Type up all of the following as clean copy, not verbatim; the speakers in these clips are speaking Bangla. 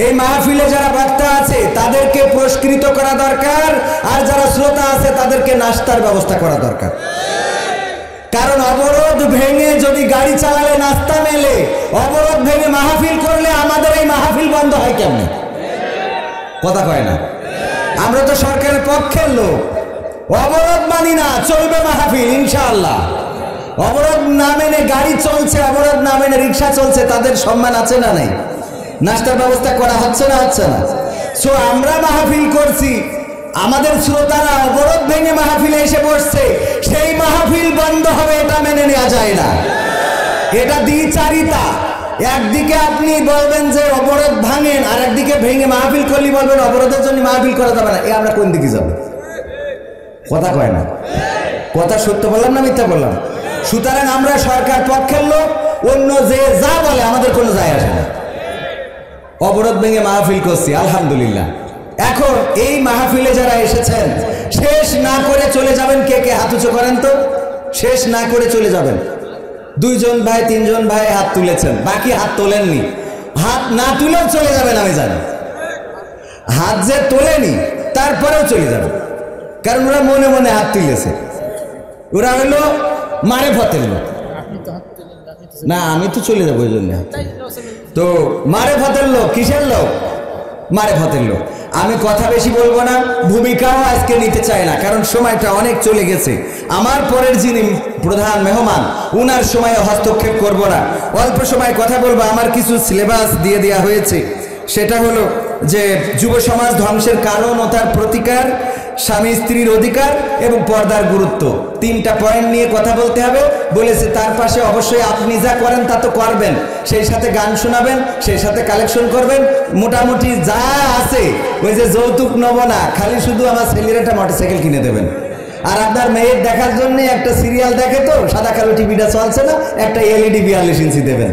এই মাহফিলে যারা বক্তা আছে তাদেরকে পুরস্কৃত করা দরকার, আর যারা শ্রোতা আছে তাদেরকে নাস্তার ব্যবস্থা করা দরকার। কারণ অবরোধ ভেঙে যদি গাড়ি চালালে নাস্তা মেলে, অবরোধ ভেঙে মাহফিল করলে আমাদের এই মাহফিল বন্ধ হয় কেমনে? কথা কয় না। আমরা তো সরকারের পক্ষের লোক, অবরোধ মানি না, চলবে মাহফিল ইনশাআল্লাহ। অবরোধ না মেনে গাড়ি চলছে, অবরোধ না মেনে রিক্সা চলছে, তাদের সম্মান আছে না নাই? নাস্তার ব্যবস্থা করা হচ্ছে না হচ্ছে না? সো আমরা মাহফিল করছি, আমাদের শ্রোতারা অবরোধ ভেঙে মাহফিলে এসে বসছে, সেই মাহফিল বন্ধ হবে এটা মেনে নেওয়া যায় না। এটা দ্বিচারিতা। একদিকে আপনি বলবেন যে অবরোধ ভাঙেন, আর একদিকে ভেঙে মাহফিল করলে বলবেন অবরোধের জন্য মাহফিল করা যাবে না। এ আমরা কোন দিকে যাব? কথা কয় না। কথা সত্য বললাম না মিথ্যা বললাম? সুতরাং আমরা সরকার পক্ষের লোক, অন্য যে যা বলে আমাদের কোনো যায় আসে না। অবরোধ ভেঙে মাহফিল করছি আলহামদুলিল্লাহ। এখন এই মাহফিলে যারা এসেছেন, শেষ না করে চলে যাবেন কে কে? হাত উঁচু করেন তো। শেষ না করে চলে যাবেন। 2 জন ভাই 3 জন ভাই হাত তুলেছেন, বাকি হাত তোলেননি। হাত না তুলেও চলে যাবেন আমি জানি। হাত যে তোলেনি তারপরেও চলে যাবে, কারণ ওরা মনে মনে হাত তুলেছে। ওরা হলো মারে ফতের লোক। না আমি তো চলে যাবো ওই জন্য। তো মারে ফতের লোক, কিসের লোক? মারে ফতের লোক। আমি কথা বেশি বলবো না, ভূমিকাও আজকে নিতে চাই না, কারণ সময়টা অনেক চলে গেছে। আমার পরের যিনি প্রধান মেহমান, উনার সময়ে হস্তক্ষেপ করব না, অল্প সময় কথা বলবো। আমার কিছু সিলেবাস দিয়ে দেওয়া হয়েছে, সেটা হলো যে যুব সমাজ ধ্বংসের কারণ ও তার প্রতিকার, স্বামী স্ত্রীর অধিকার এবং পর্দার গুরুত্ব। 3টা পয়েন্ট নিয়ে কথা বলতে হবে বলেছে। তার পাশে অবশ্যই আপনি যা করেন তা তো করবেন, সেই সাথে গান শোনাবেন, সেই সাথে কালেকশন করবেন। মোটামুটি যা আছে, ওই যে যৌতুক নেব না, খালি শুধু আমার ছেলের একটা মোটরসাইকেল কিনে দেবেন। আর আপনার মেয়ের দেখার জন্য একটা সিরিয়াল দেখে তো, সাদা কালো টিভিটা চলছে না, একটা LED 42 ইঞ্চি দেবেন।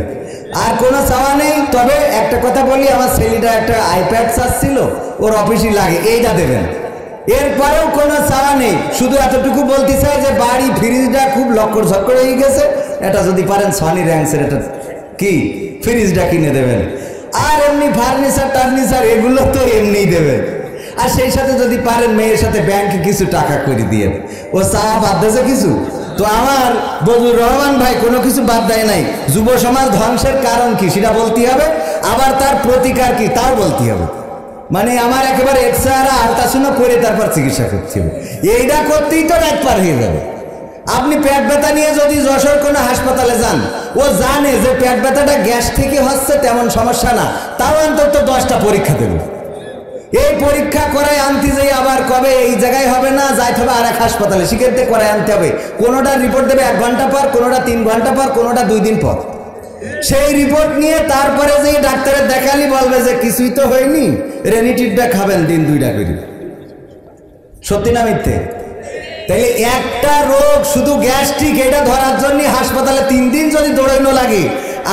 আর কোনো চাওয়া নেই। তবে একটা কথা বলি, আমার ছেলেটা একটা আইপ্যাড চাচ্ছিল, ওর অফিসই লাগে, এইটা দেবেন। এরপরেও কোনো চাওয়া নেই, শুধু এতটুকু বলতে চাই যে বাড়ি ফ্রিজটা খুব লক্কর ঝক্কর হয়ে গেছে, এটা যদি পারেন সনি র্যাঙ্কসের এটা কি ফ্রিজটা কিনে দেবেন। আর এমনি ফার্নিচার টার্নিচার এগুলো তো এমনিই দেবেন। আর সেই সাথে যদি পারেন মেয়ের সাথে ব্যাংকে কিছু টাকা করে দিয়ে, ও চাওয়া বাদ দিয়েছে কিছু। তো আমার বজুর রহমান ভাই কোনো কিছু বাদ দেয় নাই। যুব সমাজ ধ্বংসের কারণ কি সেটা বলতে হবে, আবার তার প্রতিকার কি তাও বলতে হবে। মানে আমার একেবারে এক্সরা আলট্রাসাউন্ড করে তারপর চিকিৎসা করতে হবে। এইটা করতেই তো রাত পার হয়ে যাবে। আপনি পেট ব্যথা নিয়ে যদি যশোর কোনো হাসপাতালে যান, ও জানে যে পেট ব্যথাটা গ্যাস থেকে হচ্ছে, তেমন সমস্যা না, তাও অন্তত 10টা পরীক্ষা দেবে। এই পরীক্ষা করায় আনতে যাই আবার কবে এই জায়গায় হবে না, যাইতে হবে আর এক হাসপাতালে, সেক্ষেত্রে করায় আনতে হবে। কোনোটা রিপোর্ট দেবে 1 ঘন্টা পর, কোনোটা 3 ঘন্টা পর, কোনোটা 2 দিন পর। সেই রিপোর্ট নিয়ে তারপরে যে ডাক্তারের দেখালি বলবে যে কিছুই তো হয়নি, রেনিটিভটা খাবেন দিন 2টা করে। সত্যি না মিথ্যে? তাইলে একটা রোগ শুধু গ্যাস্ট্রিক, এটা ধরার জন্য হাসপাতালে 3 দিন যদি দৌড়ানো লাগে,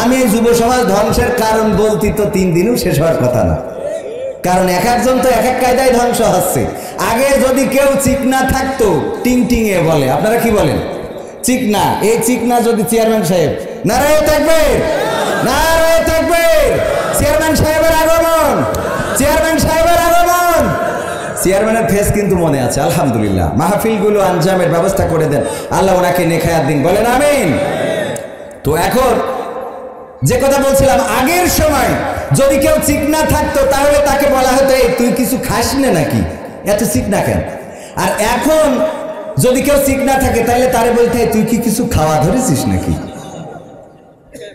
আমি এই যুব সমাজ ধ্বংসের কারণ বলতি তো 3 দিনও শেষ হওয়ার কথা না। কারণ এক একজন তো এক এক কায়দায় ধ্বংস হচ্ছে। আগে যদি কেউ চিকনা থাকতো, টিংটিংয়ে বলে, আপনারা কি বলেন? চিকনা। এই চিকনা যদি চেয়ারম্যান সাহেব, নারায়ে তাকবীর, নারায়ে তাকবীর, চেয়ারম্যান সাহেবের আগমন, চেয়ারম্যান সাহেবের আগমন। চেয়ারম্যানের ফেস কিন্তু মনে আছে আলহামদুলিল্লাহ। মাহফিলগুলো আঞ্জামের ব্যবস্থা করে দেন, আল্লাহ ওনাকে নেখায়াত দিন, বলেন আমিন। তো এখন যে কথা বলছিলাম, আগের সময় যদি কেউ চিকনা থাকতো তাহলে তাকে বলা হতো এই তুই কিছু খাস না নাকি, এত চিকনা কেন? আর এখন যদি কেউ চিকনা থাকে তাহলে তারে বলতে তুই কি কিছু খাওয়া ধরেছিস নাকি,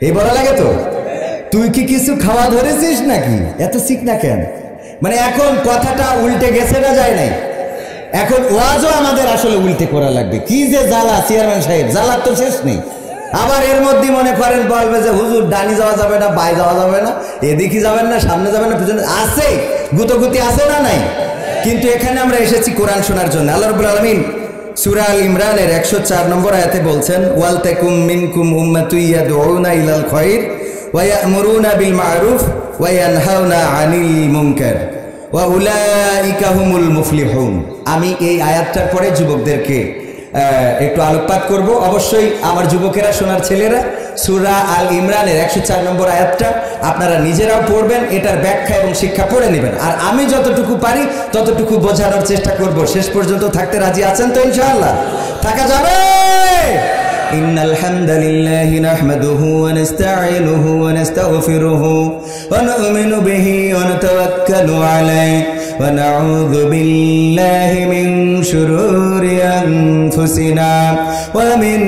এই বলা লাগে তো, তুই কি কিছু খাওয়া ধরেছিস নাকি, এত চিকনা কেন? মানে এখন কথাটা উল্টে গেছে না যায় নাই? এখন ওয়াজও আমাদের আসলে উল্টে করা লাগবে। কি যে জ্বালা চেয়ারম্যান সাহেব, জ্বালার তো শেষ নেই। আবার এর মধ্যে মনে করেন বলবে যে হুজুর ডানি যাওয়া যাবে না, বাই যাওয়া যাবে না, এদিকে যাবেন না, সামনে যাবেন না, পিছনে আছে, গুতগুতি আছে না নাই? কিন্তু এখানে আমরা এসেছি কোরআন শোনার জন্য। আল্লাহ রাব্বুল আলামিন সূরা আল ইমরানের 104 নম্বর আয়াতে বলছেন, ওয়াল তাকুম মিনকুম উম্মাতুন ইয়াদউনা ইলাল খায়র ওয়া ইয়া'মুরুনা বিল মা'রুফ ওয়া ইয়ানহাউনা আনিল মুনকার ওয়া উলাইকা হুমুল মুফলিহুন। আমি এই আয়াতটার পরে যুবকদেরকে একটু আলোকপাত করব। অবশ্যই আমার যুবকেরা, সোনার ছেলেরা, সূরা আল ইমরানের 104 নম্বর আয়াতটা আপনারা নিজেরাও পড়বেন, এটার ব্যাখ্যা এবং শিক্ষা পড়ে নেবেন, আর আমি যতটুকু পারি ততটুকু বোঝানোর চেষ্টা করব। শেষ পর্যন্ত থাকতে রাজি আছেন তো ইনশাআল্লাহ? থাকা যাবে? إن الحمد لله نحمده ونستعينه ونستغفره ونؤمن به ونتوكل عليه ونعوذ بالله من شرور أنفسنا ومن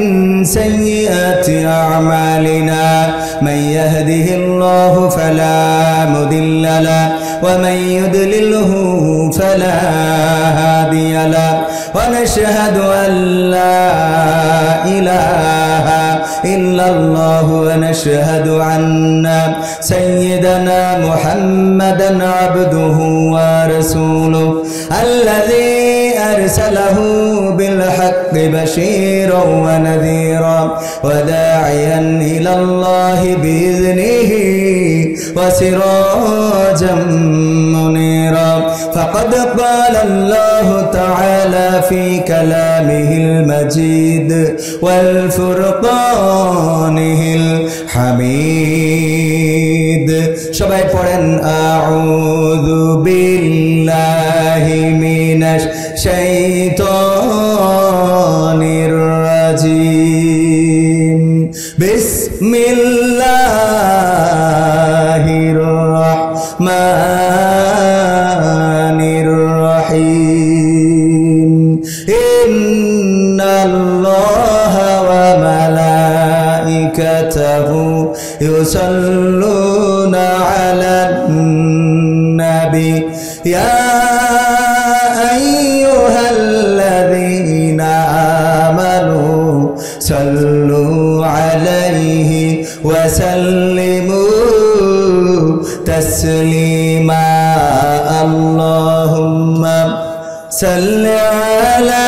سيئات أعمالنا من يهده الله فلا مضل له ومن يضلله فلا هادي له ونشهد أن لا إله إلا الله ونشهد أن سيدنا محمدا عبده ورسوله الذي أرسله بالحق بشيرا ونذيرا وداعيا إلى الله بإذنه وسراجا منيرا فقد قال الله تعالى في كلامه المجيد والفرقانه الحميد সবাই পড়েন আউযু বিল্লাহি মিনাশ শাইতানির রাজিম বিসমিল্লাহির রাহমানির রহিম ইন্নাল্লাহা ওয়া মালাইকাতাহু ইউসাল্লুনা আলান নাবী ইয়া আইয়ুহাল্লাযীনা আমানু সাল্লু আলাইহি ওয়া সাল্লিমু তাসলিমা আল্লাহুম্মা সাল্লি আলা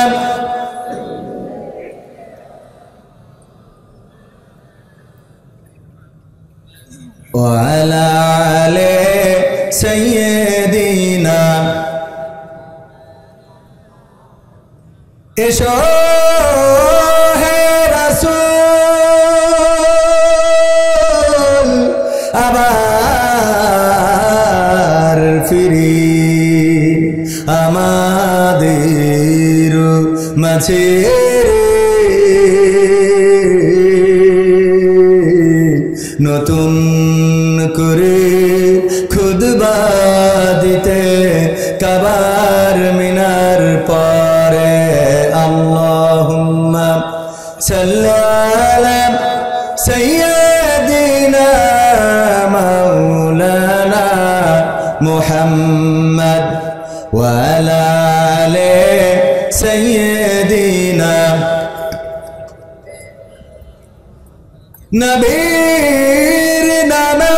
وعلى آل سيدنا এসো হে রাসূল আবার ফিরি আমাদের মাঝে নতুন করে খুতবা দিতে কাবার মিনার পরে আল্লাহুম্মা সাল্লি আলা সাইয়্যিদিনা মাওলানা মুহাম্মদ ওয়া আলা আলি সাইয়্যিদিনা নবীর নামে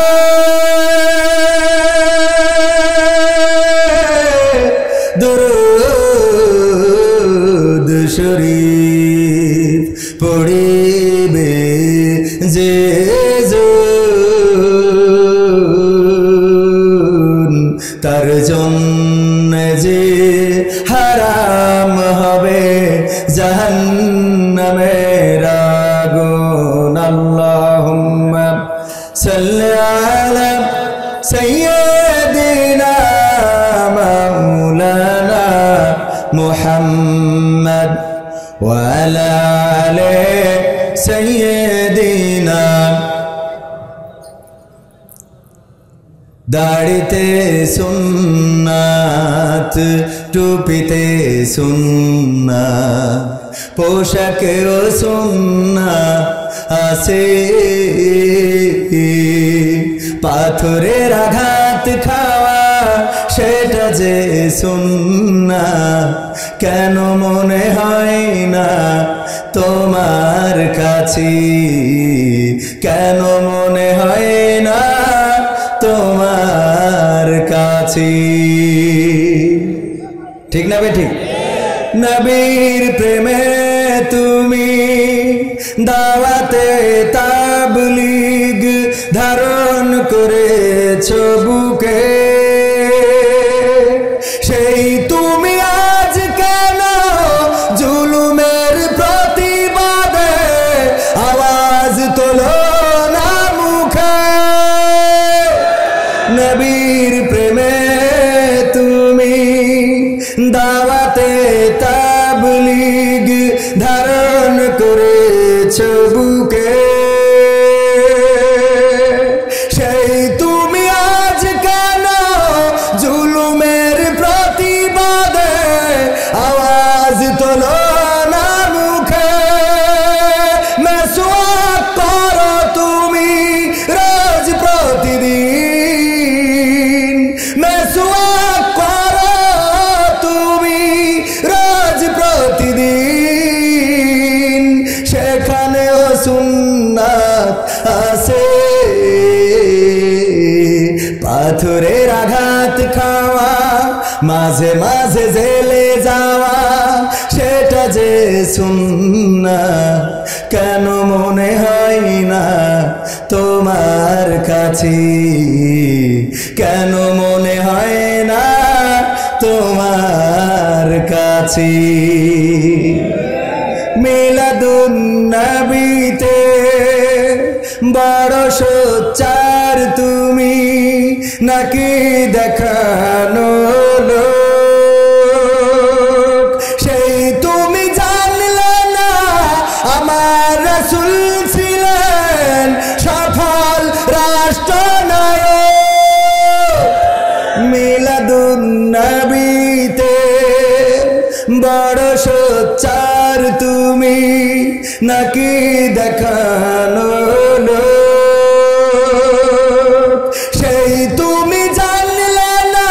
দুরূদ শরীফ পড়িবে যে তার জন্য যে হারাম হবে জাহান্নামের আগুন আল্লাহুম্মা সাল্লি আলা সাইয়্যিদিনা মাওলানা মুহাম্মদ ওয়া আলা আলি সাইয়্যিদিনা দাড়িতে সুন্নাত টুপিতে সুন্নাত পোশাকেও সুন্নাত আছে পাথরের আঘাত খাওয়া সেটা যে সুন্নাত কেন মনে হয় না তোমার কাছে কেন মনে হয় না তোমার কাছে ঠিক না বে ঠিক নবীর প্রেমে তুমি দাওয়াতে তাবলীগ ধারণ করেছো বুকে সেই তুমি আজ কেন জুলুমের আঘাত খাওয়া, মাঝে মাঝে জেলে যাওয়া, সেটা যে সুন্নাত কেন মনে হয় না তোমার কাছে, কেন মনে হয় না তোমার কাছে। মিলাদুন নবীতে বড় সোচ্চার তুমি, নাকি দেখানো লোক? সেই তুমি জানলে না আমার রাসূল ছিলেন সফল রাষ্ট্রনায়ক। মিলাদুন নবীতে বড় সোচ্চার তুমি, নাকি দেখানো লোক? সেই তুমি জানলে না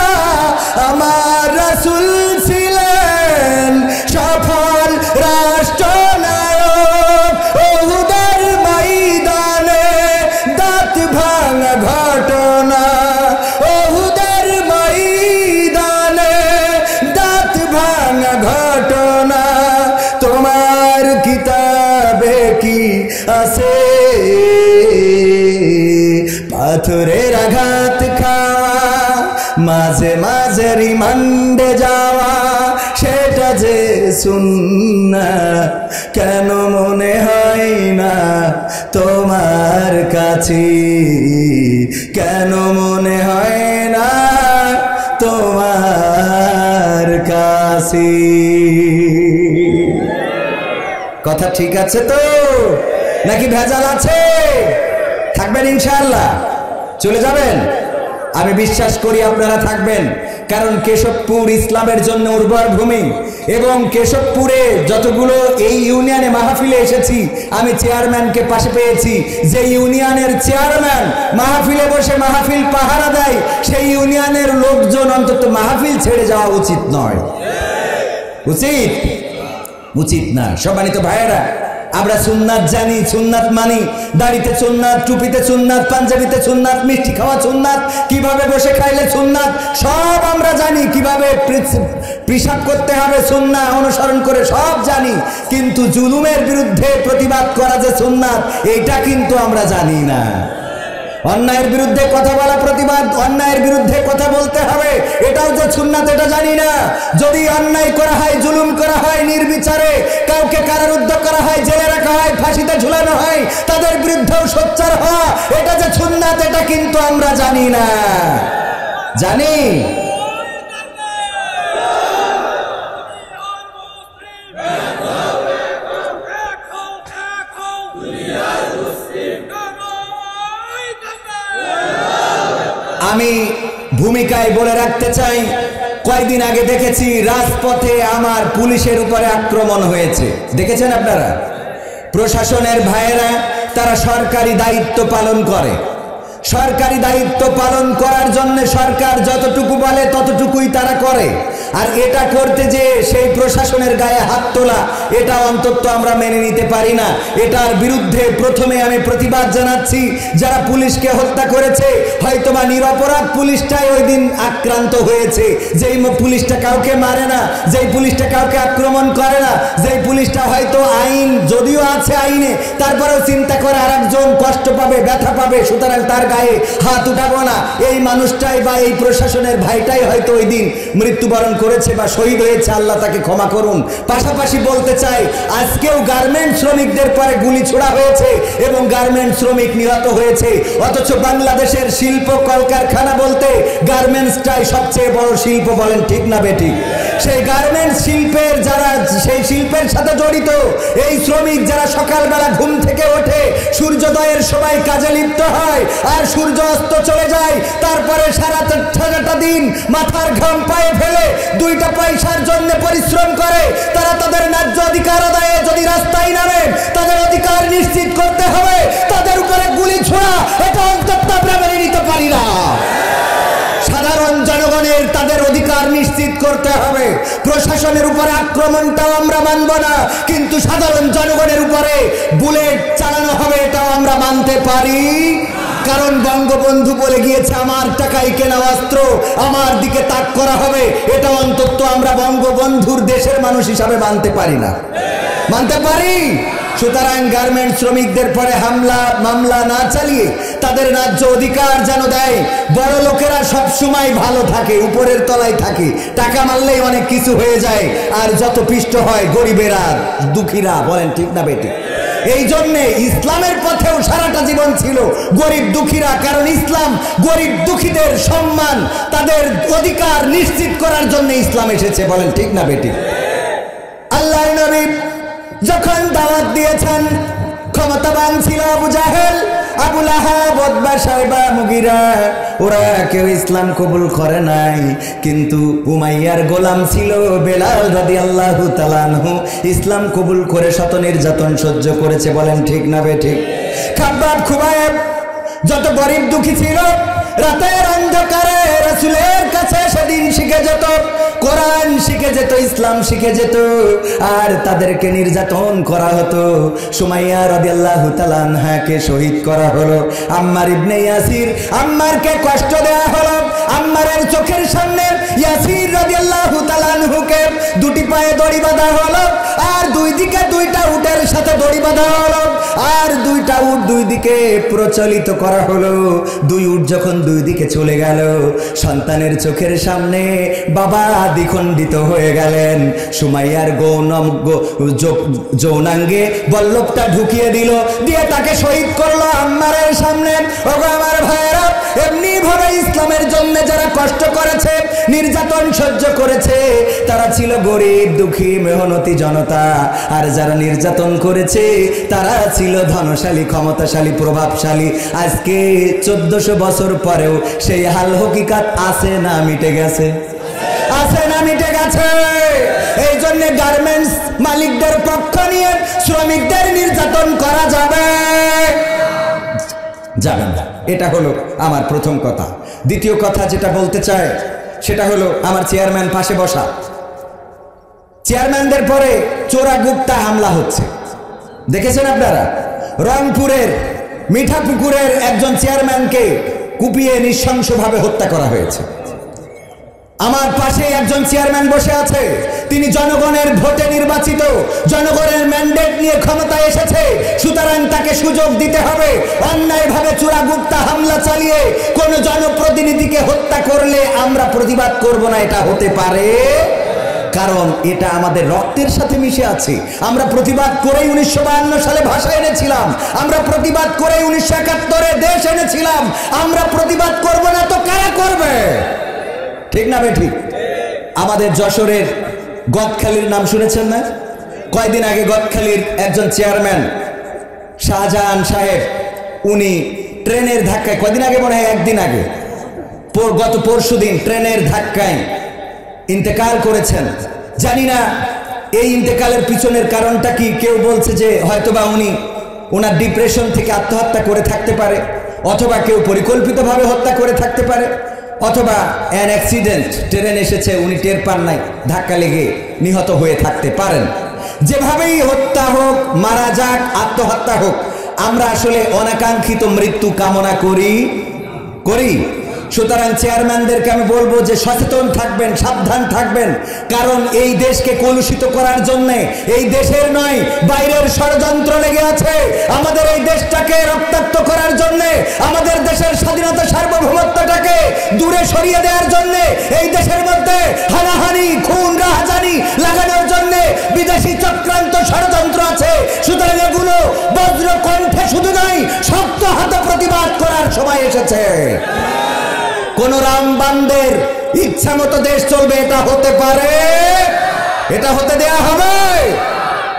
আমার রাসূল ছিলেন সফল রাষ্ট্রনায়ক। উহুদের ময়দানে দাঁত ভাঙা ঘটনা, উহুদের ময়দানে দাঁত ভাঙা ঘটনা তোমার কিতাবে কি আছে? পাথরের আঘাত খাওয়া, মাঝে মাঝে রিমান্ডে যাওয়া, সেটা যে সুন্নাত কেন মনে হয় না তোমার কাছে, কেন মনে হয় না তোমার কাছে? কথা ঠিক আছে তো, নাকি ভেজাল আছে? থাকবেন ইনশাআল্লাহ? চলে যাবেন? আমি বিশ্বাস করি আপনারা থাকবেন, কারণ কেশবপুর ইসলামের জন্য উর্বর ভূমি, এবং কেশবপুরে যতগুলো এই ইউনিয়নে মাহফিলে এসেছি, আমি চেয়ারম্যানকে পাশে পেয়েছি। যে ইউনিয়নের চেয়ারম্যান মাহফিলে বসে মাহফিল পাহারা দেয়, সেই ইউনিয়নের লোকজন অন্তত মাহফিল ছেড়ে যাওয়া উচিত নয়। উচিত? উচিত না। সম্মানিত ভাইয়েরা, আমরা সুন্নাত জানি, সুন্নাত মানি। দাড়িতে সুন্নাত, টুপিতে সুন্নাত, পাঞ্জাবিতে সুন্নাত, মিষ্টি খাওয়া সুন্নাত, কিভাবে বসে খাইলে সুন্নাত, সব আমরা জানি। কিভাবে পেশাব করতে হবে সুন্নাত অনুসরণ করে সব জানি, কিন্তু জুলুমের বিরুদ্ধে প্রতিবাদ করা যে সুন্নাত, এটা কিন্তু আমরা জানি না। অন্যায়ের বিরুদ্ধে কথা বলা প্রতিবাদ, অন্যায়ের বিরুদ্ধে কথা বলতে হবে, এটাও যে সুন্নাত এটা জানি না। যদি অন্যায় করা হয়, জুলুম করা হয়, নির্বিচারে কাউকে কারারুদ্ধ করা হয়, জেলে রাখা হয়, ফাঁসিতে ঝুলানো হয়, তাদের বিরুদ্ধেও সোচ্চার হওয়া, এটা যে সুন্নাত এটা কিন্তু আমরা জানি না। জানি? আমি ভূমিকায় বলে রাখতে চাই, কয়েকদিন আগে দেখেছি রাজপথে আমার পুলিশের উপরে আক্রমণ হয়েছে। দেখেছেন আপনারা? প্রশাসনের ভাইয়েরা তারা সরকারি দায়িত্ব পালন করে। সরকারি দায়িত্ব পালন করার জন্য সরকার যতটুকু বলে ততটুকুই তারা করে। আর এটা করতে যে সেই প্রশাসনের গায়ে হাত তোলা, এটা অন্তত আমরা মেনে নিতে পারি না। এটার বিরুদ্ধে প্রথমে আমি প্রতিবাদ জানাচ্ছি। যারা পুলিশকে হত্যা করেছে, হয়তোবা নিরপরাধ পুলিশটাই ওই দিন আক্রান্ত হয়েছে। যেই পুলিশটা কাউকে মারে না, যেই পুলিশটা কাউকে আক্রমণ করে না, যেই পুলিশটা হয়তো আইন যদিও আছে আইনে, তারপরেও চিন্তা করে আরেকজন কষ্ট পাবে, ব্যথা পাবে, সুতরাং তার গায়ে হাত উঠাবো না, এই মানুষটাই বা এই প্রশাসনের ভাইটাই হয়তো ওই দিন মৃত্যুবরণ করেছে বা শহীদ হয়েছে। আল্লাহ তাকে ক্ষমা করুন। পাশাপাশি বলতে চাই, আজকেও গার্মেন্ট শ্রমিকদের পরে গুলি ছোড়া হয়েছে এবং গার্মেন্ট শ্রমিক নিহত হয়েছে। অথচ বাংলাদেশের শিল্প কলকারখানা বলতে গার্মেন্টসটাই সবচেয়ে বড় শিল্প। বলেন ঠিক না বেঠিক? সেই গার্মেন্টস শিল্পের যারা সেই শিল্পের সাথে জড়িত, এই শ্রমিক যারা সকালবেলা ঘুম থেকে ওঠে, সূর্যোদয়ের সময় কাজে লিপ্ত হয় আর সূর্য অস্ত চলে যায়, তারপরে সারাটা দিন মাথার ঘাম পায়ে ফেলে 2টা পয়সার জন্য পরিশ্রম করে, তারা তাদের ন্যায্য অধিকার আদায়ে যদি রাস্তায় নামে, তাদের অধিকার নিশ্চিত করতে হবে। তাদের উপরে গুলি ছোড়া, এটা অন্তত আমরা মেনে নিতে পারি না। সাধারণ জনগণের তাদের অধিকার নিশ্চিত করতে হবে। প্রশাসনের উপরে আক্রমণটাও আমরা মানব না, কিন্তু সাধারণ জনগণের উপরে বুলেট চালানো হবে এটাও আমরা মানতে পারি। কারণ বঙ্গবন্ধু বলে গিয়েছে আমার টাকায় কেনা অস্ত্র, আমার দিকে তাক করা হবে। এটা অন্তত আমরা বঙ্গবন্ধুর দেশের মানুষ হিসাবে মানতে পারি না, মানতে পারি। সুতরাং গার্মেন্ট শ্রমিকদের পরে হামলা মামলা না চালিয়ে তাদের ন্যায্য অধিকার যেন দেয়। বড় লোকেরা সব সময় ভালো থাকে, উপরের তলায় থাকে, টাকা মারলেই অনেক কিছু হয়ে যায়, আর যত পিষ্ট হয় গরিবেরা, দুঃখীরা। বলেন ঠিক না বেটি? এই জন্যে ইসলামের পথেও সারাটা জীবন ছিল গরিব দুঃখীরা, কারণ ইসলাম গরিব দুঃখীদের সম্মান, তাদের অধিকার নিশ্চিত করার জন্য ইসলাম এসেছে। বলেন ঠিক না বেটি? আল্লাহর নবী যখন দাওয়াত দিয়েছেন, ক্ষমতাবান ছিল আবু জাহেল, আবু লাহাব, উতবা, শাইবা, মুগিরা, ওরা কেউ ইসলাম কবুল করে নাই। কিন্তু উমাইয়ার গোলাম ছিল বেলাল রাদিয়াল্লাহু তাআলা আনহু, ইসলাম কবুল করে শত নির্যাতন সহ্য করেছে। বলেন ঠিক না বেঠিক? খাব্বাব, খুবাইব যত গরিব দুঃখী ছিল, রাতের অন্ধকারে রাসূলের কাছে সেদিন শিখে যেত, কোরআন শিখে যেত, ইসলাম শিখে যেত, আর তাদেরকে নির্যাতন করা হতো। সুমাইয়া রাদিয়াল্লাহু তাআলা আনহাকে শহীদ করা হলো। আম্মার ইবনে ইয়াসির, আম্মারকে কষ্ট দেওয়া হলো। আম্মারের চোখের সামনে ইয়াসির রাদিয়াল্লাহু তাআলা আনহুকে দুটি পায়ে দড়ি বাঁধা হলো, আর দুই দিকে দুইটা উটের সাথে দড়ি বাঁধা হলো, আর দুইটা উট দুই দিকে প্রচলিত করা হলো। দুই উট যখন দুই দিকে চলে গেল, সন্তানের চোখের সামনে বাবা দ্বিখণ্ডিত হয়ে গেলেন। সুমাইয়ার যৌনাঙ্গে বল্লভটা ঢুকিয়ে দিল, দিয়ে তাকে শহীদ করলো আম্মারের সামনে। ওগো আমার ভাইয়েরা, এমনি ভাবে ইসলামের জন্য যারা কষ্ট করেছে, নির্যাতন সহ্য করেছে, তারা ছিল গরিব দুঃখী মেহনতি জনতা, আর যারা নির্যাতন করেছে তারা ছিল ধনশালী, ক্ষমতাশালী, প্রভাবশালী। আজকে 1400 বছর পরেও সেই হাল হকিকাত আছে না মিটে গেছে? আছে না মিটে গেছে? এই জন্য গার্মেন্টস মালিকদের পক্ষ নিয়ে শ্রমিকদের নির্যাতন করা যাবে না। এটা হলো আমার প্রথম কথা। দ্বিতীয় কথা যেটা বলতে চাই সেটা হলো আমার চেয়ারম্যান পাশে বসা। চেয়ারম্যানদের পরে চোরা গুপ্তা হামলা হচ্ছে, দেখেছেন আপনারা? রংপুরের মিঠাপুকুরের একজন চেয়ারম্যানকে কুপিয়ে নৃশংসভাবে হত্যা করা হয়েছে। আমার পাশে একজন চেয়ারম্যান বসে আছে, তিনি জনগণের ভোটে নির্বাচিত, জনগণের ম্যান্ডেট নিয়ে ক্ষমতায় এসেছে। সুতরাং তাকে সুযোগ দিতে হবে। অন্যায়ভাবে চোরাগুপ্তা হামলা চালিয়ে কোন জনপ্রতিনিধিকে হত্যা করলে আমরা প্রতিবাদ করব না, এটা হতে পারে? কারণ এটা আমাদের রক্তের সাথে মিশে আছে। আমরা প্রতিবাদ করেই 1952 সালে ভাষা এনেছিলাম, আমরা প্রতিবাদ করেই 1971 দেশ এনেছিলাম। আমরা প্রতিবাদ করব না তো কারা করবে? ঠিক না বেঠিক? আমাদের যশোরের গদখালির নাম শুনেছেন না? কয়েকদিন আগে গদখালির একজন চেয়ারম্যান শাহজাহান সাহেব, উনি ট্রেনের ধাক্কায়, কয়েকদিন আগে মনে হয় একদিন আগে, গত পরশুদিন ট্রেনের ধাক্কায় ইন্তেকাল করেছেন। জানি না এই ইন্তেকালের পিছনের কারণটা কি। কেউ বলছে যে হয়তোবা উনি ওনার ডিপ্রেশন থেকে আত্মহত্যা করে থাকতে পারে, অথবা কেউ পরিকল্পিতভাবে হত্যা করে থাকতে পারে, অথবা অ্যান অ্যাক্সিডেন্ট, ট্রেন এসেছে উনি টের পান নাই, ধাক্কা লেগে নিহত হয়ে থাকতে পারেন। যেভাবেই হত্যা হোক, মারা যাক, আত্মহত্যা হোক, আমরা আসলে অনাকাঙ্ক্ষিত মৃত্যু কামনা করি। সুতরাং চেয়ারম্যানদেরকে আমি বলবো যে সচেতন থাকবেন, সাবধান থাকবেন। কারণ এই দেশকে কলুষিত করার জন্য, এই দেশের নয় বাইরের ষড়যন্ত্র লেগে আছে। আমাদের এই দেশটাকে রক্তাক্ত করার জন্য, আমাদের দেশের স্বাধীনতা সার্বভৌমত্বটাকে দূরে সরিয়ে দেওয়ার জন্য, এই দেশের মধ্যে হানাহানি, খুন, রাহাজানি লাগানোর জন্য বিদেশি চক্রান্ত, ষড়যন্ত্র আছে। সুতরাং এগুলো বজ্র কণ্ঠে শুধু নয়, শক্ত হাতে প্রতিবাদ করার সময় এসেছে। কোন রামবানদের ইচ্ছা মতো দেশ চলবে এটা হতে পারে? এটা হতে দেয়া হবে?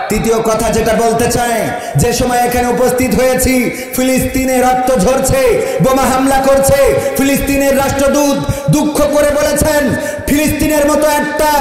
তৃতীয় কথা যেটা বলতে চাই, যে সময় এখানে উপস্থিত হয়েছি, ফিলিস্তিনে রক্ত ঝরছে, বোমা হামলা করছে। ফিলিস্তিনের রাষ্ট্রদূত দুঃখ করে বলেছেন, ফিলিস্তিনের মতো একটা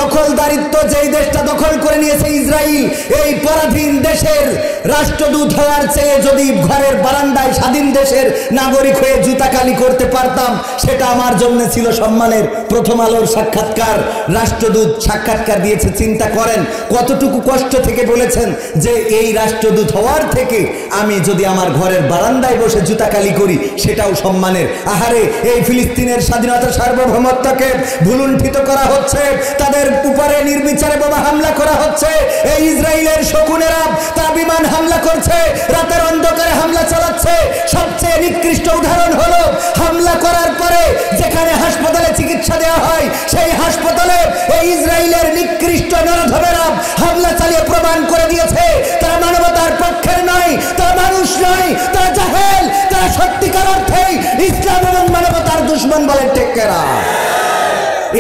দখলদারিত্ব যেই দেশটা দখল করে নিয়েছে ইসরায়েল, এই পরাধীন দেশের রাষ্ট্রদূত হওয়ার চেয়ে যদি ঘরের বারান্দায় স্বাধীন দেশের নাগরিক হয়ে জুতাকালি করতে পারতাম, সেটা আমার জন্য ছিল সম্মানের। প্রথম আলোর সাক্ষাৎকার, রাষ্ট্রদূত সাক্ষাৎকার দিয়েছে। চিন্তা করেন কতটুকু কষ্ট থেকে বলেছেন যে এই রাষ্ট্রদূত হওয়ার থেকে আমি যদি আমার ঘরের বারান্দায় বসে জুতাকালি করি সেটাও সম্মানের। আহারে, এই ফিলিস্তিনের স্বাধীনতা সার্বভৌমত্বকে ভুলুণ্ঠিত করা হচ্ছে, তাদের উপরে নির্বিচারে বোমা হামলা করা হচ্ছে। এই ইসরায়েলের শকুনেরা তারা বিমান হামলা করছে, রাতের অন্ধকারে হামলা চালাচ্ছে। সবচেয়ে নিকৃষ্ট উদাহরণ হলো হামলা করার পরে যেখানে হাসপাতালে চিকিৎসা দেওয়া হয় সেই হাসপাতালে এই ইসরায়েলের নিকৃষ্ট নরধমেরা হামলা চালিয়ে প্রমাণ করে দিয়েছে তারা মানবতার পক্ষের নয়, তারা মানুষ নয়, তারা জাহেল, তারা সত্যিকার অর্থেই ইসলাম এবং মানবতার দুশমন বলে টেকেরা।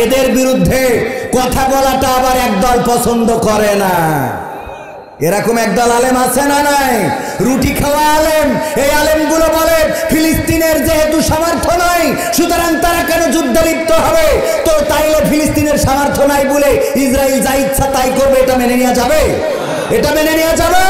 এদের বিরুদ্ধে কথা বলাটা আবার একদল পছন্দ করে না। এরকম একদল আলেম আছে না নাই? রুটি খাওয়া আলেম। এই আলেমগুলো বলে ফিলিস্তিনের যেহেতু সামর্থ্য নাই সুতরাং তারা কেন যুদ্ধে লিপ্ত হবে? তো তাইলে ফিলিস্তিনের সামর্থ্য নাই বলে ইসরায়েল যা ইচ্ছা তাই করবে, এটা মেনে নেওয়া যাবে? এটা মেনে নেওয়া যাবে?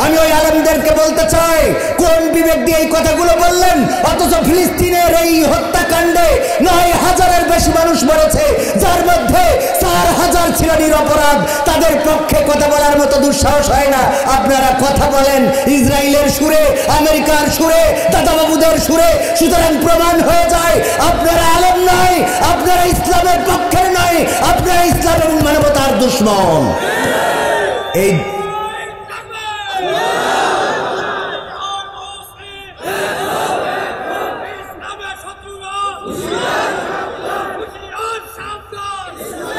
আমি ওই আলেমদেরকে বলতে চাই, কোন বিবেক দিয়ে এই কথাগুলো বললেন? অথচ ফিলিস্তিনের এই হত্যাকাণ্ডে ৯,০০০-এর বেশি মানুষ মরেছে, যার মধ্যে ৪,০০০ ছিল নিরপরাধ। তাদের পক্ষে কথা বলার মতো দুঃসাহস হয় না। আপনারা কথা বলেন ইসরায়েলের সুরে, আমেরিকার সুরে, দাদাবাবুদের সুরে। সুতরাং প্রমাণ হয়ে যায় আপনারা আলেম নয়, আপনারা ইসলামের পক্ষের নয়, আপনারা ইসলাম এবং মানবতার দুশমন। এই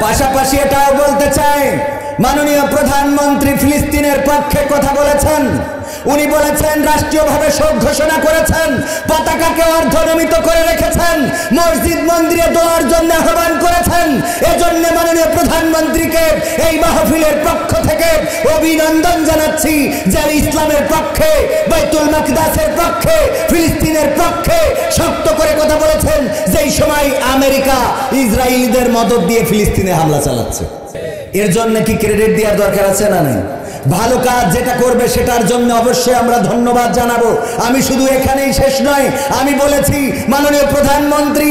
পাশাপাশি এটাও বলতে চাই, মাননীয় প্রধানমন্ত্রী ফিলিস্তিনের পক্ষে কথা বলেছেন। উনি বলেছেন, রাষ্ট্রীয়ভাবে শোক ঘোষণা করেছেন, পতাকাকে অর্ধনমিত করে রেখেছেন, মসজিদ মন্দিরে দোয়ার জন্য আহ্বান করেছেন। এজন্য মাননীয় প্রধানমন্ত্রীকে এই মাহফিলের পক্ষ থেকে অভিনন্দন জানাচ্ছি যে ইসলামের পক্ষে, বাইতুল মাকদাসের পক্ষে, ফিলিস্তিনের পক্ষে শক্ত করে কথা বলেছেন, যেই সময় আমেরিকা ইসরায়েলিদের মদদ দিয়ে ফিলিস্তিনে হামলা চালাচ্ছে। এর জন্য কি ক্রেডিট দেওয়ার দরকার আছে না নাই? ভালো কাজ যেটা করবে সেটার জন্য অবশ্যই আমরা ধন্যবাদ জানাবো। আমি শুধু এখানেই শেষ নয়, আমি বলেছি মাননীয় প্রধানমন্ত্রী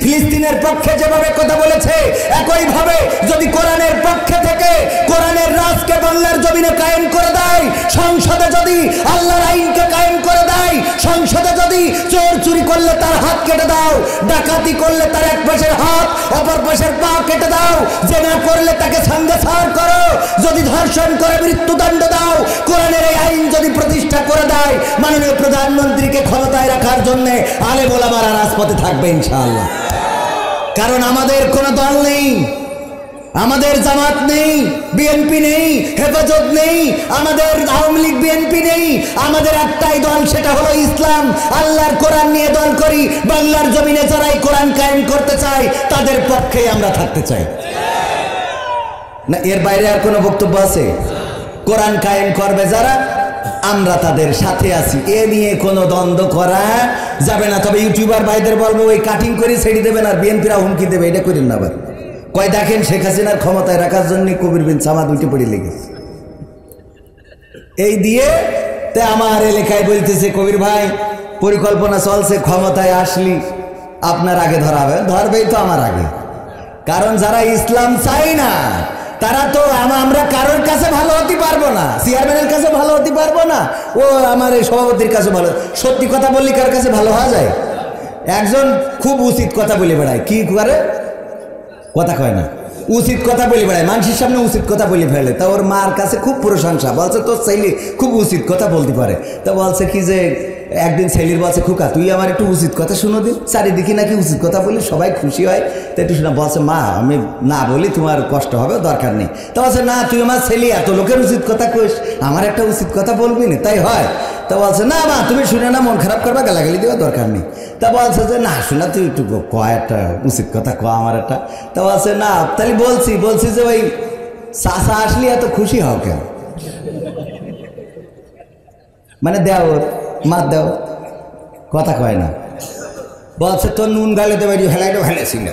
ফিলিস্তিনের পক্ষে যেভাবে কথা বলেছে, একইভাবে যদি কোরআনের পক্ষে থেকে কোরআনের রাজকে বাংলার জমিনে কায়েম করে দেয়, সংসদে যদি আল্লাহর আইনকে কায়েম করে দেয়, সংসদে যদি চোর চুরি করলে তার হাত কেটে দাও, ডাকাতি করলে তার এক পাশের হাত অপর পাশের পা কেটে দাও, জেনা করলে তাকে সাঙ্গাসার করো, যদি ধর্ষণ করে মৃত্যুদণ্ড দাও, কোরআনের এই আইন যদি প্রতিষ্ঠা করে দেয়, মাননীয় প্রধানমন্ত্রীকে ক্ষমতায় রাখার জন্য আলেম ওলামারা রাজপথে থাকবে ইনশাআল্লাহ। কারণ আমাদের কোনো দল নেই, আমাদের জামাত নেই, বিএনপি নেই, হেফাজত নেই, আমাদের আওয়ামী লীগ বিএনপি নেই, আমাদের একটাই দল, সেটা হলো ইসলাম। আল্লাহর কোরআন নিয়ে দল করি। বাংলার জমিনে যারাই কোরআন কায়েম করতে চায় তাদের পক্ষেই আমরা থাকতে চাই না। এর বাইরে আর কোনো বক্তব্য আছে? কোরআন কায়েম করবে যারা, আমরা তাদের সাথে আছি, এ নিয়ে কোনো দ্বন্দ্ব করা যাবে না। তবে ইউটিউবার ভাইদের বলবো, ওই কাটিং করে ছেড়ে দেবেন আর বিএনপিরা হুমকি দেবে, এটা করেন না ভাই। কয় দেখেন শেখ হাসিনার ক্ষমতায় রাখার জন্য কবির বিন সামাদ উঠে পড়ে লেগেছে। এই দিয়ে তে আমার এলাকায় বলতেছে, কবির ভাই পরিকল্পনা চলছে, ক্ষমতায় আসলি আপনার আগে ধরাবে, ধরবেই তো আমার আগে। কারণ যারা ইসলাম চাই না তারা তো আমরা কারোর কাছে ভালো হতে পারবো না, চেয়ারম্যানের কাছে ভালো হতে পারবো না, ও আমার এই সভাপতির কাছে ভালো। সত্যি কথা বললি কার কাছে ভালো হওয়া যায়? একজন খুব উচিত কথা বলে বেড়ায়, কি করে কথা কয় না, উচিত কথা বলে বেড়ায়, মানুষের সামনে উচিত কথা বলে ফেলে। তা ওর মার কাছে খুব প্রশংসা, বলছে তোর ছেলে খুব উচিত কথা বলতে পারে। তা বলছে কি যে একদিন ছেলের বলছে, খোকা তুই আমার একটু উচিত কথা শুনো দিন, চারিদিকে নাকি উচিত কথা বলি সবাই খুশি হয়, তো একটু শোনা। বলছে মা আমি না বলি তোমার কষ্ট হবে, দরকার নেই। তা বলছে না তুই আমার ছেলে, এত লোকের উচিত কথা কইস, আমার একটা উচিত কথা বলবি না, তাই হয়? তা বলছে না মা তুমি শুনে না মন খারাপ করবা, গালাগালি দেওয়া দরকার নেই। তা বলছে যে না শোনা তুই একটু কয় একটা উচিত কথা ক আমার একটা। তা বলছে না তাহলে বলছি যে ওই চাষা আসলে এত খুশি হও কেন? মানে দেও মা দেও, কথা কয় না। বলছে তোর নুন গালে তো বাড়ি হেলাইটা হেলেছিল।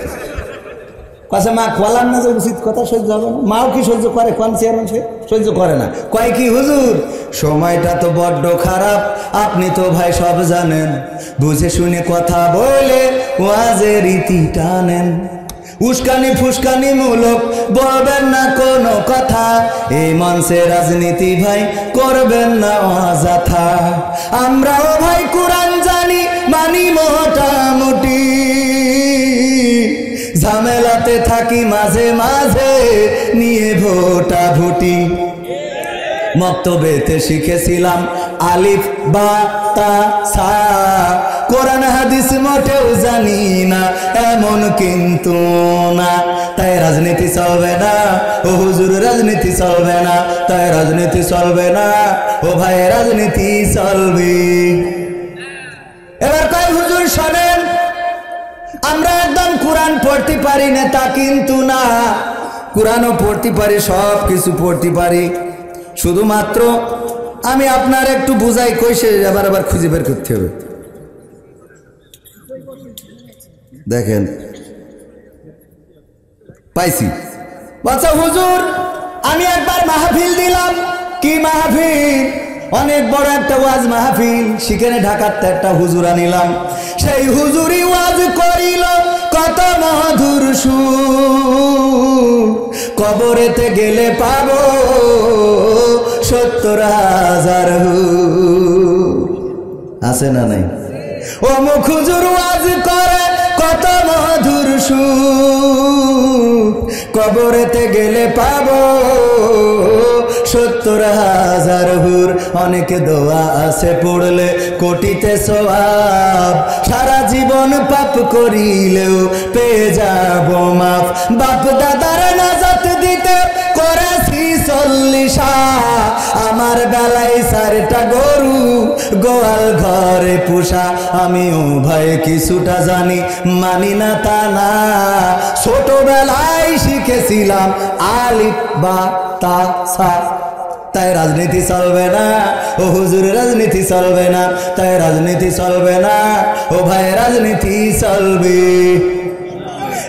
কাছে মা কলার না যে উচিত কথা সহ্য হবে না? মাও কি সহ্য করে? কোন চেয়ারম্যান সে সহ্য করে না? কয় কি হুজুর সময়টা তো বড্ড খারাপ, আপনি তো ভাই সব জানেন, বুঝে শুনে কথা বলে ওয়াজের রীতি টানেন, উস্কানি ফুস্কানি মূলক বলবেন না কোনো কথা, এই মঞ্চে রাজনীতি ভাই করবেন না অযথা। আমরাও ভাই কোরআন জানি মানি মোটামুটি, ঝামেলাতে থাকি মাঝে মাঝে নিয়ে ভোটা ভুটি। মক্তবেতে শিখেছিলাম আলিফ বা তা সা, কোরআন হাদিস মোটেও জানি না এমন কিন্তু না। তাই রাজনীতি চলবে না ও হুজুর, রাজনীতি চলবে না, তাই রাজনীতি চলবে না ও ভাই, রাজনীতি চলবে। এবার কয় হুজুর শোনেন, আমরা একদম কোরআন পড়তে পারি না তা কিন্তু না, কোরআনও পড়তে পারি, সব কিছু পড়তে পারি, শুধুমাত্র আমি আপনার একটু বুঝাই কইসে আবার আবার খুঁজে বের করতে হবে। দেখেন পাইছি। বলছে হুজুর আমি একবার মাহফিল দিলাম। কি মাহফিল? অনেক বড় একটা ওয়াজ মাহফিল। সেখানে ঢাকাতে একটা হুজুর আনিলাম, সেই হুজুরি ওয়াজ করিল কত মধুর সুর, কবরেতে গেলে পাবো 70,000 হুর। আছে না নাই? ও মুখ হুজুর ওয়াজ করে কত মধুর সুর, কবরেতে গেলে পাবো 70,000 হুর। অনেকে দোয়া আছে পড়লে কোটিতে সওয়াব, সারা জীবন পাপ করিলেও পেয়ে যাব মাফ। বাপ দাদার নাজাত দিতে করেছি 40, আমার বেলায় 4টা গরু গোয়াল ঘরে পোষা। আমিও ভাই কিছুটা জানি, মানি না তা না, ছোটবেলায় শিখেছিলাম আলিফ বা তা সা। তাই রাজনীতি চলবে না ও হুজুর, রাজনীতি চলবে না, তাই রাজনীতি চলবে না ও ভাই, রাজনীতি চলবে।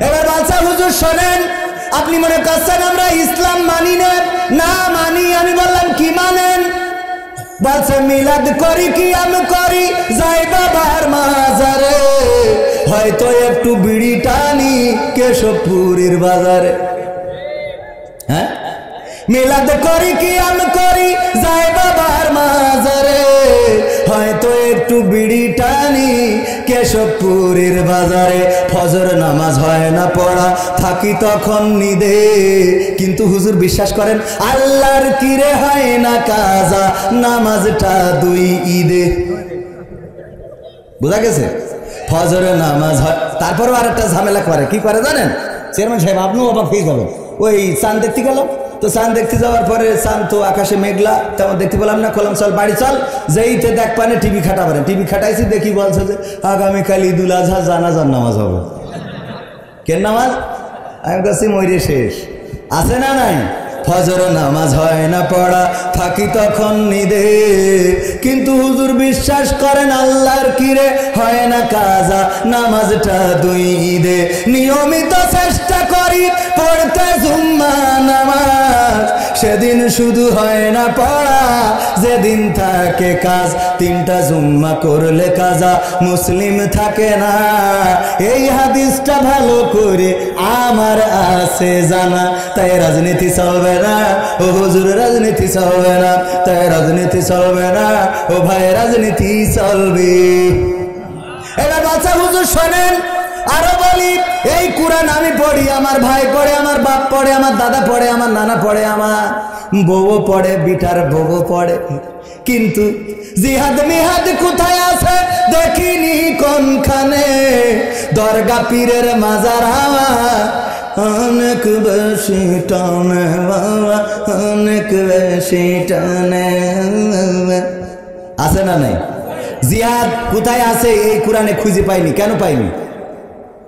এবার বাচ্চা হুজুর শোনেন, আপনি মনে করছেন আমরা ইসলাম মানি না? না মানি। আমি বললাম কি মানেন? বলছে মিলাদ করি, কি আমি করি, যাই বাবার মাজারে, হয়তো একটু বিড়ি টানি কেশবপুরের বাজারে। হ্যাঁ, মিলাদ করি কি আমি করি, যাই বাবার মাজারে, হয়তো একটু বিড়ি টানি কেশবপুরের বাজারে। ফজর নামাজ হয় না পড়া, থাকি তখন নিদে, কিন্তু হুজুর বিশ্বাস করেন আল্লাহর কিরে হয় না কাজা, নামাজটা 2 ঈদে। বুঝা গেছে? ফজর নামাজ হয়, তারপরও আর একটা ঝামেলা করে। কি করে জানেন চেয়ারম্যান সাহেব? আপনিও অবাক হয়ে যাবেন। ওই চাঁদ দেখতে গেল, তো চাঁদ দেখতে যাওয়ার পরে চাঁদ তো আকাশে মেঘলা, তেমন দেখতে পেলাম না, কলম চল বাড়ি চল, যেইতে দেখ পানে টিভি খাটা পারে। টিভি খাটাইছি, দেখি বলছে যে আগামীকাল ঈদুল আজহা জানাজার নামাজ হবে। কেন নামাজ? আমি কাছে মরে শেষ। আছে না নাই? ফজর নামাজ হয় না পড়া, থাকি তখন নিদে, কিন্তু হুজুর বিশ্বাস করেন আল্লাহর কিরে হয় না কাজা, নামাজটা 2 ঈদে। নিয়মিত চেষ্টা করি পড়তে জুম্মা নামাজ, সেদিন শুধু হয় না পড়া, যেদিন থাকে কাজ। 3টা জুম্মা করলে কাজা, মুসলিম থাকে না, এই হাদিসটা ভালো করে আমার আছে জানা। তাই রাজনীতি চলবে না ও হুজুর, রাজনীতি চলবে না, তাই রাজনীতি চলবে না ও ভাই, রাজনীতি চলবে। এবার বাচ্চা হুজুর শোনেন, আরো বলি, এই কোরআন আমি পড়ি, আমার ভাই পড়ে, আমার বাপ পড়ে, আমার দাদা পড়ে, আমার নানা পড়ে, আমার বউ পড়ে, বিটার বউ পড়ে, কিন্তু জিহাদ মিহাদ কোথায় আছে দেখিনি কোনখানে। দরগা পীরের মাজার আমার অনেক বেশি টানে বাবা, অনেক বেশি টানে। আছে না নাই? জিহাদ কোথায় আছে এই কোরআনে খুঁজে পাইনি। কেন পাইনি?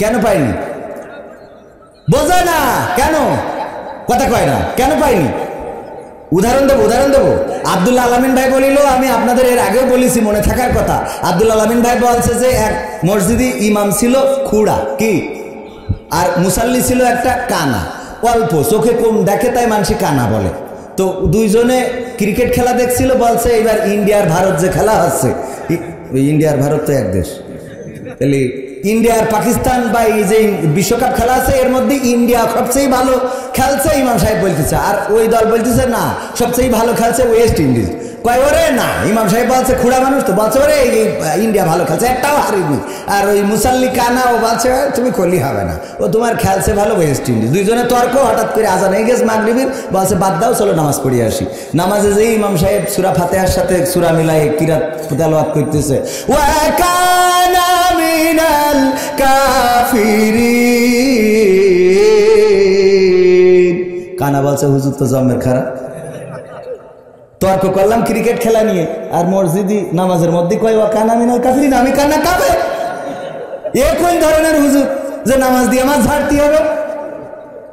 কেন পাইনি? বোঝে না কেন? কথা কয় না কেন পাইনি? উদাহরণ দেবো, উদাহরণ দেবো। আব্দুল আলামিন ভাই বলিল, আমি আপনাদের এর আগেও বলেছি, মনে থাকার কথা। আব্দুল আলামিন ভাই বলছে যে এক মসজিদে ইমাম ছিল খুড়া, কি, আর মুসাল্লি ছিল একটা কানা, অল্প চোখে কম দেখে, তাই মানুষ কানা বলে। তো দুইজনে ক্রিকেট খেলা দেখছিল, বলছে এবার ইন্ডিয়ার ভারত যে খেলা হচ্ছে, ইন্ডিয়ার ভারত তো এক দেশ, তাহলে ইন্ডিয়া আর পাকিস্তান বা এই যে বিশ্বকাপ খেলা আছে এর মধ্যে ইন্ডিয়া সবচেয়ে ভালো খেলছে ইমাম সাহেব বলতেছে, আর ওই দল বলতেছে না সবচেয়ে ভালো খেলছে ওয়েস্ট ইন্ডিজ। কয় ওরে না, ইমাম সাহেব বলছে খুড়া মানুষ তো, বলছে ওরে ইন্ডিয়া ভালো খেলছে, একটাও হারিনি। আর ওই মুসাল্লি কানা ও বলছে তুমি করলি হবে না, ও তোমার খেলছে ভালো ওয়েস্ট ইন্ডিজ। দুইজনে তর্ক, হঠাৎ করে আজান হয়ে গেছে মাগরিবের, বলছে বাদ দাও চলো নামাজ পড়িয়ে আসি। নামাজে যেই ইমাম সাহেব সূরা ফাতিহার সাথে সূরা মিলাই কিরাত তেলাওয়াত করতেছে, ওয়া কানা মিনাল কাফিরিন। কানা বলছে হুজুর তো জন্মের খারাপ। তর্ক করলাম ক্রিকেট খেলা নিয়ে, আর মসজিদি নামাজের মধ্যে কয় ওয়া কানা মিনাল কাফিরিন, আমি কানা কাফের। এ কোন ধরনের হুজুর যে নামাজ দিয়ে আমার ঝাড়তে হবে?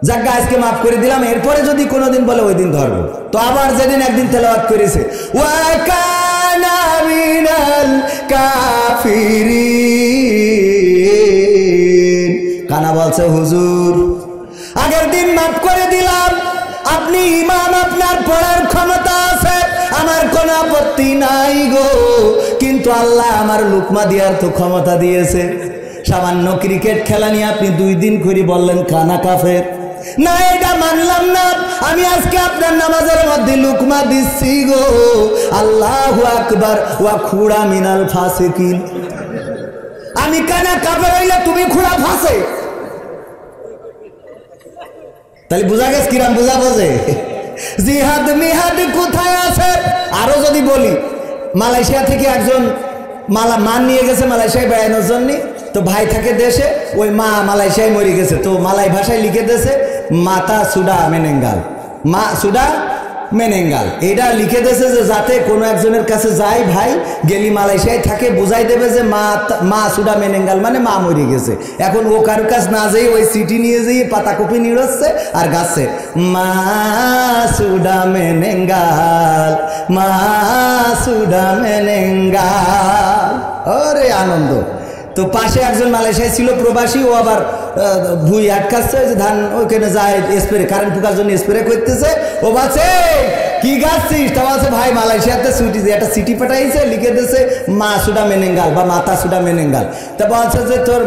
যাক আজকে মাফ করে দিলাম, এরপরে যদি কোনোদিন বলে ওই দিন ধরবো। তো আবার যেদিন একদিন তেলাওয়াত করেছে ওয়া কানা মিনাল কাফিরিন, কানা বলছে হুজুর আগের দিন মাফ করে দিলাম, আপনি ইমাম, আপনার পড়ার ক্ষমতা আছে, আমার কোনো আপত্তি নাই গো, কিন্তু আল্লাহ আমার লুকমা দেওয়ার তো ক্ষমতা দিয়েছে। সামান্য ক্রিকেট খেলা নিয়ে আপনি 2 দিন করে বললেন কানা কাফের। না এটা মানলাম না, আমি আজকে আপনার নামাজের মধ্যে লুকমা দিচ্ছি গো। আল্লাহু আকবার ওয়া খুড়া মিনাল ফাসিকিন। আমি কানা কাফের হইলে তুমি খুড়া ফাসে, তাহলে বোঝা গেছে কিরাম বোঝা বোঝে। জিহাদ মিহাদ কোথায় আছে? আরো যদি বলি, মালয়েশিয়া থেকে একজন মান নিয়ে গেছে মালয়েশিয়ায় বেড়ানোর জন্য, তো ভাই থাকে দেশে, ওই মা মালয়েশিয়ায় মরে গেছে, তো মালাই ভাষায় লিখে দিয়েছে মাতা সুডা মেনেঙ্গাল, মা সুডা মেনেঙ্গাল। এটা লিখে দিয়েছে যে যাতে কোনো একজনের কাছে যায়, ভাই গেলি মালয়েশিয়ায় থাকে, বুঝাই দেবে যে মা সুডা মেনেঙ্গাল মানে মা মরে গেছে। এখন ও কারোর কাছে না যেয়ে ওই সিটি নিয়ে যেয়ে পাতাকপি নিড়ছে আর গাছে মা সুডা মেনেঙ্গাল, মা সুডা মেনেঙ্গাল। ওরে আনন্দ। তো পাশে একজন মালয়েশিয়ায় ছিল প্রবাসী, ও আবার ভুই আটকাচ্ছে, ধান ওইখানে যায় স্প্রে, কারেন্ট পোকার জন্য স্প্রে করতেছে। ও বলছে কি গাছছিস? তা বলছে ভাই মালয়েশিয়াতে ছুটি যে একটা সিটি পাঠাইছে, লিখে দিয়েছে মা সুডা মেনেঙ্গাল বা মাতা সুডা মেনেঙ্গাল। তা বলছে যে তোর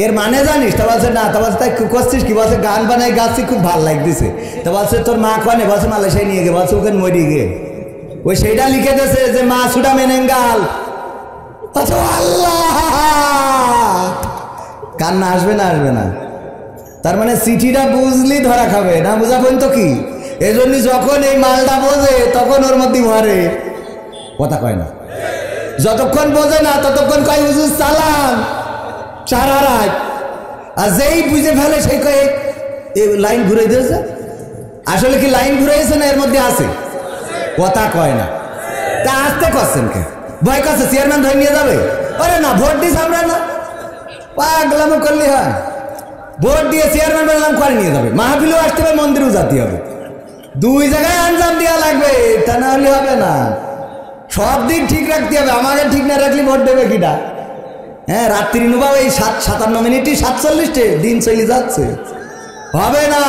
এর মানে জানিস? তা বলছে না। তা বলছে তাই করছিস কি? বলছে গান বানাই গাছছি, খুব ভালো লাগতেছে। তা বলছে তোর মা কনে? বলছে মালয়েশিয়ায় নিয়ে গে, বলছে ওখানে মরি গে। ওই সেইটা লিখে দিয়েছে যে মা সুডা মেনেঙ্গাল। আল্লাহ, কান্না আসবে না? আসবে না। তার মানে চিঠিটা বুঝলি ধরা খাবে না, বুঝা পর্যন্ত কি? এই জন্য যখন এই মালটা বোঝে তখন ওর মধ্যে ভরে, কথা কয় না। যতক্ষণ বোঝে না ততক্ষণ কয় হুজুর সালাম সারা রাত, আর যেই বুঝে ফেলে সেই কয়ে এই লাইন ঘুরে দিয়েছে। আসলে কি লাইন ঘুরাইছে না এর মধ্যে আছে? কথা কয় না। তা আসতে করছেন কে? ভয় করছে চেয়ারম্যান ধরে নিয়ে যাবে? আরে না, ভোট দিস আমরা না, পাগলামো করলে হয়। ভোট দিয়ে চেয়ারম্যান বললাম করে নিয়ে যাবে, মাহফিলেও আসতে হবে, মন্দিরেও যেতে হবে, 2 জায়গায় আঞ্জাম দেওয়া লাগবে, তা না হলে হবে না। সব দিক ঠিক রাখতে হবে, আমাকে ঠিক না রাখলে ভোট দেবে কিটা? হ্যাঁ, রাত্রি নুবাও এই 57 মিনিটই 47টে দিন চলে যাচ্ছে, হবে না।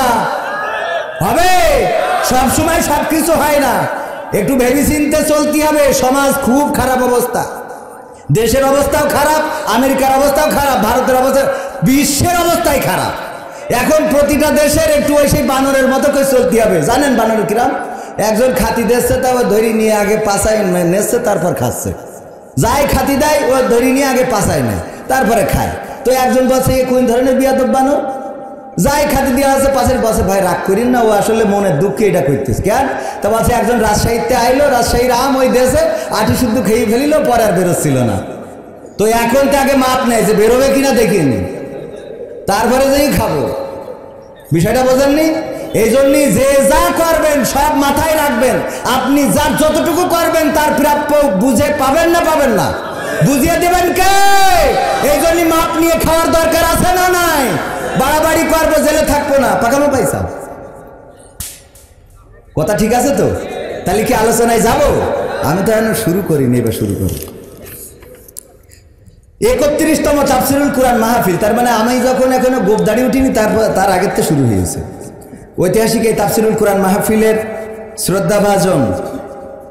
হবে, সব সময় সব কিছু হয় না, একটু ভেবে চিন্তে চলতে হবে। সমাজ খুব খারাপ অবস্থা, দেশের অবস্থাও খারাপ, আমেরিকার অবস্থাও খারাপ, ভারতের অবস্থা, বিশ্বের অবস্থাই খারাপ। এখন প্রতিটা দেশের একটু ওই সেই বানরের মতো করে চলতে হবে। জানেন বানর কিরাম? একজন খাতি দিচ্ছে, তারপর ধরি নিয়ে আগে পাশায় নেচ্ছে, তারপর খাচ্ছে। যাই খাতি দেয় ও ধরি নিয়ে আগে পাশায় নেয়, তারপরে খায়। তো একজন বলছে এ কোন ধরনের বিয়াদব বানর? যাই খাতি দেওয়া আছে পাশের বসে, ভাই রাগ করিন না, ও আসলে মনের দুঃখে এটা করতেছে। কেন? তা বলছে একজন রাজশাহীতে আইলো, রাজশাহীর আম ওই দেশে আটি শুদ্ধ খেয়ে ফেলিল, পরে আর বেরোচ্ছিল না। তো এখন তাকে মাপ নেয় যে বেরোবে কিনা দেখিনি, তারপরে যেই খাবো। বিষয়টা বোঝেননি? এই জন্যই যে যা করবেন সব মাথায় রাখবেন, আপনি যার যতটুকু করবেন তার প্রাপ্য বুঝে পাবেন না পাবেন না? বুঝিয়ে দেবেন কে? এই জন্যই মাপ নিয়ে খাওয়ার দরকার আছে না নাই? বাড়াবাড়ি করবো, জেলে থাকবো না, পাকামো পয়সা। কথা ঠিক আছে তো? তাহলে কি আলোচনায় যাব? আমি তো এখন শুরু করিনি, এবার শুরু করি। 31তম তাফসিরুল কুরআন মাহফিল, তার মানে আমি যখন এখনো গোপদাড়ি উঠিনি তার আগের থেকে শুরু হয়েছে। ঐতিহাসিক এই তাফসিরুল কুরআন মাহফিলের শ্রদ্ধাভাজন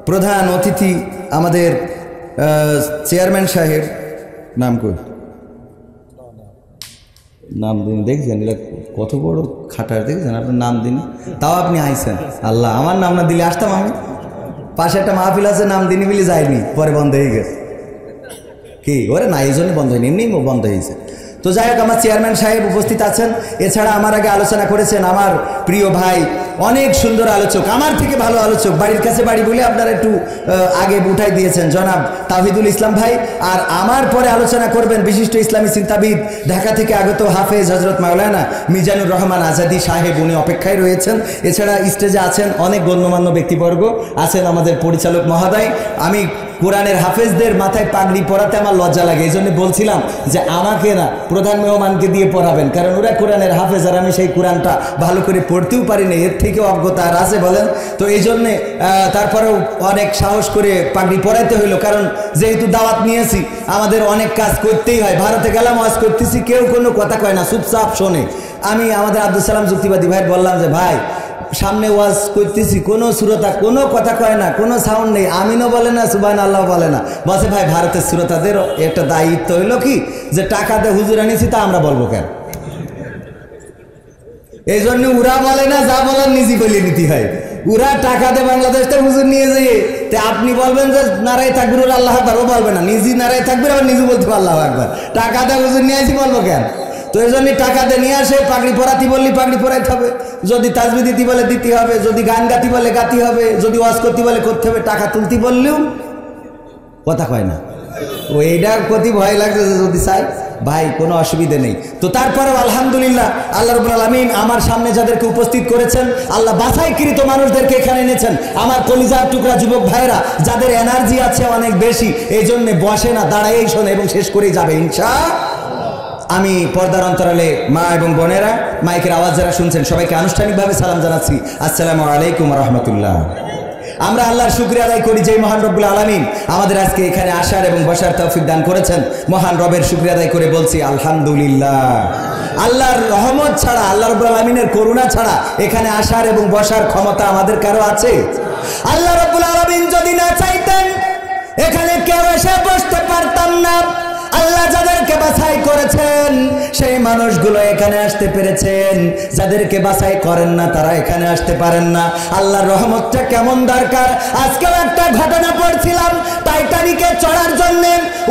প্রধান অতিথি আমাদের চেয়ারম্যান সাহেব, নাম কই? নাম দিন দেখছেন, এটা কত বড় খাটার দেখছেন, আপনার নাম দিন, তাও আপনি আইছেন। আল্লাহ, আমার নাম না দিলে আসতাম আমি। পাশে একটা মাহফিল আছে, নাম দিনই মিলে যায়নি, পরে বন্ধ হয়ে গেছে। কি ওরে না, এই জন্য বন্ধ হয়নি, এমনি বন্ধ হয়েছে। তো যাই হোক, আমার চেয়ারম্যান সাহেব উপস্থিত আছেন। এছাড়া আমার আগে আলোচনা করেছেন আমার প্রিয় ভাই, অনেক সুন্দর আলোচক, আমার থেকে ভালো আলোচক, বাড়ির কাছে বাড়ি বলে আপনারা একটু আগে উঠাই দিয়েছেন, জনাব তাওহিদুল ইসলাম ভাই। আর আমার পরে আলোচনা করবেন বিশিষ্ট ইসলামী চিন্তাবিদ, ঢাকা থেকে আগত হাফেজ হজরত মাওলানা মিজানুর রহমান আজাদি সাহেব, উনি অপেক্ষায় রয়েছেন। এছাড়া স্টেজে আছেন অনেক গণ্যমান্য ব্যক্তিবর্গ, আছেন আমাদের পরিচালক মহোদয়। আমি কোরআনের হাফেজদের মাথায় পাগড়ি পরাতে আমার লজ্জা লাগে, এই জন্য বলছিলাম যে আমাকে না, প্রধান মেহমানকে দিয়ে পড়াবেন, কারণ ওরা কোরআনের হাফেজ আর আমি সেই কোরআনটা ভালো করে পড়তেও পারি না, এর থেকে অজ্ঞতা আর আছে বলেন। তো এই জন্যে তারপরেও অনেক সাহস করে পাগড়ি পরাইতে হইলো, কারণ যেহেতু দাওয়াত নিয়েছি আমাদের অনেক কাজ করতেই হয়। ভারতে গেলাম, ওয়াজ করতেছি, কেউ কোনো কথা কয় না, চুপচাপ শোনে। আমি আমাদের আব্দুল সালাম যুক্তিবাদী ভাই বললাম যে ভাই, সামনে ওয়াজ করতেছি, কোনো শ্রোতা কোনো কথা কয় না, কোনো সাউন্ড নেই, আমিনও বলে না, সুবহান আল্লাহ বলে না। বলছে ভাই, ভারতের শ্রোতাদের একটা দায়িত্ব হইলো কি, যে টাকা দিয়ে হুজুর আনিছি, তা আমরা বলবো কেন? এই জন্য ওরা বলে না, যা বলার নিজে বলে নিতে হয়। ওরা টাকা দিয়ে বাংলাদেশটা হুজুর নিয়ে যেয়ে তে আপনি বলবেন যে নারায় তাকবীর আল্লাহ আকবার, ও বলবে না, নিজে নারায় তাকবীর, আবার নিজে বলতে আল্লাহ আকবার। টাকা দিয়ে হুজুর নিয়ে আসি বলবো কেন? তো এই জন্য টাকাতে নিয়ে আসে, পাগড়ি পরাতি বললি পাগড়ি পরাইতে হবে, যদি তাজবি দিতে বলে দিতে হবে, যদি গান গাতি বলে গাতে হবে, যদি ওয়াজ করতে বলে করতে হবে। টাকা তুলতে বললেও কথা কয় না। ও এইটা প্রতি ভয় লাগছে যে যদি চাই ভাই, কোনো অসুবিধা নেই। তো তারপরেও আলহামদুলিল্লাহ, আল্লাহ রাব্বুল আলামিন আমার সামনে যাদেরকে উপস্থিত করেছেন, আল্লাহ বাছাইকৃত মানুষদেরকে এখানে এনেছেন, আমার কলিজার টুকরা যুবক ভাইরা, যাদের এনার্জি আছে অনেক বেশি, এই জন্যে বসে না, দাঁড়াই শোনে এবং শেষ করেই যাবে ইনশাআল্লাহ। আমি পর্দার অন্তরালে মা এবং বোনেরা, মাইকের আওয়াজ যারা শুনছেন, সবাইকে আনুষ্ঠানিকভাবে সালাম জানাচ্ছি, আসসালামু আলাইকুম রহমতুল্লাহ। আমরা আল্লাহর শুকরিয়া আদায় করি যে মহান রব্বুল আলামিন আমাদের আজকে এখানে আসার এবং বসার তৌফিক দান করেছেন। মহান রবের শুকরিয়া আদায় করে বলছি আলহামদুলিল্লাহ। আল্লাহর রহমত ছাড়া, আল্লাহ রব্বুল আলামিনের করুণা ছাড়া এখানে আসার এবং বসার ক্ষমতা আমাদের কারো আছে? আল্লাহ রব্বুল আলামিন যদি না চাইতেন এখানে কেউ এসে বসতে পারতাম না। আল্লাহ যাদেরকে বাছাই করেছেন সেই মানুষগুলো এখানে আসতে পেরেছেন, যাদেরকে বাছাই করেন না তারা এখানে আসতে পারেন না। আল্লাহর রহমতটা কেমন দরকার। আজকেও একটা ঘটনা পড়ছিলাম, টাইটানিকে চড়ার জন্য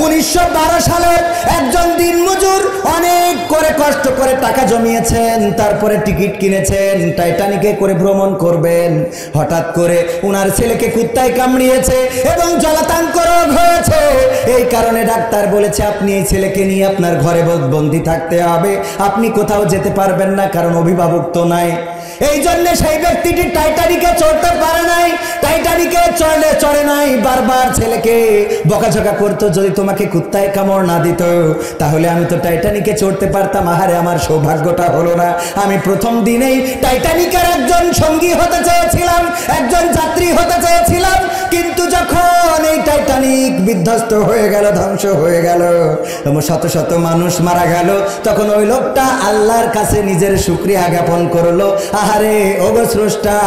1912 সালে একজন দিনমজুর অনেক করে কষ্ট করে টাকা জমিয়েছেন, তারপরে টিকিট কিনেছেন, টাইটানিকে করে ভ্রমণ করবেন। হঠাৎ করে ওনার ছেলেকে কুত্তায় কামড়িয়েছে এবং জলাতঙ্ক রোগ হয়েছে। এই কারণে ডাক্তার বলেছে আপনি এই ছেলেকে নিয়ে আপনার ঘরে বন্দি থাকতে হবে, আপনি কোথাও যেতে পারবেন না, কারণ অভিভাবক তো নাই। এই জন্য সেই ব্যক্তিটি টাইটানিকে চড়তে পারে নাই, টাইটানিকে চড়ে নাই। বারবার ছেলেকে বকাঝকা করতো, যদি তোমাকে কুত্তায় কামড় না দিত তাহলে আমি তো টাইটানিকে চড়তে পারতাম। আহারে, আমার সৌভাগ্যটা হলো না। আমি প্রথম দিনেই টাইটানিকের একজন সঙ্গী হতে চেয়েছিলাম, একজন যাত্রী হতে চেয়েছিলাম, কিন্তু যখন এই টাইটানিক বিধ্বস্ত হয়ে গেল, ধ্বংস হয়ে গেল, শত শত মানুষ মারা গেল, তখন ওই লোকটা আল্লাহর কাছে নিজের শুকরিয়া জ্ঞাপন করলো, আহারে ওগো স্রষ্টা,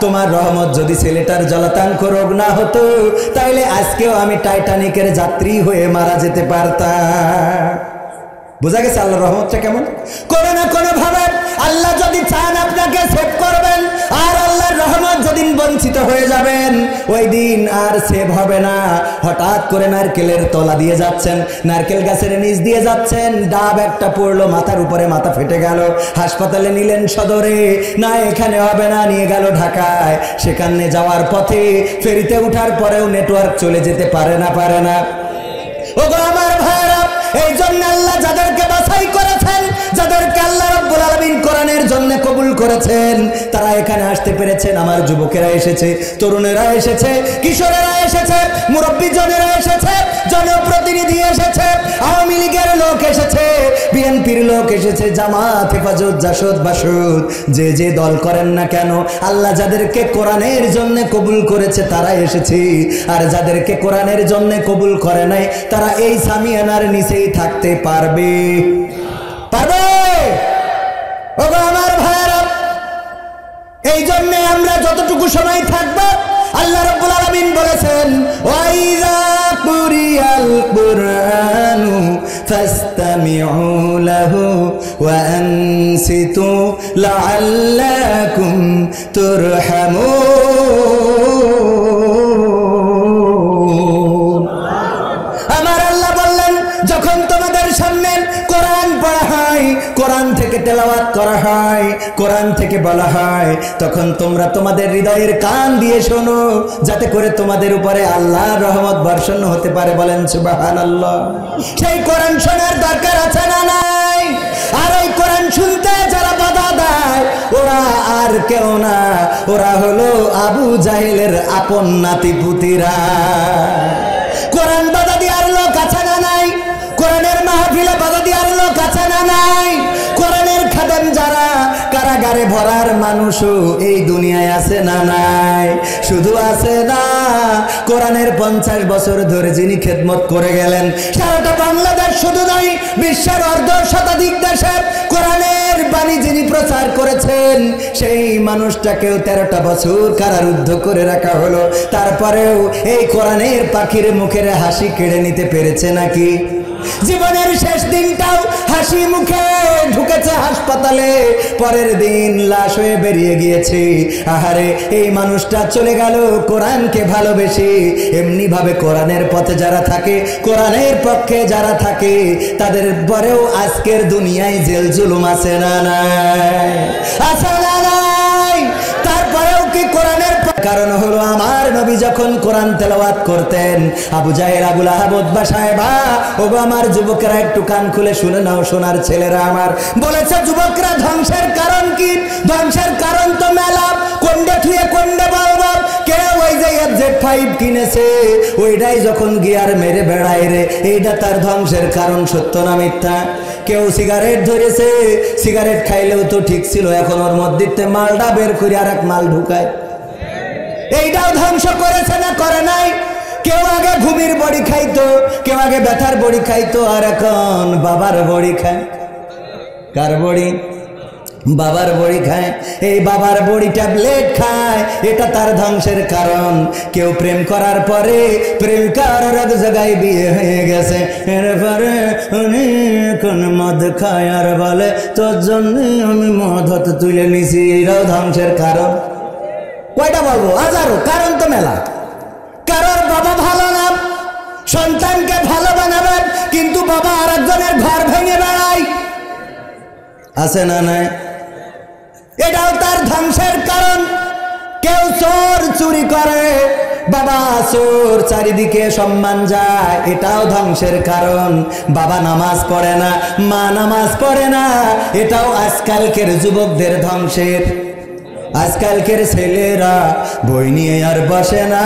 তোমার রহমত যদি ছেলেটার জলাতঙ্ক রোগ না হতো তাহলে আজকেও আমি টাইটানিকের যাত্রী হয়ে মারা যেতে পারতাম। বোঝা গেছে আল্লাহর রহমতটা কেমন। কোনো না কোনো ভাবে আল্লাহ যদি চান আপনাকে সেভ করবেন, আর আল্লাহর রহমত যেদিন বঞ্চিত হয়ে যাবেন ওই দিন আর সেভ হবে না। হঠাৎ করে নারকেলের তলা দিয়ে যাচ্ছেন, নারকেল গাছের নিচ দিয়ে যাচ্ছেন, ডাব একটা পড়লো মাথার উপরে, মাথা ফেটে গেল, হাসপাতালে নিলেন সদরে, না এখানে হবে না, নিয়ে গেল ঢাকায়। সেখানে যাওয়ার পথে ফেরিতে উঠার পরেও নেটওয়ার্ক চলে যেতে পারে না। ওগো আমার ভাইরা, এই জন্য আল্লাহ যাদেরকে বাছাই করেছেন, যাদেরকে আল্লাহ রাব্বুল আলামিন কোরআনের জন্য কবুল করেছেন, তারা এখানে আসতে পেরেছেন। আমার যুবকেরা এসেছে, তরুণেরা এসেছে, কিশোরেরা এসেছে, মুরব্বীজনেরা এসেছে, জনপ্রতিনিধি এসেছে, আওয়ামী লীগের লোক এসেছে, বিএনপির লোক এসেছে, জামাত, হেফাজত, জাসদ, বাসদ, যে যে দল করেন না কেন, আল্লাহ যাদেরকে কোরআনের জন্য কবুল করেছে তারা এসেছে। আর যাদেরকে কোরআনের জন্য কবুল করে নাই তারা এই সামিয়ানার নিচেই থাকতে পারবে। ওগো আমার ভাইরা, এই জন্য আমরা যতটুকু সময় থাকবো, আল্লাহ রাব্বুল আলামিন বলেছেন, ওয়াইযা কুরিয়াল কুরআনু ফাসতামিউ লাহু وأنصتوا لعلكم ترحمون আমার আল্লাহ বললেন যখন তোমাদের সামনে কোরআন পড়া হয়, কোরআন থেকে তেলাওয়াত করা হয়, কোরআন থেকে বলা হয়, তখন তোমরা তোমাদের হৃদয়ের কান দিয়ে শোনো, যাতে করে তোমাদের উপরে আল্লাহর রহমত বর্ষণ হতে পারে। বলেন সুবহানাল্লাহ। সেই কোরআন শোনার দরকার আছে না নাই? আর ওই কোরআন শুনতে যারা বাধা দেয় ওরা আর কেউ না, ওরা হলো আবু জাহেলের আপন নাতিপুতিরা। কোরআন বাধা দেওয়ার লোক আছে না নাই? কোরআনের মাহফিলে বাধা দেওয়ার লোক আছে না নাই? কোরআনের খাদেম যারা কারাগারে ভরার মানুষও এই দুনিয়ায় আছে না নাই? শুধু আছে না, কোরআনের 50 বছর ধরে যিনি খেদমত করে গেলেন, সারাটা বাংলাদেশ শুধু নয় বিশ্বের অর্ধশতাধিক দেশে কোরআনের বাণী যিনি প্রচার করেছেন, সেই মানুষটাকেও 13টা বছর কারারুদ্ধ করে রাখা হলো। তারপরেও এই কোরআনের পাখির মুখের হাসি কেড়ে নিতে পেরেছে নাকি? জীবনের শেষ দিনটাও হাসি মুখে ঢুকেছে হাসপাতালে, পরের দিন লাশ হয়ে বেরিয়ে গিয়েছে। আহারে, এই মানুষটা চলে গেল কোরআনকে ভালোবেসে। এমনি ভাবে কোরআনের পথে যারা থাকে, কোরআনের পক্ষে যারা থাকে, তাদের পরেও আজকের দুনিয়ায় জেল জুলুম আছে না নাই? আছে না নাই? তারপরেও কি কোরআনের কারণ হলো আমার নবী যখন কোরআন তেলাওয়াত করতেন, আবু জাহেল, আবু লাহাব, উতবা সাহেবা, ওগো আমার যুবকেরা একটু কান খুলে শুনে নাও, সোনার ছেলেরা আমার, বলেছে যুবকরা ধ্বংসের কারণ কি? ধ্বংসের কারণ তো মেলা, কোনডে থুয়ে কোনডে বলবো। কেউ ওই যে FZ5 কিনেছে, ওইটাই যখন গিয়ার মেরে বেড়ায় রে, এইটা তার ধ্বংসের কারণ। সত্য না মিথ্যা? কেউ সিগারেট ধরেছে, সিগারেট খাইলেও তো ঠিক ছিল, এখন ওর মধ্যে মালটা বের করে আর এক মাল ঢুকায়, এইটাও ধ্বংস করেছে না করে নাই? কেউ আগে ঘুমির বড়ি খাইতো, কেউ আগে ব্যথার বড়ি খাইতো, আর এখন বাবার বড়ি খায়। কার বড়ি? বাবার বড়ি খায়। এই বাবার বড়ি ট্যাবলেট খায়, এটা তার ধ্বংসের কারণ। কেউ প্রেম করার পরে প্রেমিকার এক জায়গায় বিয়ে হয়ে গেছে, এরপরে কোন মদ খায় আর বলে তোর জন্য আমি মদ হাতে তুলে নিছি, এটাও ধ্বংসের কারণ। কয়টা বলবো? হাজারো কারণ তো মেলা। কারোর বাবা ভালো না, সন্তানকে ভালো বানাবেন, কিন্তু বাবা আর একজনের ঘর ভেঙে বেড়ায়, আছে না নাই? এটাও তার ধ্বংসের কারণ। কেউ চোর চুরি করে, বাবা চোর, চারিদিকে সম্মান যায়, এটাও ধ্বংসের কারণ। বাবা নামাজ পড়ে না, মা নামাজ পড়ে না, এটাও আজকালকের যুবকদের ধ্বংসের। আজকালকের ছেলেরা বই নিয়ে আর বসে না,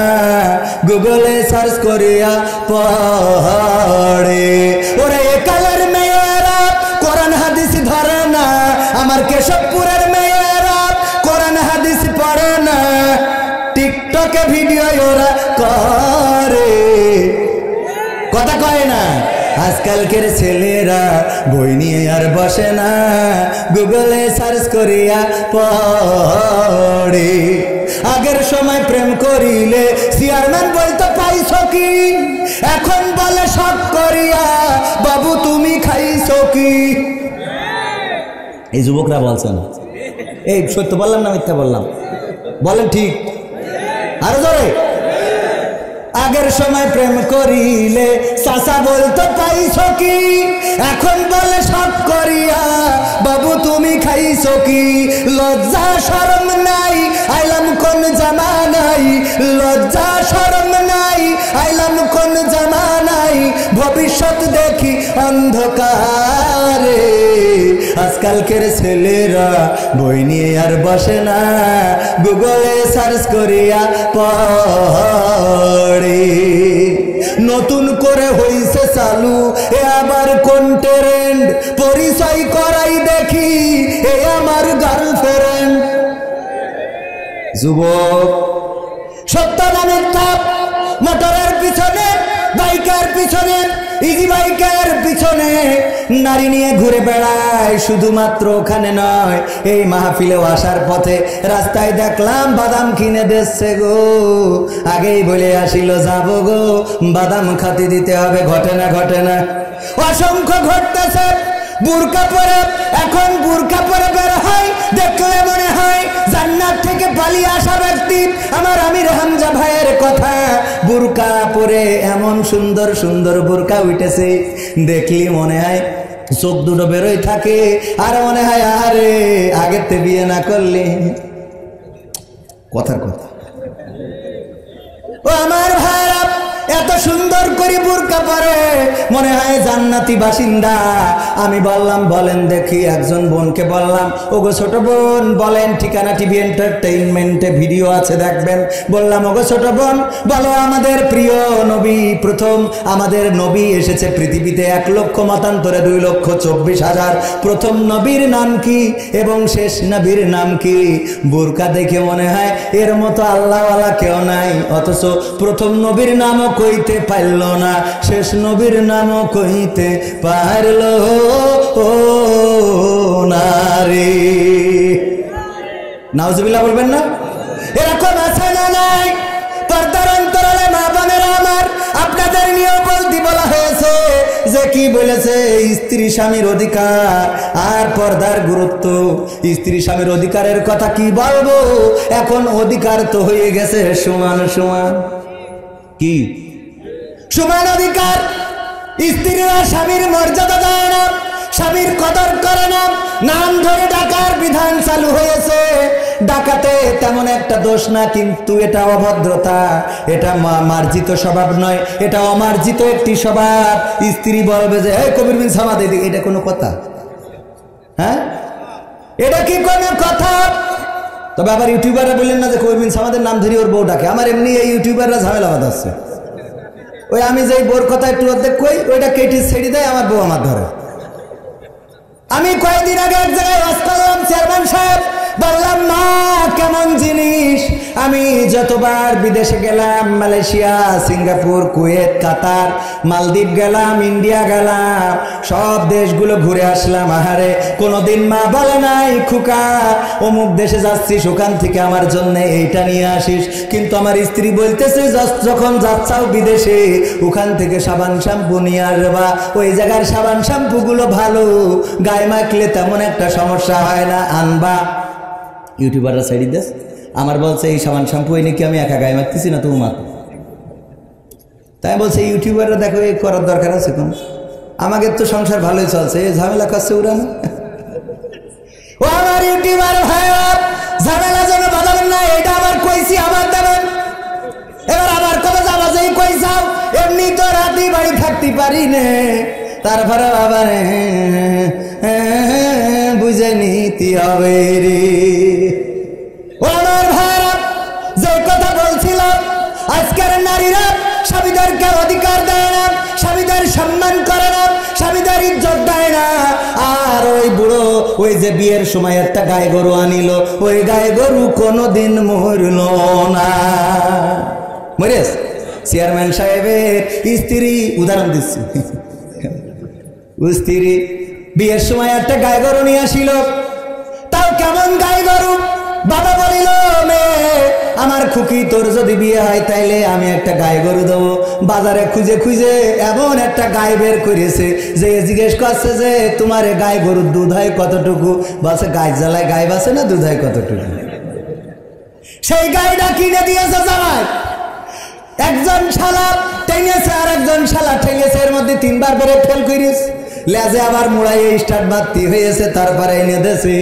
গুগলে সার্চ করিয়া পড়ে। ওরা একালের মেয়েরা কোরআন হাদিস ধরে না, আমার কেশবপুরের মেয়েরা কোরআন হাদিস পড়ে না, টিকটকে ভিডিও ওরা করে, কথা কয় না। আজকালকের ছেলেরা বই নিয়ে আর বসে না, গুগলে সার্চ করিয়া পড়ে। আগের সময় প্রেম করিলে চেয়ারম্যান বলতো পাইছো কি, এখন বলে শখ করিয়া বাবু তুমি খাইছো কি। এই যুবকরা বলছেন, এই সত্য বললাম না মিথ্যা বললাম? বলেন ঠিক, আরো জোরে। আগের সময় প্রেম করিলে চাচা বলতো পাইছো কি, এখন বলে সব করিয়া বাবু তুমি খাইছো কি। লজ্জা শরম নাই, আইলাম কোন জামানাই, লজ্জা শরম নাই, আইলাম কোন জামানাই, ভবিষ্যৎ দেখি অন্ধকারে। আজকালকের ছেলেরা বই নিয়ে আর বসে না, গুগলে সার্চ করিয়া পড়ে। নতুন করে হইছে চালু এ আবার কোন ট্রেন্ড, পরিচয় করাই দেখি এ আমার গার্লফ্রেন্ড। যুবক, সত্য না মিথ্যা? মোটরের পিছনে, বাইকের পিছনে, ইজি বাইকের পিছনে নারী নিয়ে ঘুরে বেড়ায়। শুধুমাত্র ওখানে নয়, এই মাহফিলেও আসার পথে রাস্তায় দেখলাম বাদাম কিনে দিচ্ছে গো। আগেই বলে আসিল যাবো গো, বাদাম খাতি দিতে হবে। ঘটে না? ঘটে না? অসংখ্য ঘটতেছে। বুরকা পরে, এখন বুরকা পরে বের হয়, দেখলে মনে হয় জান্নাত থেকে পালিয়ে আসা ব্যক্তি। আমার আমির হামজা ভাইয়ের কথা, বুরকা পরে এমন সুন্দর সুন্দর বুরকা উঠেছে, দেখলি মনে হয় চোখ দুটো বেরোয় থাকে, আর মনে হয় আরে আগেতে বিয়ে না করলে। কথার কথা। ও আমার ভাইরা, এত সুন্দর করে বুরকা পরে মনে হয় জান্নাতি বাসিন্দা। আমি বললাম বলেন দেখি, একজন বোনকে বললাম, ওগো ছোট বোন বলেন, ঠিকানা টিভি এন্টারটেইনমেন্টে ভিডিও আছে দেখবেন। বললাম ওগো ছোট বোন বলো, আমাদের প্রিয় নবী, প্রথম আমাদের নবী এসেছে পৃথিবীতে 1 লক্ষ মতান্তরে 2,24,000, প্রথম নবীর নাম কি এবং শেষ নবীর নাম কি? বুরকা দেখে মনে হয় এর মতো আল্লাহওয়ালা কেউ নাই, অথচ প্রথম নবীর নামও কইতে পারল না, শেষ নবীর নামও কইতে পারল না রে। নাউজুবিল্লাহ বলবেন না? এরকম আছে না নাই? পর্দার অন্তরালে মা বোনেরা আমার, আপনাদের নিয়েও বলা হয়েছে যে কি বলেছে, স্ত্রী স্বামীর অধিকার আর পর্দার গুরুত্ব। স্ত্রী স্বামীর অধিকারের কথা কি বলবো, এখন অধিকার তো হয়ে গেছে সমান সমান। কি সমান অধিকার? স্ত্রীরা স্বামীর মর্যাদা দেয় না, স্বামীর কদর করে না, নাম ধরে ডাকার বিধান চালু হয়েছে। ডাকাতে তেমন একটা দোষ না, কিন্তু এটা অভদ্রতা, এটা মার্জিত স্বভাব নয়, এটা অমার্জিত একটি স্বভাব। স্ত্রী বলবে যে এই কবির বিন সামাদ, এটা কোনো কথা? হ্যাঁ, এটা কি কোনো কথা? তবে আবার ইউটিউবাররা বললেন না যে কবির বিন সামাদের নাম ধরি ওর বউ ডাকে। আমার এমনি এই ইউটিউবাররা ঝামেলা বাঁধাচ্ছে, ওই আমি যেই বোর কথা একটু অর্ধেক কই, ওইটা কেটে ছেড়ে দেয়, আমার বউ আমার ধরে। আমি কয়েকদিন আগে এক জায়গায় আসলাম, চেয়ারম্যান সাহেব বললাম মা কেমন জিনিস। আমি যতবার বিদেশে গেলাম, মালয়েশিয়া, সিঙ্গাপুর, কুয়েত, কাতার, মালদ্বীপ গেলাম, ইন্ডিয়া গেলাম, সব দেশগুলো ঘুরে আসলাম। আহারে কোনোদিন মা বলে নাই খুকা অমুক দেশে যাচ্ছিস, ওখান থেকে আমার জন্য এইটা নিয়ে আসিস। কিন্তু আমার স্ত্রী বলতেছে যখন যাচ্ছাও বিদেশে, ওখান থেকে সাবান শ্যাম্পু নিয়ে আসবা, ওই জায়গার সাবান শ্যাম্পুগুলো ভালো, গায়ে মাখলে তেমন একটা সমস্যা হয় না, আনবা। ইউটিউবাররা সাইড দেশ আমার বলছে এই সাবান শ্যাম্পু এনে কি আমি একা গায়ে মাখতেছি না, তুমি মাখো। তাই বলছে ইউটিউবাররা দেখো এই করার দরকার আছে কোন? আমাদের তো সংসার ভালোই চলছে, এই ঝামেলা করছে ওরা না। ও আমার ইউটিউবার ভাই, ঝামেলা যেন বাঁধাবেন না, এটা আমার কইছি আমার দেবেন। এবার আমার কবে যাবা যেই কইসাও, এমনি তো রাতি বাড়ি থাকতে পারি নে, তারপরে আবার বুঝে নিতে হবে রে। ও আমার ভাইরা, যে কথা বলছিলাম, আজকের নারীরা স্বামীদেরকে অধিকার দেয় না, স্বামীদের সম্মান করে না, স্বামীদের ইজ্জত দেয় না। আর ওই বুড়ো ওই যে বিয়ের সময় একটা গায়ে গরু আনিল, ওই গায়ে গরু কোনোদিন মরল না। মরেস চেয়ারম্যান সাহেবের স্ত্রী, উদাহরণ দিচ্ছি, স্ত্রী বিয়ের সময় একটা গায়ে গরু নিয়ে আসিল। তাও কেমন গায়ে গরু? বাবা বলিল মেয়ে আমার খুকি, তোর যদি বিয়ে হয় তাইলে আমি একটা গায়ে গরু দেবো। বাজারে খুঁজে খুঁজে এমন একটা গায়ে বের করেছে যে জিজ্ঞেস করছে যে তোমার গায়ে গরুর দুধ হয় কতটুকু? বলছে গায়ে জ্বালায় গায়ে বাসে না, দুধ হয় কতটুকু। সেই গায়েটা কিনে দিয়েছে জামাই। একজন শালা টেঙেছে আর একজন শালা ঠেঙেছে, এর মধ্যে 3 বার বেড়ে ফেল করিস, লেজে আবার মুড়াইয়ে স্টার্ট বাড়তি হয়েছে, তারপরে এনে দেছে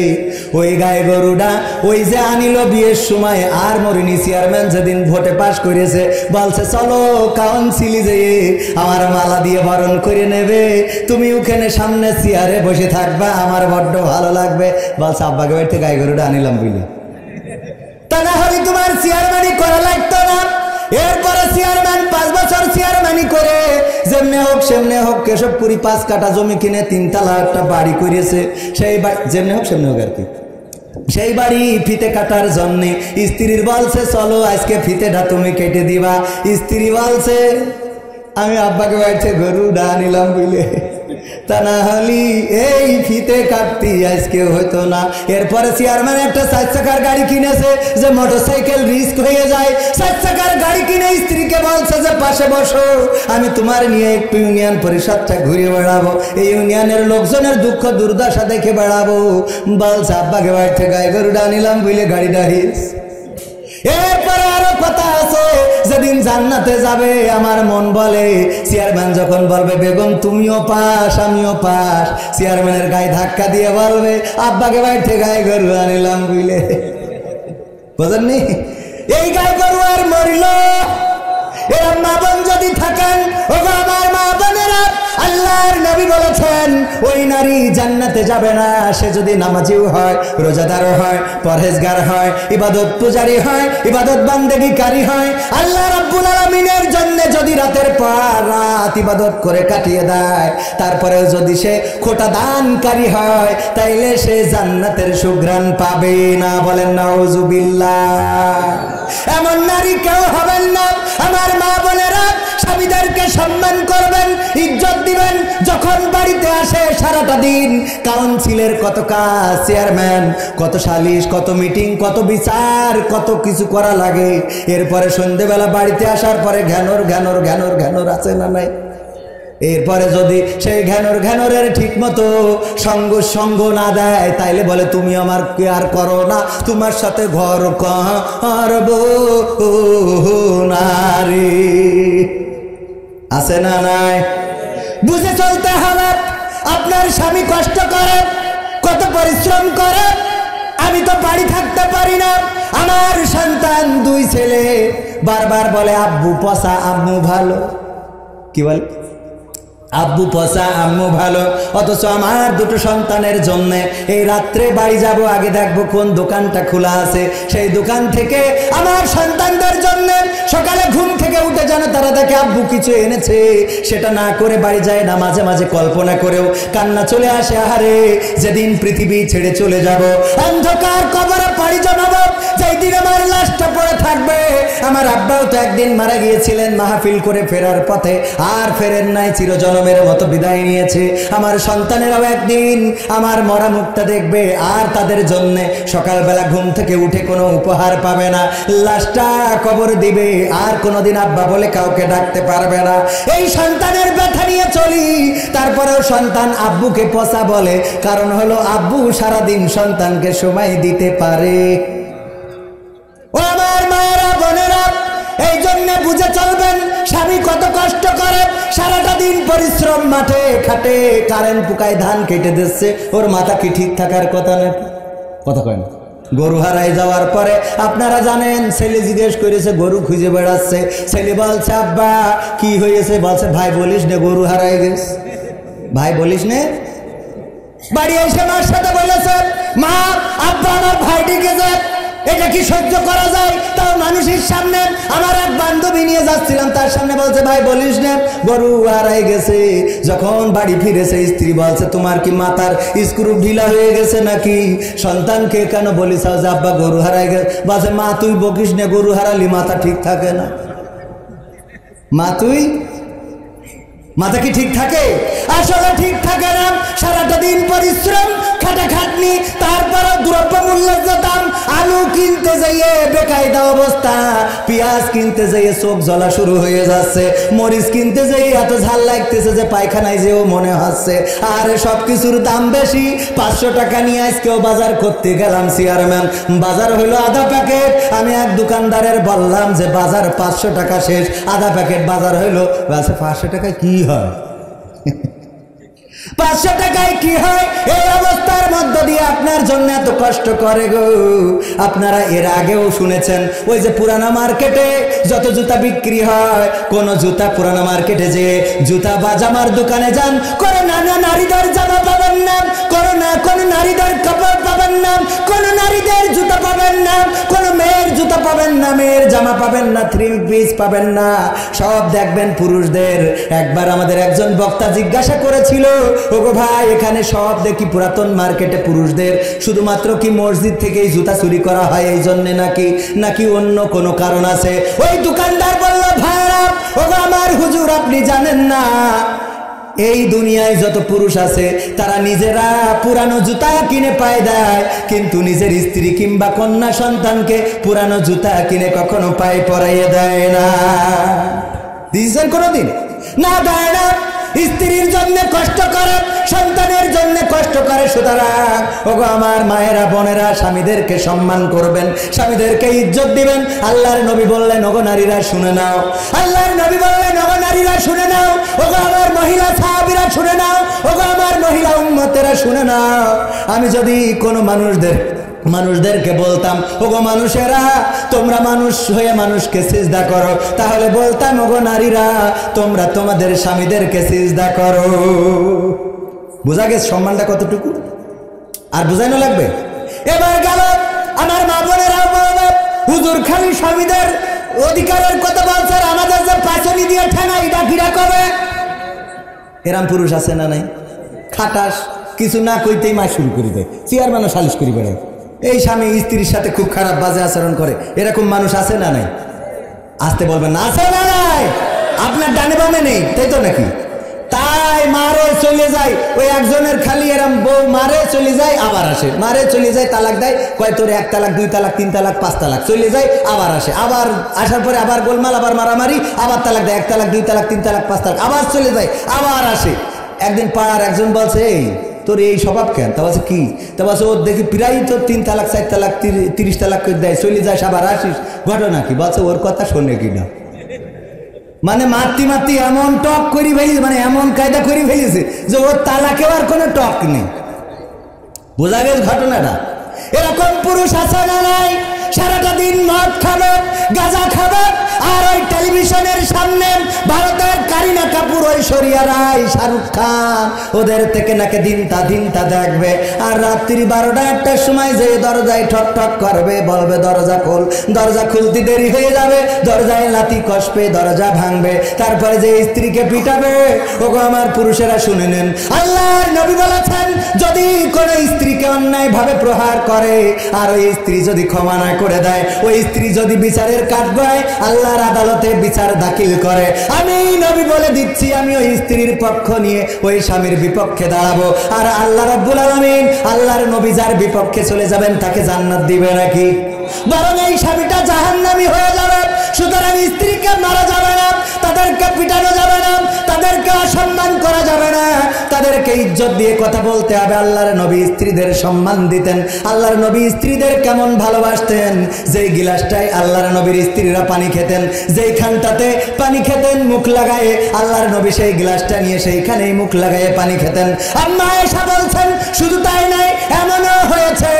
ওই গায়ে গরুটা। ওই যে আনিল বিয়ের সময় আর মরিনি, চেয়ারম্যান যেদিন ভোটে পাশ করেছে বলছে চলো কাউন্সিলে যেয়ে আমার মালা দিয়ে বরণ করে নেবে, তুমি ওখানে সামনে চেয়ারে বসে থাকবা, আমার বড্ড ভালো লাগবে। বলছে আব্বাকে বাড়িতে গায়ে গরুটা আনিলাম বুঝলি, তা না হলে তোমার চেয়ারম্যানই করা লাগতো না। এরপরে চেয়ারম্যান 5 বছর চেয়ারম্যানই করে যেমনে হোক সেমনে হোক কেশবপুরি 5 কাঠা জমি কিনে 3 তলা একটা বাড়ি করেছে। সেই যেমনে হোক সেমনে হোক আর কি, সেই বাড়ি ফিতে কাটার জন্য স্ত্রীর বলছে চলো আজকে ফিতেটা তুমি কেটে দিবা। স্ত্রী বলছে আমি আব্বাকে বাড়িতে গরু ডা নিলাম বুঝলে, তা না হলি এই ফিতে কাটতি আজকে হইতো না। এরপরে চেয়ারম্যান একটা 4 চাকার গাড়ি কিনেছে যে মোটরসাইকেল রিস্ক হয়ে যায়। 4 চাকার গাড়ি কিনে স্ত্রীকে বলছে যে পাশে বসো, আমি তোমার নিয়ে একটু ইউনিয়ন পরিষদটা ঘুরে বেড়াবো, এই ইউনিয়নের লোকজনের দুঃখ দুর্দশা দেখে বেড়াবো। বলছে আব্বাকে বাড়ি থেকে গায়ে গরুটা নিলাম বলে গাড়িটা হিস। এরপরে আরো কথা আছে, যেদিন জান্নাতে যাবে আমার মন বলে চেয়ারম্যান যখন বলবে বেগম তুমিও পাস আমিও পাস, চেয়ারম্যানের গায়ে ধাক্কা দিয়ে বলবে আব্বাকে বাড়ি থেকে গায়ে গরু আনিলাম বুঝলে। বুঝলেননি? এই গায়ে গরু আর মরিল। এরম মা বোন যদি থাকেন, ও আমার মা বোনেরা, আল্লাহর নবী বলেছেন ওই নারী জান্নাতে যাবে না সে যদি নামাজিও হয়, রোজাদারও হয়, পরহেজগার হয়, ইবাদত পূজারী হয়, ইবাদত বান্দেগীকারী হয়, আল্লাহ রাব্বুল আলামিনের জন্য যদি রাতের পর রাত ইবাদত করে কাটিয়ে দেয়, তারপরেও যদি সে খোটা দানকারী হয়, তাইলে সে জান্নাতের সুঘ্রাণ পাবে না। বলেন নাউজুবিল্লাহ। এমন নারী কেউ হবেন না। আমার মা বোনেরা, স্বামীদেরকে সম্মান করবেন, ইজ্জত দিবেন। যখন বাড়িতে আসে সারাটা দিন কাউন্সিলের কত কাজ, চেয়ারম্যান কত সালিশ, কত মিটিং, কত বিচার, কত কিছু করা লাগে। এরপরে সন্ধ্যেবেলা বাড়িতে আসার পরে ঘ্যানোর ঘ্যানোর ঘ্যানোর ঘ্যানোর আছে না নাই? এরপরে যদি সেই ঘ্যানোরের ঠিক মতো সঙ্গ না দেয়, তাইলে বলে তুমি আমার কেয়ার করো না, তোমার সাথে ঘর করবো না রে। আছে না নাই? বুঝে চলতে হবে। আপনার স্বামী কষ্ট করে, কত পরিশ্রম করে। আমি তো বাড়ি থাকতে পারি না, আমার সন্তান 2 ছেলে বারবার বলে আব্বু পচা আম্মু ভালো। কি বলে? আব্বু পচা আম্মু ভালো। অথচ আমার 2টো সন্তানের জন্য এই রাত্রে বাড়ি যাব, আগে দেখবো কোন দোকানটা খোলা আছে, সেই দোকান থেকে আমার সন্তানদের জন্য সকালে ঘুম থেকে উঠে যেন তারা দেখে আব্বু কিছু এনেছে, সেটা না করে বাড়ি যায় না। মাঝে মাঝে কল্পনা করেও কান্না চলে আসে, আহারে যেদিন পৃথিবী ছেড়ে চলে যাব, অন্ধকার কবরে পাড়ি জমাবো, যেই দিন আমার লাশটা পড়ে থাকবে। আমার আব্বাও তো একদিন মারা গিয়েছিলেন মাহফিল করে ফেরার পথে, আর ফেরেন নাই, চিরজনমের মতো বিদায় নিয়েছে। আমার সন্তানেরাও একদিন আমার মরা মুখটা দেখবে, আর তাদের জন্য সকালবেলা ঘুম থেকে উঠে কোনো উপহার পাবে না, লাশটা কবর দিবে, আর কোনোদিন আব্বা বলে কাউকে ডাকতে পারবে না। এই সন্তানের ব্যথা নিয়ে চলি, তারপরেও সন্তান আব্বুকে পচা বলে, কারণ হলো আব্বু সারাদিন সন্তানকে সময় দিতে পারে। ও আমার মায়েরা বোনেরা, এই জন্য বুঝে চলবেন স্বামী কত কষ্ট করে, সারাটা দিন পরিশ্রম, মাঠে খাটে, কারেন্ট পোকায় ধান কেটে দিচ্ছে, ওর মাথা কি ঠিক থাকার কথা না? কথা কয় না? গরু হারাই যাওয়ার পরে আপনারা জানেন, ছেলে জিজ্ঞেস করেছে, গরু খুঁজে বেড়াচ্ছে। ছেলে বলছে আব্বা কি হয়েছে? বলছে ভাই বলিস নে, গরু হারাই গেছে। ভাই বলিস নে? বাড়ি এসে মার সাথে বলেছে, মা আব্বা আমার ভাইটিকে যায়, এটা কি সহ্য করা যায়? তাও মানুষের সামনে। আমার এক বান্ধবী নিয়ে যাচ্ছিলাম, তার সামনে বলছে ভাই বলিস না, গরু হারাই গেছে। যখন বাড়ি ফিরেছে স্ত্রী বলছে তোমার কি মাথার স্ক্রু ঢিলা হয়ে গেছে নাকি? সন্তানকে কেন বলিস যে আব্বা গরু হারাই গেছে? বলছে মা তুই বকিস না, গরু হারালি মাথা ঠিক থাকে না। মা তুই মাথা কি ঠিক থাকে? আসলে ঠিক থাকে না। সারাটা দিন পরিশ্রম, খাটাখাটনি, তারপরে দ্রব্য মূল্যের দাম, আলু কিনতে যাইয়ে বেকায়দা অবস্থা, পেঁয়াজ কিনতে যাইয়ে চোখ জ্বলা শুরু হয়ে যাচ্ছে, মরিচ কিনতে যাইয়ে এত ঝাল লাগতেছে যে পায়খানায় যেও মনে হচ্ছে। আর সবকিছুর দাম বেশি। 500 টাকা নিয়ে আজকেও বাজার করতে গেলাম, চেয়ারম্যান বাজার হইলো আধা প্যাকেট। আমি এক দোকানদারের বললাম যে বাজার 500 টাকা শেষ, আধা প্যাকেট বাজার হইলো। 500 টাকায় কি হয়? 500 টাকায় কি হয়? এই অবস্থার মধ্য দিয়ে আপনার জন্য এত কষ্ট করে গো। আপনারা এর আগেও শুনেছেন, ওই যে পুরানা মার্কেটে যত জুতা বিক্রি হয়, কোন জুতা পুরানা মার্কেটে যে জুতা বা জামার দোকানে যান, কোন নারীদের জামা পাবেন না, কোন নারীদের কাপড় পাবেন না, কোন নারীদের জুতা পাবেন না, কোন মেয়ের জুতা পাবেন না, মেয়ের জামা পাবেন না, 3 পিস পাবেন না, সব দেখবেন পুরুষদের। একবার আমাদের একজন বক্তা জিজ্ঞাসা করেছিল, ওগো ভাই এখানে সব দেখি পুরাতন মার্কেটে পুরুষদের, শুধুমাত্র কি মসজিদ থেকেই জুতা চুরি করা হয় এই জন্য নাকি অন্য কোনো কারণ আছে? ওই দোকানদার বলল, ভাইরা ওগো আমার হুজুর আপনি জানেন না, এই দুনিয়ায় যত পুরুষ আছে তারা নিজেরা পুরানো জুতা কিনে পায় দেয়, কিন্তু নিজের স্ত্রী কিংবা কন্যা সন্তানকে পুরানো জুতা কিনে কখনো পায়ে পরাইয়ে দেয় না। দিয়েছেন কোনোদিন? না, দেয় না। স্ত্রীর জন্য কষ্ট করে, সন্তানের জন্য কষ্ট করে। সুতরাং ওগো আমার মায়েরা, বোনেরা, স্বামীদেরকে সম্মান করবেন, স্বামীদেরকে ইজ্জত দিবেন। আল্লাহর নবী বললেন, ওগো নারীরা শুনে নাও। আল্লাহর নবী বললেন, ওগো নারীরা শুনে নাও। ওগো আমার মহিলা সাহাবীরা শুনে নাও। ওগো আমার মহিলা উম্মতেরা শুনে নাও। আমি যদি কোনো মানুষদেরকে বলতাম, ওগো মানুষেরা, তোমরা মানুষ হয়ে মানুষকে সিজদা করো, তাহলে বলতাম, ওগো নারীরা, তোমরা তোমাদের স্বামীদেরকে সিজদা করো। বোঝা গেছে সম্মানটা কতটুকু? আর বোঝানো লাগবে? এবার গেল আমার মা বোনেরা বলবে, হুজুর খালি স্বামীদের অধিকারের কথা বলছে, আমাদের যে পাচনি দিয়ে ঠেনা এটা কিরা করে। এরাম পুরুষ আছে না নাই? খাটাস, কিছু না কইতেই মা শুরু করে দেয়, চেয়ারম্যানও সালিশ করি বেড়ায়। এই স্বামী স্ত্রীর সাথে খুব খারাপ বাজে আচরণ করে, এরকম মানুষ আছে না নাই? আসতে বলবেন না, আছে না নাই? আপনার ডানে বামে নেই, তাই তো নাকি? তাই মারে চলে যায়, ওই একজনের খালি এরম বউ মারে চলে যায় আবার আসে, মারে চলে যায়, তালাক দেয়, কয় তোর 1 তালাক 2 তালাক 3 তালাক 5 তালাক, চলে যায় আবার আসে, আবার আসার পরে আবার গোলমাল, আবার মারামারি, আবার তালাক দেয়, 1 তালাক 2 তালাক 3 তালাক 5 তালাক, আবার চলে যায়, আবার আসে। একদিন পাড়ার একজন বলছে, এই তোর এই স্বভাব কেন? তা বলছে কি? তা বলছে, ওর দেখি প্রায় তোর 3 তালাক 4 তালাক 30 তালাক করে দেয়, চলে যায়, আবার আসিস, ঘটনা কি? বলছে ওর কথা শোনে কিনা। মানে মারতি মারতি এমন টক করি ফেলিস, মানে এমন কায়দা করি ফেলিছে যে ওর তালাকেও আর কোনো টক নেই। বোঝা গেল ঘটনাটা? এরকম পুরুষ আছে না নাই? সারাটা দিন মদ খাবে, গাঁজা খাবে, আর ওই টেলিভিশনের সামনে ভারতের কারিনা কাপুর, ঐশ্বরিয়া রায়, শাহরুখ খান, ওদের থেকে নাকি দিনটা দেখবে। আর রাত্রি 12টা 1টার সময় যে দরজায় ঠক ঠক করবে, বলবে দরজা খোল, দরজা খুলতে দেরি হয়ে যাবে, দরজায় লাথি কষবে, দরজা ভাঙবে, তারপরে যে স্ত্রীকে পিটাবে। ওগো আমার পুরুষেরা শুনে নেন, আল্লাহর নবী বলেছেন, যদি কোনো স্ত্রীকে অন্যায় ভাবে প্রহার করে আর ওই স্ত্রী যদি ক্ষমা না করে দেয়, ওই স্ত্রী যদি বিচারের কাঠগড়ায় আল্লাহর আদালতে বিচার দাখিল করে, আমি নবী বলে দিচ্ছি, আমি ওই স্ত্রীর পক্ষ নিয়ে ওই স্বামীর বিপক্ষে দাঁড়াবো। আর আল্লাহ রাব্বুল আলামিন, আল্লাহর নবী যার বিপক্ষে চলে যাবেন তাকে জান্নাত দিবে নাকি? বরং এই স্বামীটা জাহান্নামী হয়ে যাবে। সুতরাং স্ত্রীকে মারা যাবে না, তাদেরকে পিটানো যাবে না, তাদেরকে অসম্মান করা যাবে না, তাদেরকে ইজ্জত দিয়ে কথা বলতে হবে। আল্লাহর নবী স্ত্রীদের সম্মান দিতেন। আল্লাহর নবী স্ত্রীদের কেমন ভালোবাসতেন, যেই গিলাসটায় আল্লাহর নবীর স্ত্রীরা পানি খেতেন, যেইখানটাতে পানি খেতেন মুখ লাগায়ে, আল্লাহর নবী সেই গ্লাসটা নিয়ে সেইখানেই মুখ লাগায়ে পানি খেতেন। আম্মা আয়েশা বলছেন, শুধু তাই নাই, এমনও হয়েছে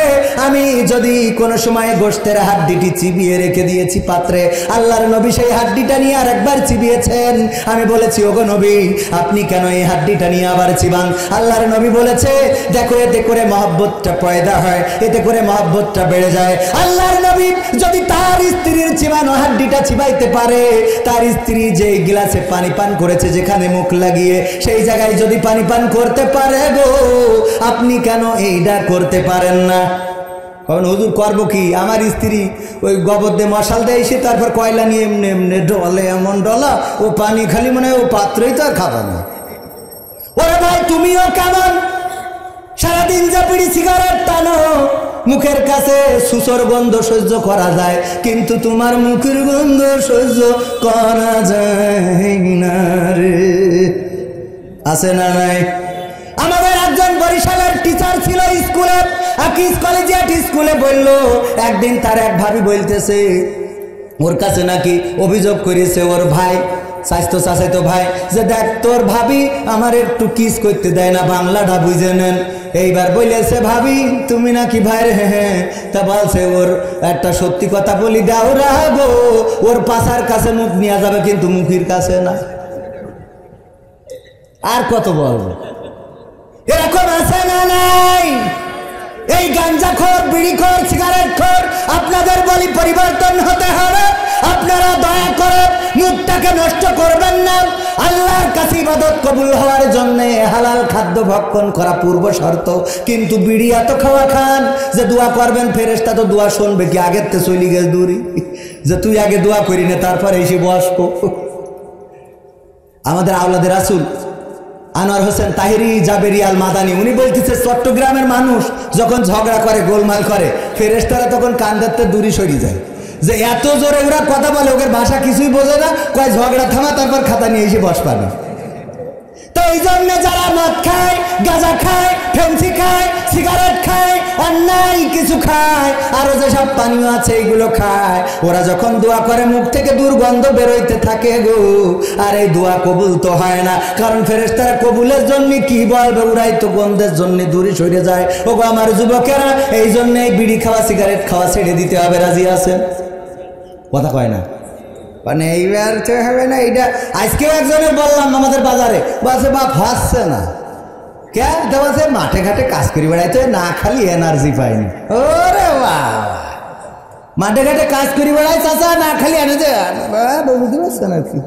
আমি যদি কোনো সময় গোশতের হাড্ডিটি চিবিয়ে রেখে দিয়েছি পাত্রে, আল্লাহর নবী সেই হাড্ডিটা নিয়ে আরেকবার চিবিয়েছেন। আমি বলেছি, ওগো নবী, আপনি কেন এই হাড্ডিটা নিয়ে আবার চিবান? আল্লাহর নবী বলেছে, দেখো এতে করে মহব্বতটা পয়দা হয়, এতে করে মহব্বতটা বেড়ে যায়। আল্লাহর নবী যদি তার স্ত্রীর চিবানো হাড্ডিটা চিবাইতে পারে, তার স্ত্রী যে গ্লাসে পানি পান করেছে, যেখানে মুখ লাগিয়ে, সেই জায়গায় যদি পানি পান করতে পারে গো, আপনি কেন এইটা করতে পারেন না? কারণ হুজুর করবো কি? আমার স্ত্রী ওই গোবর দিয়ে মশাল দেয়, এসে তারপর কয়লা নিয়ে এমনি এমনি ডলে, এমন ডলা, ও পানি খালি মনে হয় ও পাত্রই তো আর খাবার না। ওরে ভাই, তুমিও কেমন? সারাদিন যা বিড়ি সিগারেট টানো, মুখের কাছে সুসর গন্ধ সহ্য করা যায়, কিন্তু তোমার মুখের গন্ধ সহ্য করা যায় না রে। আছে না নাই? আমাদের একজন বরিশালের টিচার ছিল স্কুলে, আকিজ কলেজিয়েট স্কুলে বলল, একদিন তার এক ভাবি বলতেছে, ওর কাছে নাকি অভিযোগ করেছে ওর ভাই, স্বাস্থ্য চাচাইতো ভাই, যে দেখ তোর ভাবি আমার একটু কিস করতে দেয় না, বাংলাটা বুঝে নেন। এইবার বলেছে, ভাবি তুমি নাকি ভাই? হ্যাঁ। তা বলছে, ওর একটা সত্যি কথা বলি দাও রাগো, ওর পাশার কাছে মুখ নিয়ে যাবে, কিন্তু মুখের কাছে না। আর কত বলবো? এরকম আছে না নাই? এই গাঞ্জাখোর, বিড়িখোর, সিগারেটখোর, আপনাদের বলি পরিবর্তন হতে হবে। আপনারা দয়া করে মুখটাকে নষ্ট করবেন না। আল্লাহর কাছে ইবাদত কবুল হওয়ার জন্য হালাল খাদ্য ভক্ষণ করা পূর্ব শর্ত। কিন্তু বিড়ি এত খাওয়া খান যে দোয়া করবেন, ফেরেশতা তো দোয়া শুনবে কি? আগের তো চলি গেছে দূরি, যে তুই আগে দোয়া করি না, তারপরে এসে বসবো। আমাদের আওলাদের রাসূল আনোয়ার হোসেন তাহিরি জাবেরি আল মাদানি, উনি বলতেছে চট্টগ্রামের মানুষ যখন ঝগড়া করে গোলমাল করে ফেরেশতারা তখন কান ধরতে দূরে সরে যায়, যে এত জোরে ওরা কথা বলে ওদের ভাষা কিছুই বোঝে না, কয় ঝগড়া থামা তারপর খাতা নিয়ে এসে বস পাবে। তো এই জন্য যারা মদ খায়, গাঁজা খায়, ফেন্সি খায়, সিগারেট খায়, অন্যায় কিছু খায়, আরো যেসব পানীয় আছে এইগুলো খায়, ওরা যখন দোয়া করে মুখ থেকে দুর্গন্ধ বেরোইতে থাকে গো, আর এই দোয়া কবুল তো হয় না, কারণ ফেরেশতারা কবুলের জন্য কি বলবে, ওরাই তো গন্ধের জন্য দূরে সরে যায়। ও গো আমার যুবকেরা, এই জন্য বিড়ি খাওয়া সিগারেট খাওয়া ছেড়ে দিতে হবে, রাজি আছেন? কথা কয় না, মানে এইবার তো হবে না। এইটা আজকেও একজনের বললাম আমাদের বাজারে, বলছে বাপ হচ্ছে না, কে দেওয়াছে মাঠে ঘাটে কাজ করি বেড়াইতে, না খালি এনার্জি পাইনি। ওরে বাবা, মাঠে ঘাটে কাজ করি বেড়াই চাচা, না খালি এনার্জি, বুঝতে পারছেন আর কি।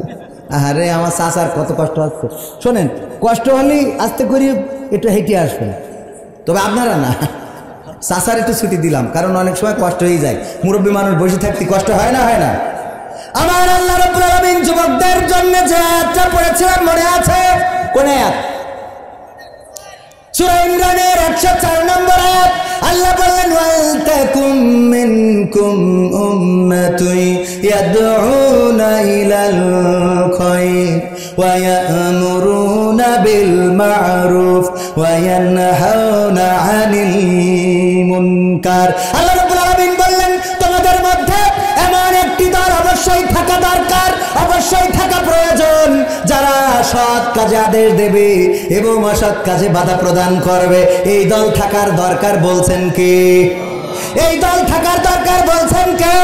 আরে আমার চাচার কত কষ্ট হচ্ছে। শোনেন, কষ্ট হলেই আস্তে করি একটু হেঁটে আসবেন, তবে আপনারা না, চাচার একটু ছুটি দিলাম, কারণ অনেক সময় কষ্ট হয়ে যায়, মুরব্বী মানুষ বসে থাকতে কষ্ট হয় না, হয় না? আমার আল্লাহ রাব্বুল আলামিন যুবকদের জন্য যে আয়াতটা পড়েছিলাম মনে আছে? কোন আয়াত? সূরা ইমরানের 104 নম্বর আয়াত। আল্লাহ বললেন, ওয়াল তাকুম মিনকুম উম্মাতুন ইয়াদউনা ইলাল খায়র ওয়া ইয়া'মুরুনা বিল মা'রুফ ওয়া ইয়ানহাউনা আনিল মুনকার। আল্লাহ রাব্বুল আলামিন বললেন, তোমাদের মধ্যে এমন একটি দল অবশ্যই থাকা দরকার, অবশ্যই থাকা প্রয়োজন, যারা সৎ কাজে আদেশ দেবে এবং অসৎ কাজে বাধা প্রদান করবে। এই দল থাকার দরকার বলছেন কে? এই দল থাকার দরকার বলছেন কে?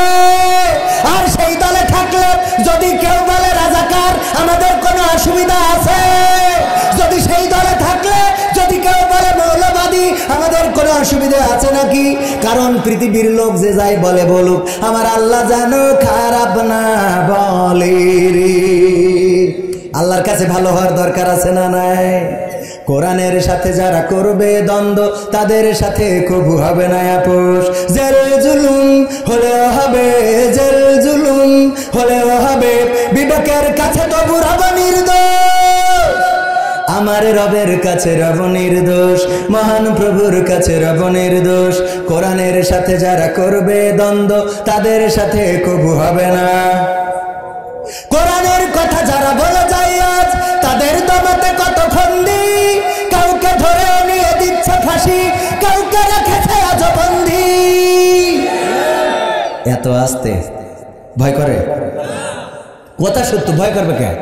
আর সেই দলে থাকলে যদি কেউ বলে রাজাকার, আমাদের কোনো অসুবিধা আছে? যদি সেই দলে থাকলে যদি কেউ বলে মৌলবাদী, আমাদের কোনো অসুবিধা আছে নাকি? কারণ পৃথিবীর লোক যে যাই বলে বলুক, আমার আল্লাহ জানো খারাপ না বলে রে। আল্লাহর কাছে ভালো হওয়ার দরকার আছে না নাই? কোরআনের সাথে যারা করবে দ্বন্দ্ব, তাদের সাথে কবু হবে না আপোষ। জেল জুলুম হলেও হবে, জেল জুলুম হলেও হবে, বিবেকের কাছে তবু রব নির্দোষ। আমার রবের কাছে রব নির্দোষ, মহান প্রভুর কাছে রব নির্দোষ। কোরআনের সাথে যারা করবে দ্বন্দ্ব, তাদের সাথে কবু হবে না। কোরআনের কথা যারা বলে যায় আজ, তাদের দমাতে কত ফন্দি, কাউকে ধরে নিয়ে দিচ্ছে ফাঁসি, কাউকে রেখেছে আজ বন্দি। এত আস্তে ভয় করে? কথা সত্য, ভয় করবে কেন?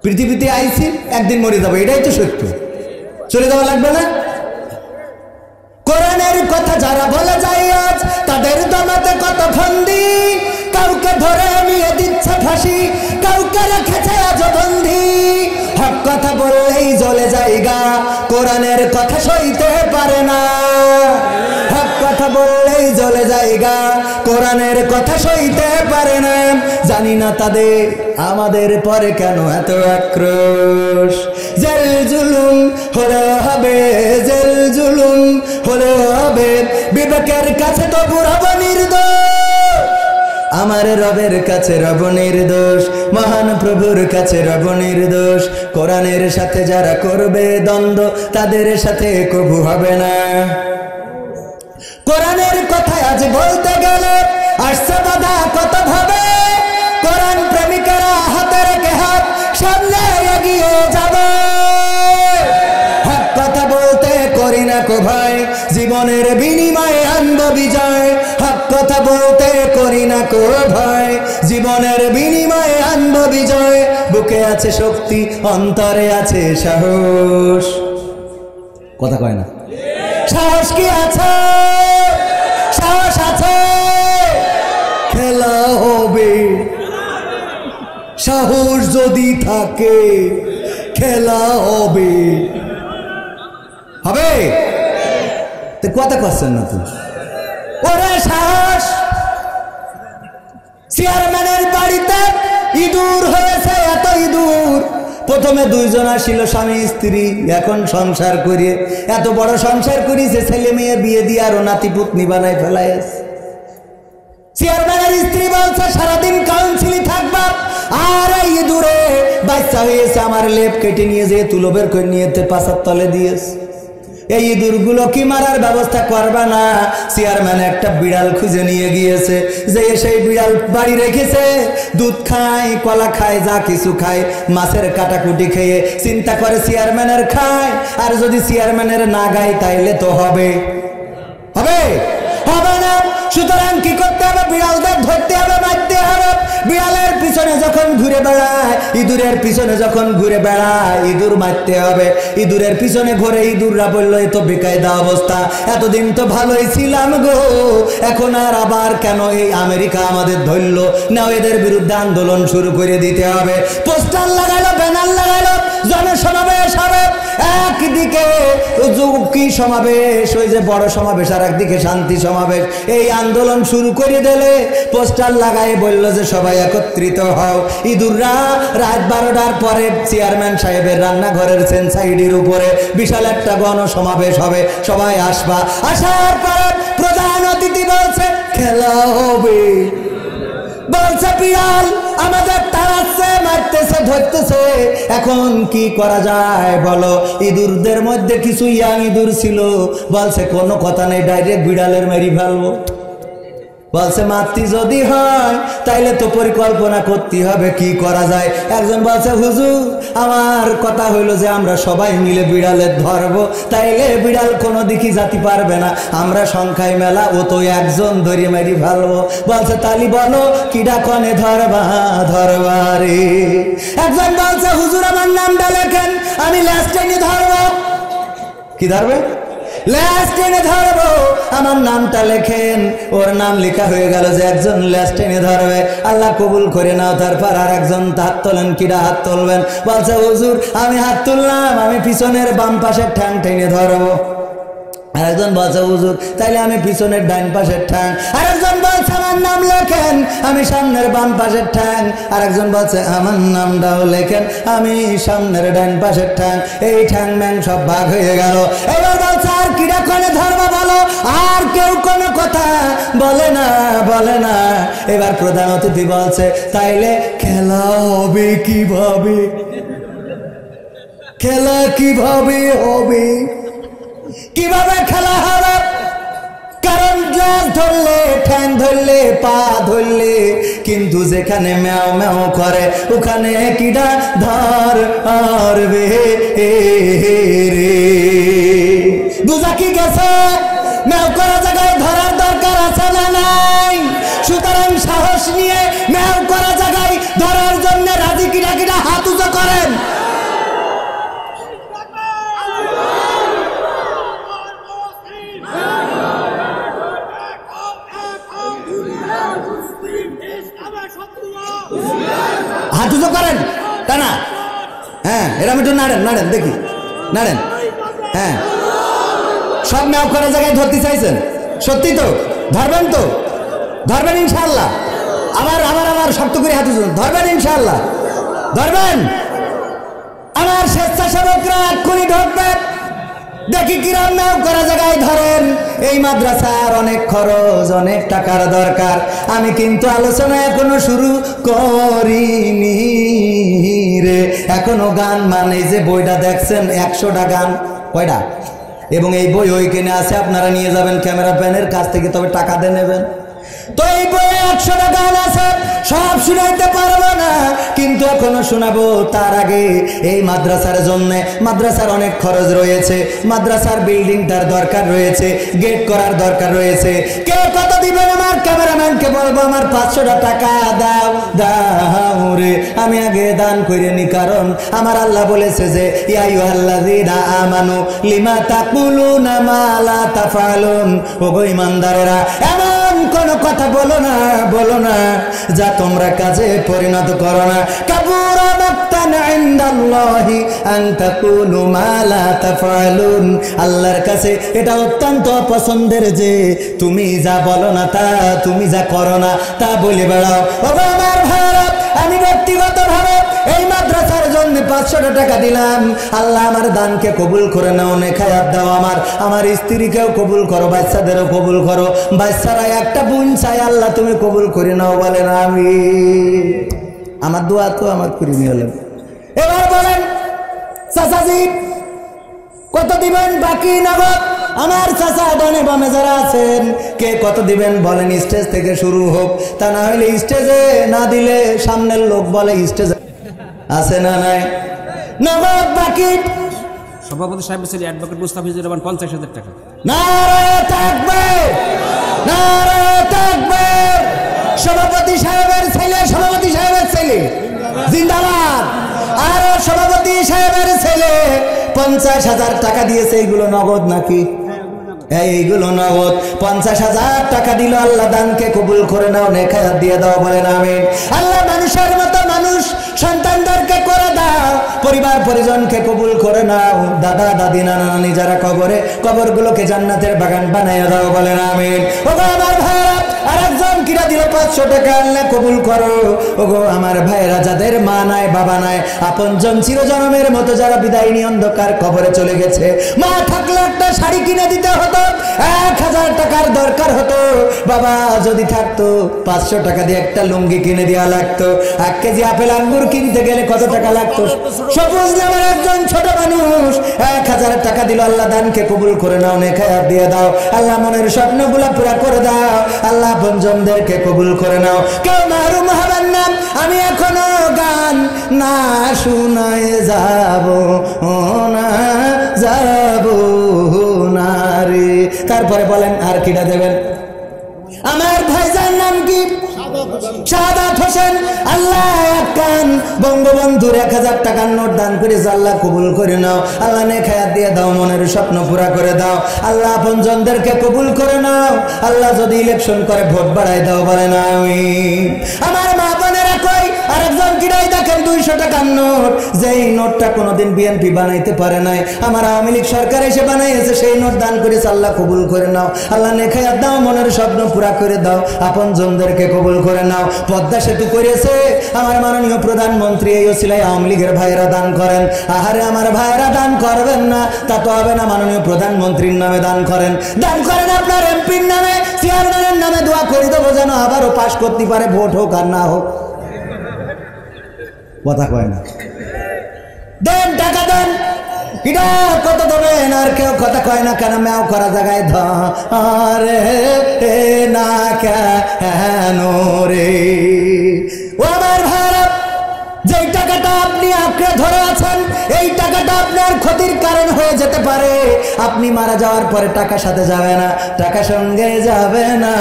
পৃথিবীতে আইছি, একদিন মরে যাবো, এটাই তো সত্য, চলে যাওয়া লাগবে না? কোরআনের কথা যারা বলে যায় আজ, তাদের দমাতে কত ফন্দি, কাউকে ধরে নিয়ে দিচ্ছে ফাঁসি, কাউকে রেখেছে আজ বন্দি। হক কথা বললেই জ্বলে জায়গা, কোরআনের কথা সইতে পারে না। হক কথা বললেই জ্বলে জায়গা, কোরআনের কথা সইতে পারে না। জানি না তাদের আমাদের পরে কেন এত আক্রোশ। জেল জুলুম হলেও হবে, জেল জুলুম হলেও হবে, বিবেকের কাছে তো রব নির্দোষ। আমার রবের কাছে রব নির্দোষ, মহান প্রভুর কাছে রব নির্দোষ। কোরআনের সাথে যারা করবে দ্বন্দ্ব, তাদের সাথে কবু হবে না। কোরআনের কথা আজ বলতে গেলে আসছে বাধা কত ভাবে, কোরআন প্রেমিকেরা হাতে রেখে হাত সামনে এগিয়ে যাবে। হক কথা বলতে করি না কো ভয়, জীবনের বিনিময়ে আনব বিজয়। হক কথা বলতে করি না কো ভয়, জীবনের বিনিময়ে আনব বিজয়। বুকে আছে শক্তি, অন্তরে আছে সাহস। কথা কয় না? সাহস কি আছে? সাহস আছে, খেলা হবে। সাহস যদি থাকে খেলা হবে। হবে তো কথা করছেন না তো? ওরে সাহস! চেয়ারম্যানের বাড়িতে ইঁদুর হয়েছে, এত ইঁদুর। প্রথমে দুইজন আসিল স্বামী স্ত্রী, এখন সংসার করিয়ে এত বড় সংসার করিয়েছে, ছেলে মেয়ে বিয়ে দিয়ে আরো নাতি পুতনি বানায় ফেলায়। চেয়ারম্যানের স্ত্রী বলছে সারাদিন কাউন্সিলে থাকবা, আর এই ইঁদুরে বাচ্চা হয়েছে আমার লেপ কেটে নিয়ে যেয়ে তুলো বের করে নিয়ে পাশার তলে দিয়েছে। এই ইঁদুরগুলো কি মারার ব্যবস্থা করবে না? চেয়ারম্যান একটা বিড়াল খুঁজে নিয়ে গিয়েছে, যে সেই বিড়াল বাড়ি রেখেছে, দুধ খায়, কলা খায়, যা কিছু খায়, মাছের কাটাকুটি খেয়ে চিন্তা করে চেয়ারম্যানের খায়, আর যদি চেয়ারম্যানের না গায় তাইলে তো হবে হবে হবে না। সুতরাং কি করতে হবে? বিড়ালদের ধরতে হবে, মারতে হবে। বিড়ালের পিছনে যখন ঘুরে বেড়ায়, ইঁদুরের পিছনে যখন ঘুরে বেড়ায়, ইঁদুর মারতে হবে। ইঁদুরের পিছনে ঘুরে ইঁদুররা বললো এ তো বেকায়দা অবস্থা, এতদিন তো ভালোই ছিলাম গো, এখন আর আবার কেন এই আমেরিকা আমাদের ধরলো না, এদের বিরুদ্ধে আন্দোলন শুরু করে দিতে হবে। পোস্টার লাগালো, ব্যানার লাগালো, জনসমাবেশ হবে। একদিকে কি সমাবেশ, ওই যে বড় সমাবেশ, আর একদিকে শান্তি সমাবেশ। এই আন্দোলন শুরু করে দিলে পোস্টার লাগায় বললো যে সবাই একত্রিত হও। ইঁদুররা রাত 12টার পরে চেয়ারম্যান সাহেবের রান্নাঘরের সেন্সাইডির উপরে বিশাল একটা গণসমাবেশ হবে, সবাই আসবা। আসার পরে প্রধান অতিথি বলছে খেলা হবে, বলছে বিড়াল আমাদের তাড়াচ্ছে, মারতেছে, ধরতেছে, এখন কি করা যায় বলো? ইঁদুরদের মধ্যে কিছু ইয়াং ইঁদুর ছিল, বলছে কোনো কথা নেই, ডাইরেক্ট বিড়ালের মেরি ফেলবো। বলছে মাতৃ যদি হয় তাইলে তো পরিকল্পনা করতে হবে কি করা যায়। একজন বলছে হুজুর আমার কথা হইলো যে আমরা সবাই মিলে বিড়ালের ধরবো, তাইলে বিড়াল কোনো দিকে যেতে পারবে না, আমরা সংখ্যায় মেলা, ও তো একজন ধরে মেরি ফেলবো। বলছে তালি বলো কিডা কনে ধরবা ধরবা রে। একজন বলছে হুজুর আমার নামটা লেখেন, আমি লাস্টে ধরবো। কি ধরবে? লেস্টেনে ধরবো, আমার নামটা লেখেন। ওর নাম লেখা হয়ে গেল যে একজন লেস্টেনে ধরবে, আল্লাহ কবুল করে নাও। তারপর আর একজন হাত তোলেন, কিরা হাত তুলবেন? বলছে হুজুর আমি হাত তুললাম, আমি পিছনের বাম পাশের ঠ্যাং টেনে ধরবো। আরেকজন বলছে হুজুর তাইলে আমি পিছনের ডান পাশের ঠ্যাং। আরেকজন বলছে আমার নাম লেখেন, আমি সামনের বাম পাশের ঠ্যাং। আরেকজন বলছে আমার নামটাও লেখেন, আমি সামনের ডান পাশের ঠ্যাং। এই ঠ্যাং ম্যাং সব ভাগ হয়ে গেল। এবার বলছে আর কিরা কোনে ধর্ম বলো, আর কেউ কোনো কথা বলে না, বলে না। এবার প্রধান অতিথি বলছে তাইলে খেলা হবে কিভাবে? খেলা কিভাবে হবে? কিভাবে খেলা হবে? কারণ গ্লাস ধরলে, ঠ্যাং ধরলে, পা ধরলে, কিন্তু যেখানে ম্যাও ম্যাও করে ওখানে কিডা ধরবে রে। বুঝা কি গেছে? ম্যাও করা জায়গায় ধরার দরকার আছে না নাই? সুতরাং সাহস নিয়ে ম্যাও করা জায়গায় ধরার জন্য রাজি কিনা কিনা হাত উঁচু করেন। হাত উঁচু করেন তা না? হ্যাঁ এরকম একটু নাড়েন, নাড়েন দেখি, নাড়েন। হ্যাঁ সব ম্যাপ করার জায়গায় ধরতে চাইছেন? সত্যি তো ধরবেন? তো ধরবেন ইনশাআল্লাহ? আবার আবার আবার শক্ত করে হাত উঁচু ধরবেন ইনশাআল্লাহ? ধরবেন? আমার স্বেচ্ছাসেবকরা এক্ষুনি ধরবেন। দেখি কিরম ম্যাপ করা জায়গায় ধরেন। এই মাদ্রাসার অনেক খরচ, অনেক টাকার দরকার। আমি কিন্তু আলোচনা এখনো শুরু করিনি রে। এখনো গান, মানে যে বইটা দেখছেন 100টা গান, কয়টা? এবং এই বই ওইখানে আছে, আপনারা নিয়ে যাবেন ক্যামেরা প্যানের কাছ থেকে, তবে টাকা দিয়ে নেবেন। তো এই বইয়ে 100টা গান আছে, সব শুনাইতে পারবো না, কিন্তু এখনো শোনাবো। তার আগে এই মাদ্রাসার জন্য, মাদ্রাসার অনেক খরচ রয়েছে, মাদ্রাসার বিল্ডিংটার দরকার রয়েছে, গেট করার দরকার রয়েছে। কে কত দিবেন? আমার ক্যামেরাম্যানকে বলবো আমার 500টা টাকা দাও, দাও রে। আমি আগে দান করে নি, কারণ আমার আল্লাহ বলেছে যে ইয়া আইয়ুহাল্লাযীনা আমানু লিমা তাকুলুনা মা লা তাফআলুন। ওগো ঈমানদারেরা, এমন কোন কথা বলো না, বলো না যা তোমরা কাজে পরিণত করো না। কাবুরা মাকতান ইনদাল্লাহি আন তাকুলু মা লা তাফআলুন। আল্লাহর কাছে এটা অত্যন্ত পছন্দের যে তুমি যা বলো না, তা তুমি যা করো না তা বলে বেড়াও। ওগো আমার ভাইরা, আমি ব্যক্তিগতভাবে এই মাদ্রাসার জন্য 500টা টাকা দিলাম। আল্লাহ আমার দানকে কবুল করে নাও, নেখায়াত দাও। আমার স্ত্রীকেও কবুল করো, বাচ্চাদেরও কবুল করো। বাচ্চারা একটা বোন চাই, আল্লাহ তুমি কবুল করে নাও, বলেন আমিন। আমার দোয়া তো আমার করে নিয়ে হলেন। এবার বলেন চাচাজি কত দিবেন বাকি নগদ? আমার চাচা ডানে বামে যারা আছেন কে কত দিবেন বলেন, স্টেজ থেকে শুরু হোক। তা না হলে স্টেজে না দিলে সামনের লোক বলে স্টেজে আছে না নাই। নগদ বাকি সভাপতি সাহেব ছিল অ্যাডভোকেট মুস্তাফিজুর রহমান 50,000 টাকা। নারে তাকবীর, নারে তাকবীর। সভাপতি সাহেবের ছেলে, সভাপতি সাহেবের ছেলে জিন্দাবাদ। আর সভাপতি সাহেবের ছেলে 50,000 টাকা দিয়েছে। এইগুলো নগদ নাকি? এইগুলো নগদ। 50,000 টাকা দিল। আল্লাহ দানকে কবুল করে নাও, নেখায়াত দিয়ে দাও, বলেন আমিন। আল্লাহ মানুষের মতো মানুষ সন্তানদেরকে করে দাও, পরিবার পরিজনকে কবুল করে নাও, দাদা দাদি নানা নানি যারা কবরে, কবরগুলোকে জান্নাতের বাগান বানাইয়া দাও, বলেন আমিন। ওগো আমার ভাইরা, আরেকজন কিরা দিল 500 টাকা, আল্লাহ কবুল করো। ওগো আমার ভাইরা, যাদের মা নাই বাবা নাই, আপনজন চিরজনমের মতো যারা বিদায়ী অন্ধকার কবরে চলে গেছে, মা থাকলে একটা শাড়ি কিনে দিতে হতো, 1000 টাকার দরকার হতো, বাবা যদি থাকতো 500 টাকা দিয়ে একটা লুঙ্গি কিনে দেওয়া লাগতো। 1 কেজি আপেল আঙ্গুর কিনতে গেলে কত টাকা লাগতো? সবুজ নামের একজন ছোট মানুষ 1000 টাকা দিল। আল্লাহ দানকে কবুল করে নাও, নেখায়াত দিয়ে দাও। আল্লাহ মনের স্বপ্নগুলো পুরা করে দাও। আল্লাহ আপনজনদেরকে কবুল করে নাও। কেউ মাহরুম হবেন না। আমি এখনো গান না শুনায় যাব না, যাব না রে। তারপরে বলেন আর কিটা দেবেন? আমার ভাইজান নাম কি? শাহাদাত হোসেন। আল্লাহ কান বঙ্গবন্ধুর 1000 টাকার নোট দান করে আল্লাহ কবুল করে নাও। আল্লাহ নেখায়াত দিয়ে দাও, মনের স্বপ্ন পুরা করে দাও। আল্লাহ আপনজনদেরকে কবুল করে নাও। আল্লাহ যদি ইলেকশন করে ভোট বাড়াই দাও, বলে না আমি। আমার মা বোনেরা কই আরেকজন কিরাই দেখেন 200 টাকার নোট, যেই নোটটা কোনোদিন বিএনপি বানাইতে পারে নাই, আমার আওয়ামী লীগ সরকার এসে বানাইছে, সেই নোট দান করেছে। আল্লাহ কবুল করে নাও। আল্লাহ নেখায়াত দাও, মনের স্বপ্ন পুরা করে দাও, আপনজনদেরকে কবুল করে নাও। পদ্মা সেতু করেছে আমার মাননীয় প্রধানমন্ত্রী, এই ওসিলায় আওয়ামী লীগের ভাইয়েরা দান করেন। আহারে আমার ভাইয়েরা দান করবেন না তা তো হবে না, মাননীয় প্রধানমন্ত্রীর নামে দান করেন, দান করেন আপনার এমপির নামে, চেয়ারম্যানের নামে। দোয়া করে দেবো যেন আবারও পাশ করতে পারে, ভোট হোক আর না হোক। কথা কয় না, দেন টাকা দেন। কিটা কত দেবেন? আর কেউ কথা কয় না কেন? মেও করা জায়গায় ধরে না কেন রে? ও আমার ভাইরা, যেই টাকাটা আপনি আঁকড়ে ধরে আছেন, এই টাকাটা আপনার ক্ষতির কারণ হয়ে যেতে পারে। আপনি মারা যাওয়ার পরে টাকা সাথে যাবে না, টাকা সঙ্গে যাবে না,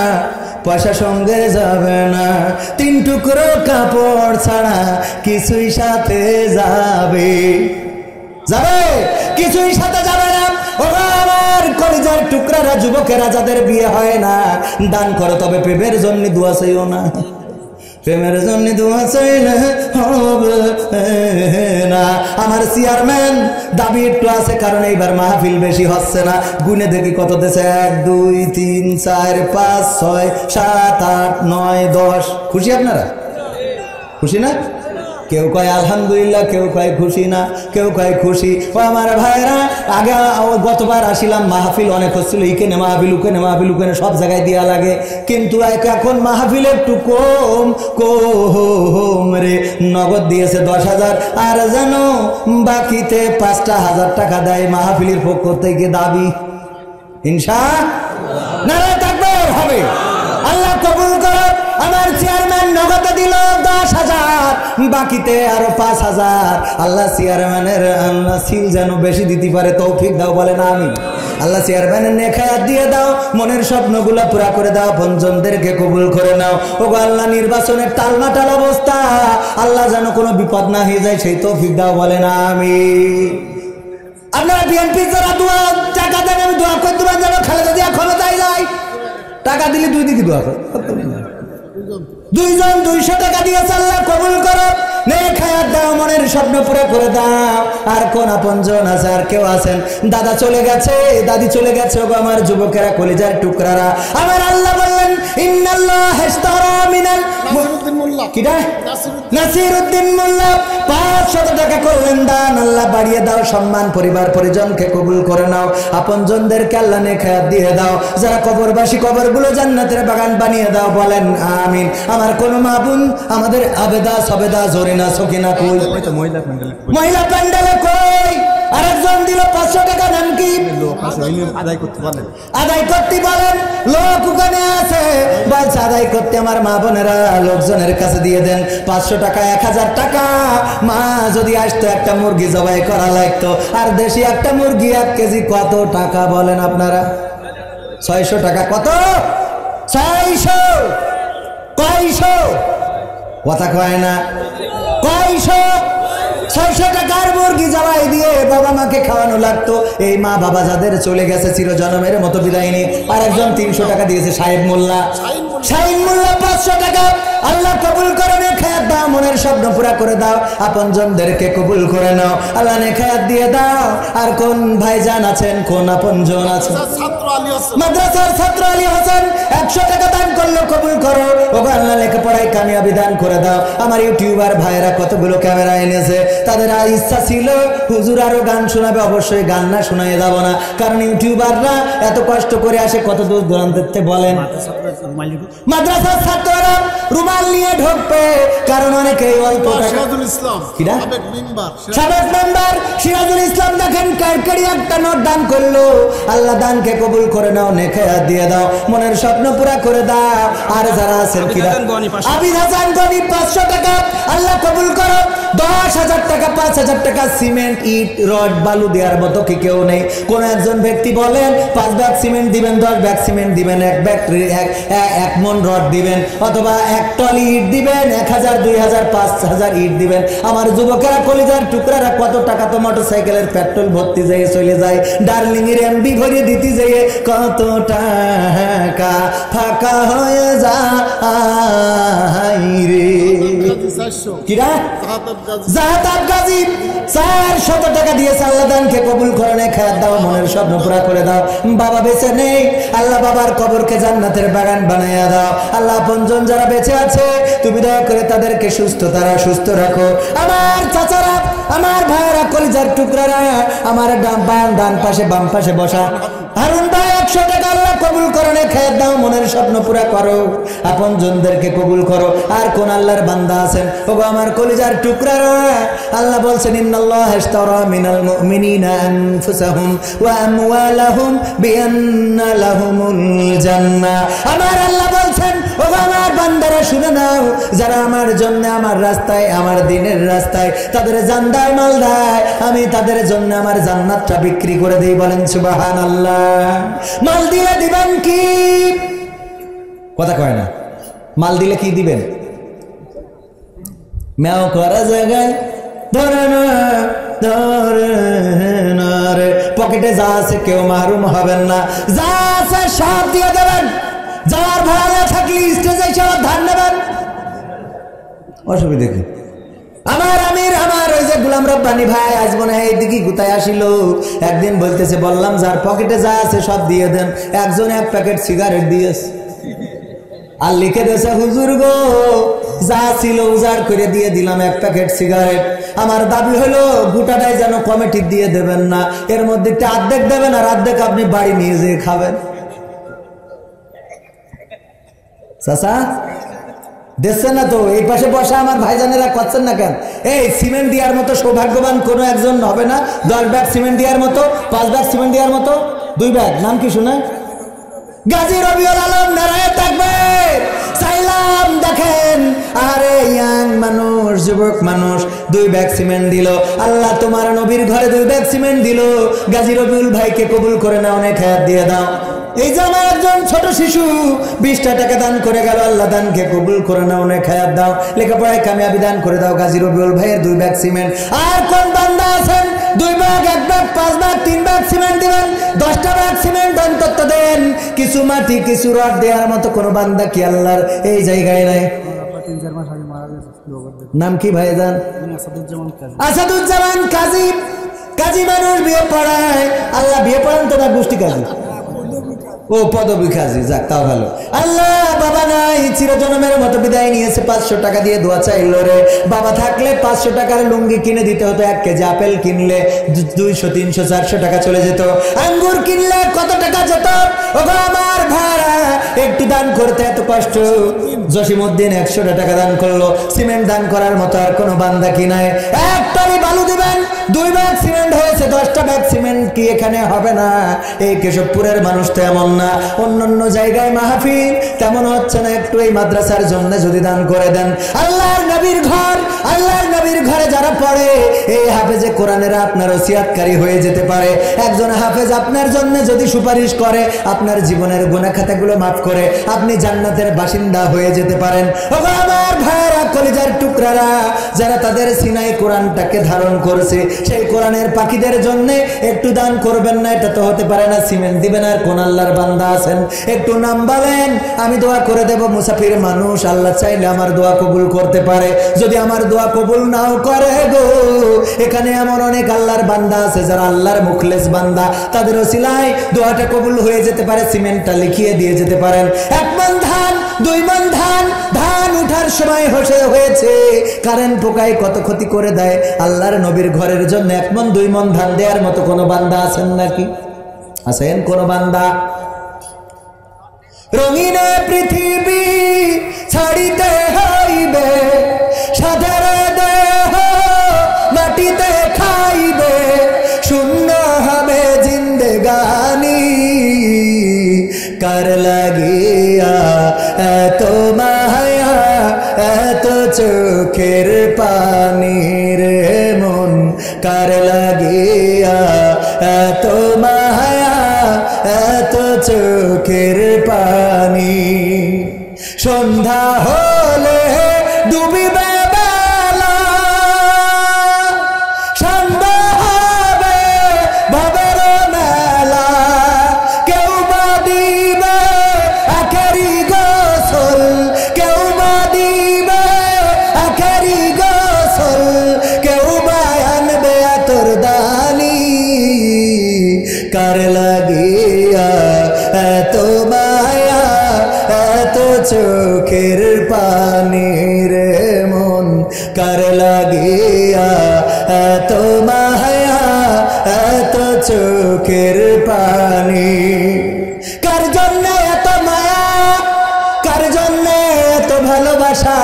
পয়সা সঙ্গে যাবে না, 3 টুকরো কাপড় ছাড়া কিছুই সাথে যাবে, যাবে কিছুই সাথে যাবে না। ও আমার কলিজার টুকরারা, যুবকেরা যাদের বিয়ে হয় না, দান করো, তবে প্রেমের জন্য দোয়া চাইও না, প্রেমের জন্য দোয়া চাইলে হবে না। আমার চেয়ারম্যান দাবি একটু আছে, কারণ এইবার মাহফিল বেশি হচ্ছে না। গুনে দেখি কত দেশে, 1 2 3 4 5 6 7 8 9 10। খুশি আপনারা? খুশি না? কেউ কয় আলহামদুলিল্লাহ, কেউ কয় খুশি না, কেউ কয় খুশি। ও আমার ভাইরা, আগে গতবার আসিলাম, মাহফিল অনেক হচ্ছিল, ইকেনে মাহফিল, উকেনে মাহফিল, উকেনে সব জায়গায় দেওয়া লাগে, কিন্তু এখন মাহফিল একটু কম কম রে। নগদ দিয়েছে 10,000, আর যেন বাকিতে 5,000 টাকা দেয় মাহফিলের পক্ষ থেকে দাবি। ইনশাআল্লাহ নারে তাকবীর হবে। আল্লাহ কবুল করো। আমার চেয়ারম্যান নগদে দিল 10,000, বাকিতে আরো 5,000। আল্লাহ চেয়ারম্যানের আল্লাহ সিল যেন বেশি দিতে পারে, তৌফিক দাও, বলে না আমি। আল্লাহ চেয়ারম্যানের নেখায়াত দিয়ে দাও, মনের স্বপ্নগুলো পুরা করে দাও, আপনজনদেরকে কবুল করে নাও। ওগো আল্লাহ, নির্বাচনের টালমাটাল অবস্থা, আল্লাহ যেন কোনো বিপদ না হয়ে যায়, সেই তৌফিক দাও, বলে না আমি। আপনারা বিএনপি যারা টাকা দেন, আমি দোয়া করে দেবেন যেন খালেদা জিয়া ক্ষমতায় যায়। টাকা দিলে 2 দিকে দোয়া করে, 2 জন 200 টাকা দিয়েছে, আল্লাহ কবুল করো, নেখায়াত দাও, মনের স্বপ্ন পুরো করে দাও। আর কোন আপনজন আছে? আর কেউ আছেন? দাদা চলে গেছে, দাদি চলে গেছে, ওগো আমার যুবকেরা, কলিজার টুকরারা, আমার আল্লাহ বললেন ইন্নাল্লাহ ইশতারা মিনাল কিটা নাসিরউদ্দিন মোল্লা 500 টাকা করলেন দান। আল্লাহ বাড়িয়ে দাও সম্মান, পরিবার পরিজনকে কবুল করে নাও, আপনজনদেরকে আল্লাহ নেখায়াত দিয়ে দাও, যারা কবরবাসী কবরগুলো জান্নাতের বাগান বানিয়ে দাও, বলেন আমিন। আমার কোন মা বোন আমাদের আবেদা সবেদা জরিনা সকিনা কই? মহিলা প্যান্ডেলে কই? আরেকজন দিল 500 টাকা, নাম কি? আদায় করতে বলেন, লোক ওখানে আছে বলছে আদায় করতে। আমার মা বোনেরা লোকজনের কাছে দিয়ে দেন 500 টাকা, 1000 টাকা। মা যদি আসতো একটা মুরগি জবাই করা লাগতো, আর দেশি একটা মুরগি 1 কেজি কত টাকা বলেন আপনারা? 600 টাকা। কত? 600। কয়শো? কথা কয় না। কয়শো? 600 টাকার মুরগি জবাই দিয়ে বাবা মাকে খাওয়ানো লাগতো। এই মা বাবা যাদের চলে গেছে চিরজনমের মতো বিদায় নিয়ে, আর একজন 300 টাকা দিয়েছে সাহেব মোল্লা। শাহিন মোল্লা 500 টাকা। আল্লাহ কবুল করে নেখায়াত দাও, মনের স্বপ্ন পুরা করে দাও, আপনজনদেরকে কবুল করে নাও, আল্লাহ নেখায়াত দিয়ে দাও। আর কোন ভাইজান আছেন, কোন আপনজন আছেন? মাদ্রাসার ছাত্র আলী হাসান 100 টাকা দান করলো, কবুল করো। ও আল্লাহ লেখাপড়ায় কামিয়াবি দান করে দাও। আমার ইউটিউবার ভাইয়েরা কতগুলো ক্যামেরা এনেছে, তাদের ইচ্ছা ছিল হুজুর আরো গান শোনাবে, অবশ্যই গান না শোনায় যাব না, কারণ ইউটিউবাররা এত কষ্ট করে আসে কত দূর দূরান্তে। বলেন মাদ্রাসার ছাত্ররা রুমাল নিয়ে ঢুকবে, কারণ অনেকেই অল্প সিরাজুল ইসলাম সাবেক মেম্বার সিরাজুল ইসলাম দেখেন কারকারি একটা নোট দান করলো। আল্লাহ দানকে কবুল করে নাও, নেখায়াত দিয়ে দাও, মনের স্বপ্ন পুরা করে দাও। আর যারা আছেন কিরা আবিদ হাসান গনি 500 টাকা, আল্লাহ কবুল করো। 10,000 টাকা, 5,000 টাকা সিমেন্ট ইট রড বালু দেওয়ার মতো কি কেউ নেই? কোন একজন ব্যক্তি বলেন 5 ব্যাগ সিমেন্ট দিবেন, 10 ব্যাগ সিমেন্ট দিবেন, 1 মন রড দিবেন, অথবা 1 টলি ইট দিবেন, 1000, 2000, 5000 ইট দিবেন। আমার যুবকেরা কলিজার টুকরারা কত টাকা তো মোটরসাইকেলের পেট্রোল ভর্তি যেয়ে চলে যায়, ডার্লিং এর এমবি ভরিয়ে দিতে যেয়ে কত টাকা ফাঁকা হয়ে যায় রে। কিরা জাহাতাব গাজী 400 টাকা দিয়েছে। আল্লাহ দানকে কবুল করে নেখায়াত দাও, মনের স্বপ্ন পুরা করে দাও। বাবা বেঁচে নেই, আল্লাহ বাবার কবরকে জান্নাতের বাগান বানাইয়া দাও। আল্লাহ আপনজন যারা বেঁচে আছে, তুমি দয়া করে তাদেরকে তারা সুস্থ রাখো। আমার চাচারা, আমার ভাইয়েরা, কলিজার টুকরারা, আমার ডান পাশে বাম পাশে বসা হারুন ভাই 100 টাকা, আল্লাহ কবুল করে নেখায়াত দাও, মনের স্বপ্ন পুরা করো, আপনজনদেরকে কবুল করো। আর কোন আল্লাহর বান্দা আছেন ওগো আমার কলিজার টুকরারা, আল্লাহ বলছেন ইন্নাল্লাহা ইশতারা মিনাল মুমিনিনা আনফুসাহুম ওয়া আমওয়ালাহুম বিআন্না লাহুমুল জান্নাহ। আমার আল্লাহ বলছেন ওগো আমার বান্দারা শুনে নাও, যারা আমার জন্য আমার রাস্তায়, আমার দ্বীনের রাস্তায় তাদের জান দেয়, মাল দেয়, আমি তাদের জন্য আমার জান্নাতটা বিক্রি করে দেই। বলেন সুবহানাল্লাহ। মাল দিয়ে দিবেন কি? কথা কয় না। মাল দিলে কি দিবেন? ম্যাও করা জায়গায় ধরে না, ধরে না রে। পকেটে যা আছে কেউ মাহরুম হবেন না, যা আছে সব দিয়ে দেবেন। যাওয়ার ভাড়া না থাকলে স্টেজে সব ধান নেবেন, অসুবিধা কি? আমার আমির, আমার ওই যে গোলাম রব্বানি ভাই আজ মনে হয় এইদিকে গুতায় আসিল, একদিন বলতেছে, বললাম যার পকেটে যা আছে সব দিয়ে দেন। একজন 1 প্যাকেট সিগারেট দিয়েছে, আর লিখে দিয়েছে হুজুর গো যা ছিল উজাড় করে দিয়ে দিলাম 1 প্যাকেট সিগারেট। আমার দাবি হলো গোটাটাই যেন কমিটি দিয়ে দেবেন না, এর মধ্যে অর্ধেক দেবেন আর অর্ধেক আপনি বাড়ি নিয়ে যেয়ে খাবেন। চাচা দেখছেন না তো, এই পাশে বসা আমার ভাইজানেরা করছেন না কেন? এই সিমেন্ট দেওয়ার মতো সৌভাগ্যবান কোনো একজন হবে না? 10 ব্যাগ সিমেন্ট দেওয়ার মতো, 5 ব্যাগ সিমেন্ট দেওয়ার মতো, 2 ব্যাগ। নাম কি শুনে? গাজী রবিউল আলম, নারায়ে তাকবীর। সাইলাম দেখেন, আরে ইয়াং মানুষ, যুবক মানুষ 2 ব্যাগ সিমেন্ট দিল। আল্লাহ তোমার নবীর ঘরে 2 ব্যাগ সিমেন্ট দিল। গাজী রবিউল ভাইকে কবুল করে নাও, নেখায়াত দিয়ে দাও। এই যে আমার একজন ছোট শিশু 20টা টাকা দান করে গেল, আল্লাহ দানকে কবুল করে নাও, নেখায়াত দাও, লেখাপড়ায় কামিয়াবি দান করে দাও। গাজী রবিউল ভাইয়ের 2 ব্যাগ সিমেন্ট। আর কোন বান্দা আছেন 2 bag, 1 bag, 5 bag, 3 bag cement দিবেন? 10টা ব্যাগ সিমেন্ট অন্তত দেন। কিছু মাটি, কিছু রড দেওয়ার মতো কোন বান্দা কি আল্লাহর এই জায়গায় নাই? নাম কি ভাইজান? আসাদুজ্জামান কাজী। কাজী মানুষ বিয়ে পড়ায়, আল্লাহ বিয়ে পড়ান তো না গোষ্ঠী কাজী, ও পদবী কাজী, যাক তাও ভালো। আল্লাহ বাবা নাই, চিরজন্মের মতো বিদায় নিয়েছে, 500 টাকা দিয়ে দোয়া চাইল রে। বাবা থাকলে 500 টাকার লুঙ্গি কিনে দিতে হতো, 1 কেজি আপেল কিনলে 200 300 400 টাকা চলে যেত, আঙ্গুর কিনলে কত টাকা যেত। ওগো আমার ভাড়া একটু দান করতে এত কষ্ট। জসিমউদ্দিন 100 টাকা দান করলো, সিমেন্ট দান করার মতো আর কোনো বান্দা কি নাই? 1 টনি বালু দিবেন, 2 ব্যাগ সিমেন্ট হয়েছে, 10টা ব্যাগ সিমেন্ট কি এখানে হবে না? এই কেশবপুরের মানুষ তো এমন না, অন্যান্য জায়গায় মাহফিল তেমন হচ্ছে না, একটু এই মাদ্রাসার জন্য যদি দান করে দেন। আল্লাহর নবীর ঘর, আল্লাহর নবীর ঘরে যারা পড়ে, এই হাফেজে কোরআনেরা আপনার ওসিয়াতকারী হয়ে যেতে পারে। একজন হাফেজ আপনার জন্য যদি সুপারিশ করে, আপনার জীবনের গুনাহ খাতাগুলো মাফ করে আপনি জান্নাতের বাসিন্দা হয়ে যেতে পারেন। ওগো আমার ভাইরা, কলিজার টুকরারা, যারা তাদের সিনাই কোরআনটাকে ধারণ করেছে, সেই কোরআনের পাখিদের জন্য একটু দান করবেন না? এটা তো হতে পারে না। সিমেন্ট দিবেন আর কোন আল্লাহর বান্দা আছেন? একটু নাম বলেন, আমি দোয়া করে দেব। মুসাফির মানুষ, আল্লাহ চাইলে আমার দোয়া কবুল করতে পারে। যদি আমার দোয়া কবুল নাও করে গো, এখানে এমন অনেক আল্লাহর বান্দা আছে যারা আল্লাহর মুখলেস বান্দা, তাদের ওসিলায় দোয়াটা কবুল হয়ে যেতে পারে। সিমেন্টটা লিখিয়ে দিয়ে যেতে পারেন। 1 মণ ধান, 2 মণ ধান, ধান উঠার সময় হয়েছে, কারেন্ট পোকায় কত ক্ষতি করে দেয়। আল্লাহর নবীর ঘরের জন্য 1 মণ 2 মণ ধান দেওয়ার মতো কোনো বান্দা আছেন নাকি? আছেন কোন বান্দা? রঙিন পৃথিবী ছাড়িতে হইবে, সাধার দেহ মাটিতে খাইবে, শূন্য হবে জিন্দেগানি। কার লাগিয়া এত মায়া, এত চোখের পানি রে মন? কার লাগিয়া এত মায়া, এত চোখের পানি? সন্ধ্যা হলে ডুবিবে বেলা, সন্ধ্যা হবে ভবের মেলা, কেউ বা দিবে আখেরি গোসল, কেউ বা দিবে আখেরি গোসল, কেউ বা আনবে আতর দানি। কার লাগিয়া এত মায়া, এত চোখের পানি রে মন? কার লাগিয়া এত মায়া, এত চোখের পানি? কার জন্য এত মায়া, কার জন্য এত ভালোবাসা,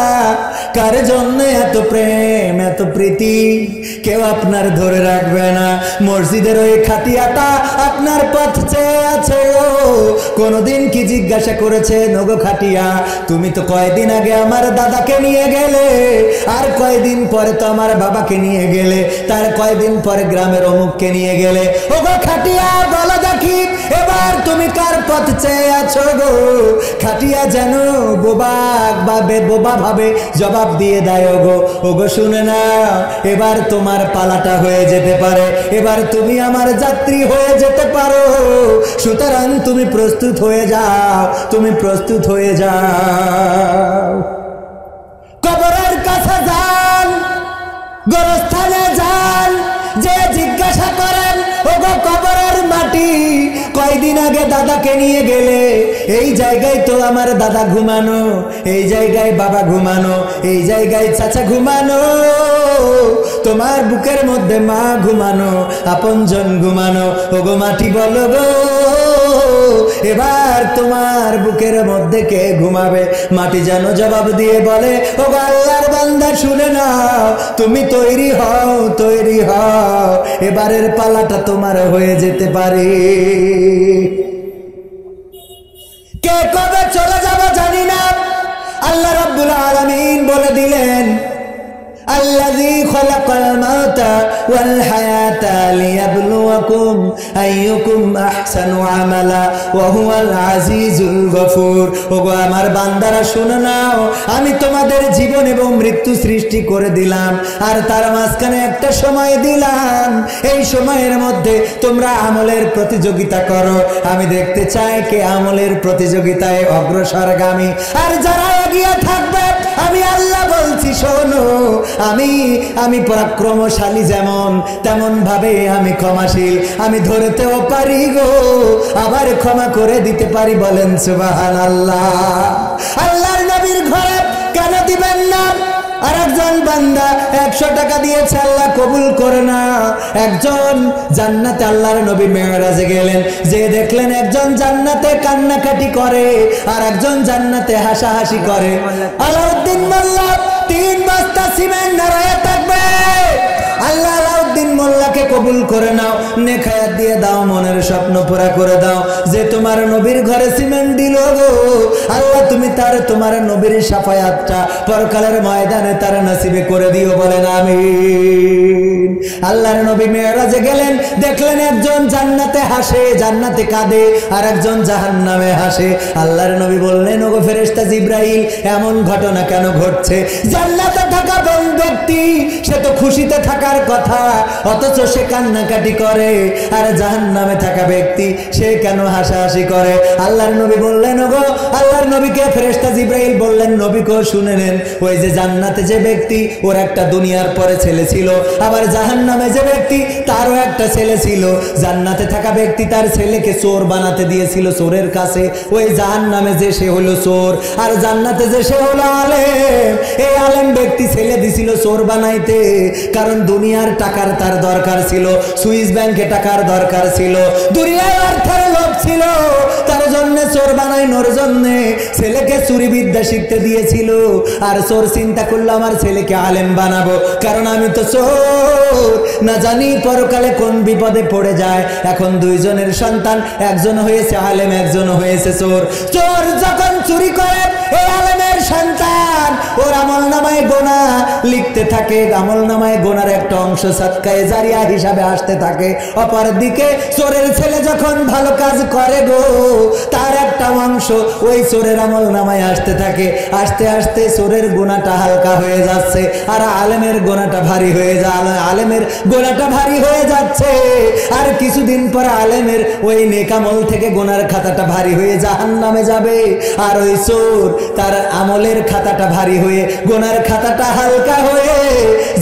কার জন্য এত প্রেম, এত প্রীতি? কেউ আপনার ধরে রাখবে না। মসজিদের ওই খাটিয়াটা আপনার পথ চেয়ে আছে। ও কোনদিন কি জিজ্ঞাসা করেছে, নগো খাটিয়া, তুমি তো কয়দিন আগে আমার দাদাকে নিয়ে গেলে, আর কয়দিন পরে তো আমার বাবাকে নিয়ে গেলে, তার কয়দিন পরে গ্রামের অমুককে নিয়ে গেলে। ওগো খাটিয়া, বলো দেখি এবার তুমি কার পথ চেয়ে আছো গো? খাটিয়া যেন বোবা ভাবে জবাব দিয়ে দেয়, ওগো ওগো শুনে না, এবার তোমার পালাটা হয়ে যেতে পারে, এবার তুমি আমার যাত্রী হয়ে যেতে পারো। সুতরাং তুমি প্রস্তুত হয়ে যাও, তুমি প্রস্তুত হয়ে যাও। কবরের কাছে যান, গোরস্থানে যান, যে জিজ্ঞাসা করেন, ওগো কবরের মাটি কয়দিন আগে দাদাকে নিয়ে গেলে? এই জায়গায় তো আমার দাদা ঘুমানো, এই জায়গায় বাবা ঘুমানো, এই জায়গায় চাচা ঘুমানো, তোমার বুকের মধ্যে মা ঘুমানো, আপনজন ঘুমানো। ওগো মাটি বলো গো, এবার তোমার বুকের মধ্যে কে ঘুমাবে? মাটি যেন জবাব দিয়ে বলে, ওগো আল্লাহর বান্দা শুনে নাও, তুমি তৈরি হও, তৈরি হও, এবারের পালাটা তোমার হয়ে যেতে পারে। কে কবে চলে যাব জানি না। আল্লাহ রাব্বুল আলামিন বলে দিলেন, الذي خلق الموت والحياة ليبلوكم أيكم أحسن عملا وهو العزيز الغفور। ওগো আমার বান্দারা শুনে নাও, আমি তোমাদের জীবন এবং মৃত্যু সৃষ্টি করে দিলাম, আর তার মাঝখানে একটা সময় দিলাম। এই সময়ের মধ্যে তোমরা আমলের প্রতিযোগিতা করো। আমি দেখতে চাই কে আমলের প্রতিযোগিতায় অগ্রসরগামী, আর যারা এগিয়ে থাকবে আমি আল্লাহ বলছি শোনো, আমি পরাক্রমশালী, যেমন তেমন ভাবে আমি ক্ষমাশীল। আমি ধরতেও পারি গো, আবার ক্ষমা করে দিতে পারি। বলেন সুবহানাল্লাহ। আল্লাহর নবী আর একজন বান্দা 100 টাকা দিয়েছে, আল্লাহ কবুল করে না। একজন জান্নাতে আল্লাহর নবী মেরাজে গেলেন, যে দেখলেন একজন জান্নাতে কান্নাকাটি করে আর একজন জান্নাতে হাসাহাসি করে। আলাউদ্দিন মোল্লা 3 বস্তা সিমেন্ট নাড়ায় থাকবে। আল্লাহ আলাউদ্দিন মোল্লাকে কবুল করে নাও, নেখায়াত দিয়ে দাও, মনের স্বপ্ন পুরা করে দাও। যে তোমার নবীর ঘরে সিমেন্ট দিল গো আল্লাহ, তুমি তার তোমার নবীর শাফায়াতটা পরকালের ময়দানে তার নসিবে করে দিও, বলেন আমিন। আল্লাহর নবী মেরাজে গেলেন, দেখলেন একজন জান্নাতে হাসে, জান্নাতে কাঁদে, আর একজন জাহান্নামে হাসে। আল্লাহর নবী বললেন, ওগো ফেরেশতা জিবরাইল, এমন ঘটনা কেন ঘটছে? জান্নাতে থাকা ব্যক্তি সে তো খুশিতে থাকার কথা, অথচ সে কান্নাকাটি করে, আর জাহান্নামে থাকা ব্যক্তি সে কেন হাসাহাসি করে? আল্লাহর নবী বললেন, ওগো আল্লাহর নবীকে ফেরেশতা জিবরাইল বললেন, নবীকেও শুনে নেন, ওই যে জান্নাতে যে ব্যক্তি ওর একটা দুনিয়ার পরে ছেলে ছিল, আবার জাহান্নামে যে ব্যক্তি তারও একটা ছেলে ছিল। জান্নাতে থাকা ব্যক্তি তার ছেলেকে চোর বানাতে দিয়েছিল চোরের কাছে, ওই জাহান্নামে যে সে হলো চোর, আর জান্নাতে যে সে হলো আলেম। এই আলেম ব্যক্তি ছেলে দিছিল চোর বানাইতে, কারণ দুনিয়ার টাকার তার দরকার ছিল, সুইস ব্যাংকে টাকার দরকার ছিল, দুনিয়ার অর্থের লোভ ছিল, তার জন্য চোর বানাইনোর জন্য ছেলেকে চুরি বিদ্যা শিখতে দিয়েছিল। আর চোর চিন্তা করলো, আমার ছেলেকে আলেম বানাবো, কারণ আমি তো চোর, না জানি পরকালে কোন বিপদে পড়ে যায়। এখন 2 জনের সন্তান, একজন হয়েছে আলেম, একজন হয়েছে চোর। চোর যখন চুরি করে, এই আলেমের সন্তান ওর আমলনামায় গোনা লিখতে থাকে, আমলনামায় গোনার একটা অংশ সাদকায়ে জারিয়া হিসাবে আসতে থাকে। অপরদিকে চোরের ছেলে যখন ভালো কাজ করে গো, তার একটা অংশ ওই চোরের আমলনামায় আসতে থাকে। আস্তে আস্তে চোরের গোনাটা হালকা হয়ে যাচ্ছে, আর আলেমের গোনাটা ভারী হয়ে আলেমের গোনাটা ভারী হয়ে যাচ্ছে। আর কিছুদিন পর আলেমের ওই নেকামল থেকে গোনার খাতাটা ভারী হয়ে জাহান্নামে যাবে, আর ওই চোর তার আমলের খাতাটা ভারী হয়ে গোনার খাতাটা হালকা হয়ে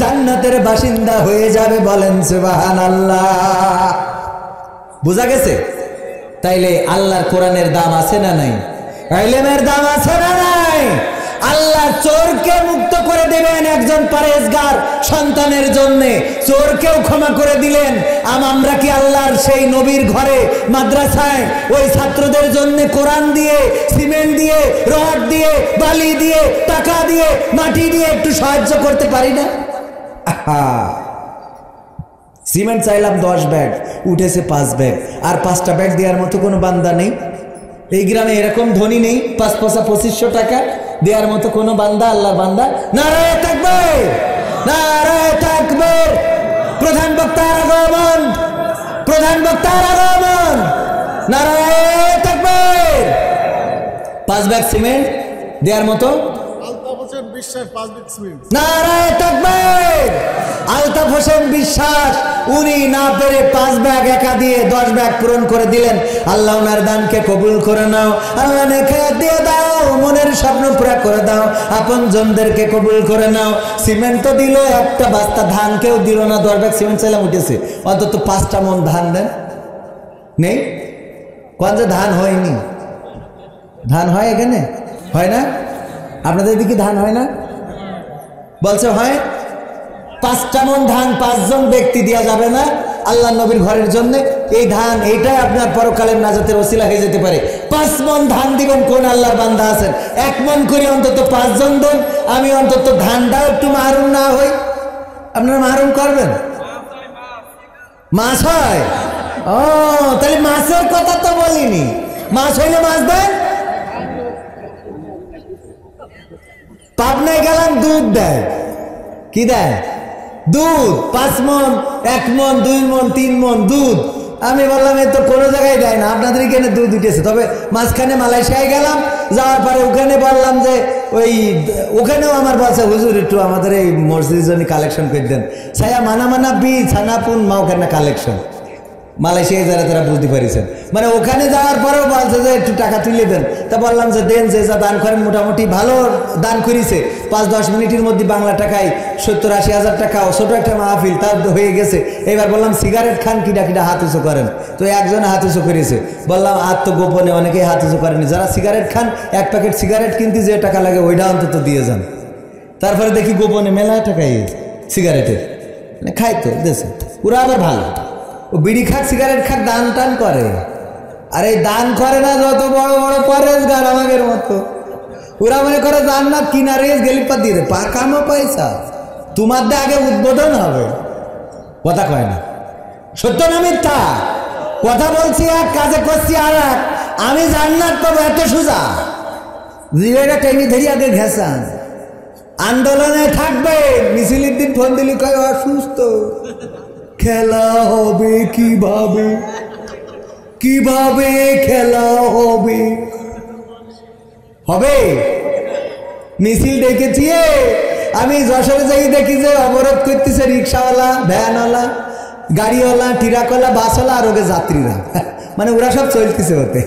জান্নাতের বাসিন্দা হয়ে যাবে, বলেন সুবহানাল্লাহ। বুঝা গেছে? তাইলে আল্লাহর কোরআনের দাম আছে না নাই? ইলমের দাম আছে না নাই? আল্লাহ চোরকে মুক্ত করে দেবেন একজন পরেশগার সন্তানের জন্য, চোরকেও ক্ষমা করে দিলেন। আমরা কি আল্লাহর সেই নবীর ঘরে মাদ্রাসায় ওই ছাত্রদের জন্য কোরআন দিয়ে, সিমেন্ট দিয়ে, রড দিয়ে, বালি দিয়ে, টাকা দিয়ে, মাটি দিয়ে একটু সাহায্য করতে পারি না? সিমেন্ট চাইলাম 10 ব্যাগ, উঠেছে 5 ব্যাগ, আর 5টা ব্যাগ দেওয়ার মতো কোনো বান্দা নেই। এই গ্রামে এরকম ধনী নেই 5-2500 টাকা দেওয়ার মতো কোনো বান্দা, আল্লাহর বান্দা। নারায়ে তাকবীর, নারায়ে তাকবীর। প্রধান বক্তার আগমন, প্রধান বক্তার আগমন, নারায়ে তাকবীর। 5 ব্যাগ সিমেন্ট দেওয়ার মতো নারায়ে তাকবীর। আলতাফ হোসেন বিশ্বাস উনি না পেরে 5 ব্যাগ একা দিয়ে 10 ব্যাগ পূরণ করে দিলেন। আল্লাহ ওনার দানকে কবুল করে নাও, আল্লাহ নেখায়াত দিয়ে দাও, মনের স্বপ্ন পুরা করে দাও, আপন জনদেরকে কবুল করে নাও। সিমেন্ট তো দিল, একটা বস্তা ধান কেউ দিল না। 10 ব্যাগ সিমেন্ট চাইলাম, উঠেছে অন্তত 5টা মন ধান দেন। নেই কোন যে ধান হয়নি? ধান হয় এখানে? হয় না? আপনাদের দিকে ধান হয় না? বলছে হয়। 5টা মন ধান 5 জন ব্যক্তি দেওয়া যাবে না আল্লাহ নবীর ঘরের জন্য? এই ধান এইটাই আপনার পরকালের নাজাতের ওসিলা হয়ে যেতে পারে। 5 মন ধান দিবেন, কোন আল্লাহর বান্দা আছেন? 1 মন করে অন্তত 5 জন দেন, আমি অন্তত ধানটাও একটু মাহরুম না হই। আপনারা মাহরুম করবেন? মাছ হয়? ও তাহলে মাছের কথা তো বলিনি। মাছ হইলে মাছ দেন। পাবনায় গেলাম, দুধ দেয়। কি দেয়? দুধ। 5 মন, 1 মন, 2 মন, 3 মন দুধ। আমি বললাম এই তো কোনো জায়গায় দেয় না, আপনাদের এখানে দুধ উঠেছে। তবে মাঝখানে মালয়েশিয়ায় গেলাম, যাওয়ার পরে ওখানে বললাম যে ওখানেও আমার বলছে, হুজুর একটু আমাদের এই মসজিদের জন্য কালেকশন করে দেন। ছায়া মানা বি ছানাপুন মা ওখানে কালেকশন। মালয়েশিয়ায় যারা তারা বুঝতে পারিছেন, মানে ওখানে যাওয়ার পরেও বলছে যে একটু টাকা তুলে দেন। তা বললাম যে দেন, যে যা দান করেন মোটামুটি ভালো দান করেছে। 5-10 মিনিটের মধ্যে বাংলা টাকায় 70-80 হাজার টাকা ছোট একটা মাহফিল তার হয়ে গেছে। এবার বললাম সিগারেট খান, কিটা কিটা হাত উঁচু করেন। তো একজনে হাত উঁচু করেছে। বললাম আত্মগোপনে অনেকেই হাত উঁচু করেনি। যারা সিগারেট খান, 1 প্যাকেট সিগারেট কিনতে যে টাকা লাগে ওইটা অন্তত দিয়ে যান। তারপরে দেখি গোপনে মেলা টাকা সিগারেটের মানে খাই তো দেশে ওরা আবার ভালো ও বিড়ি খাক সিগারেট খাক দান টান করে আর এই দান করে না যত বড় বড় পরেশগার আমাদের মতো ওরা মনে করে জান্নাত কিনারে গেলিপা দিয়ে পাকামো পয়সা তোমার দিয়ে আগে উদ্বোধন হবে কথা কয় না সত্য না মিথ্যা কথা বলছি এক কাজে করছি আর এক আমি জান্নাত পাবো এত সোজা জিবেটা টেনে ধরি আগে ঘেসান আন্দোলনে থাকবে মিছিলের দিন ফোন দিলি কয় অসুস্থ খেলা হবে কিভাবে কিভাবে খেলা হবে হবে মিছিল ডেকেছি আমি যশোরে যাই দেখি যে অবরোধ করতেছে রিক্সাওয়ালা ভ্যানওয়ালা গাড়িওয়ালা ট্রাকওয়ালা বাসওয়ালা আর ওকে যাত্রীরা মানে ওরা সব চলতেছে হতে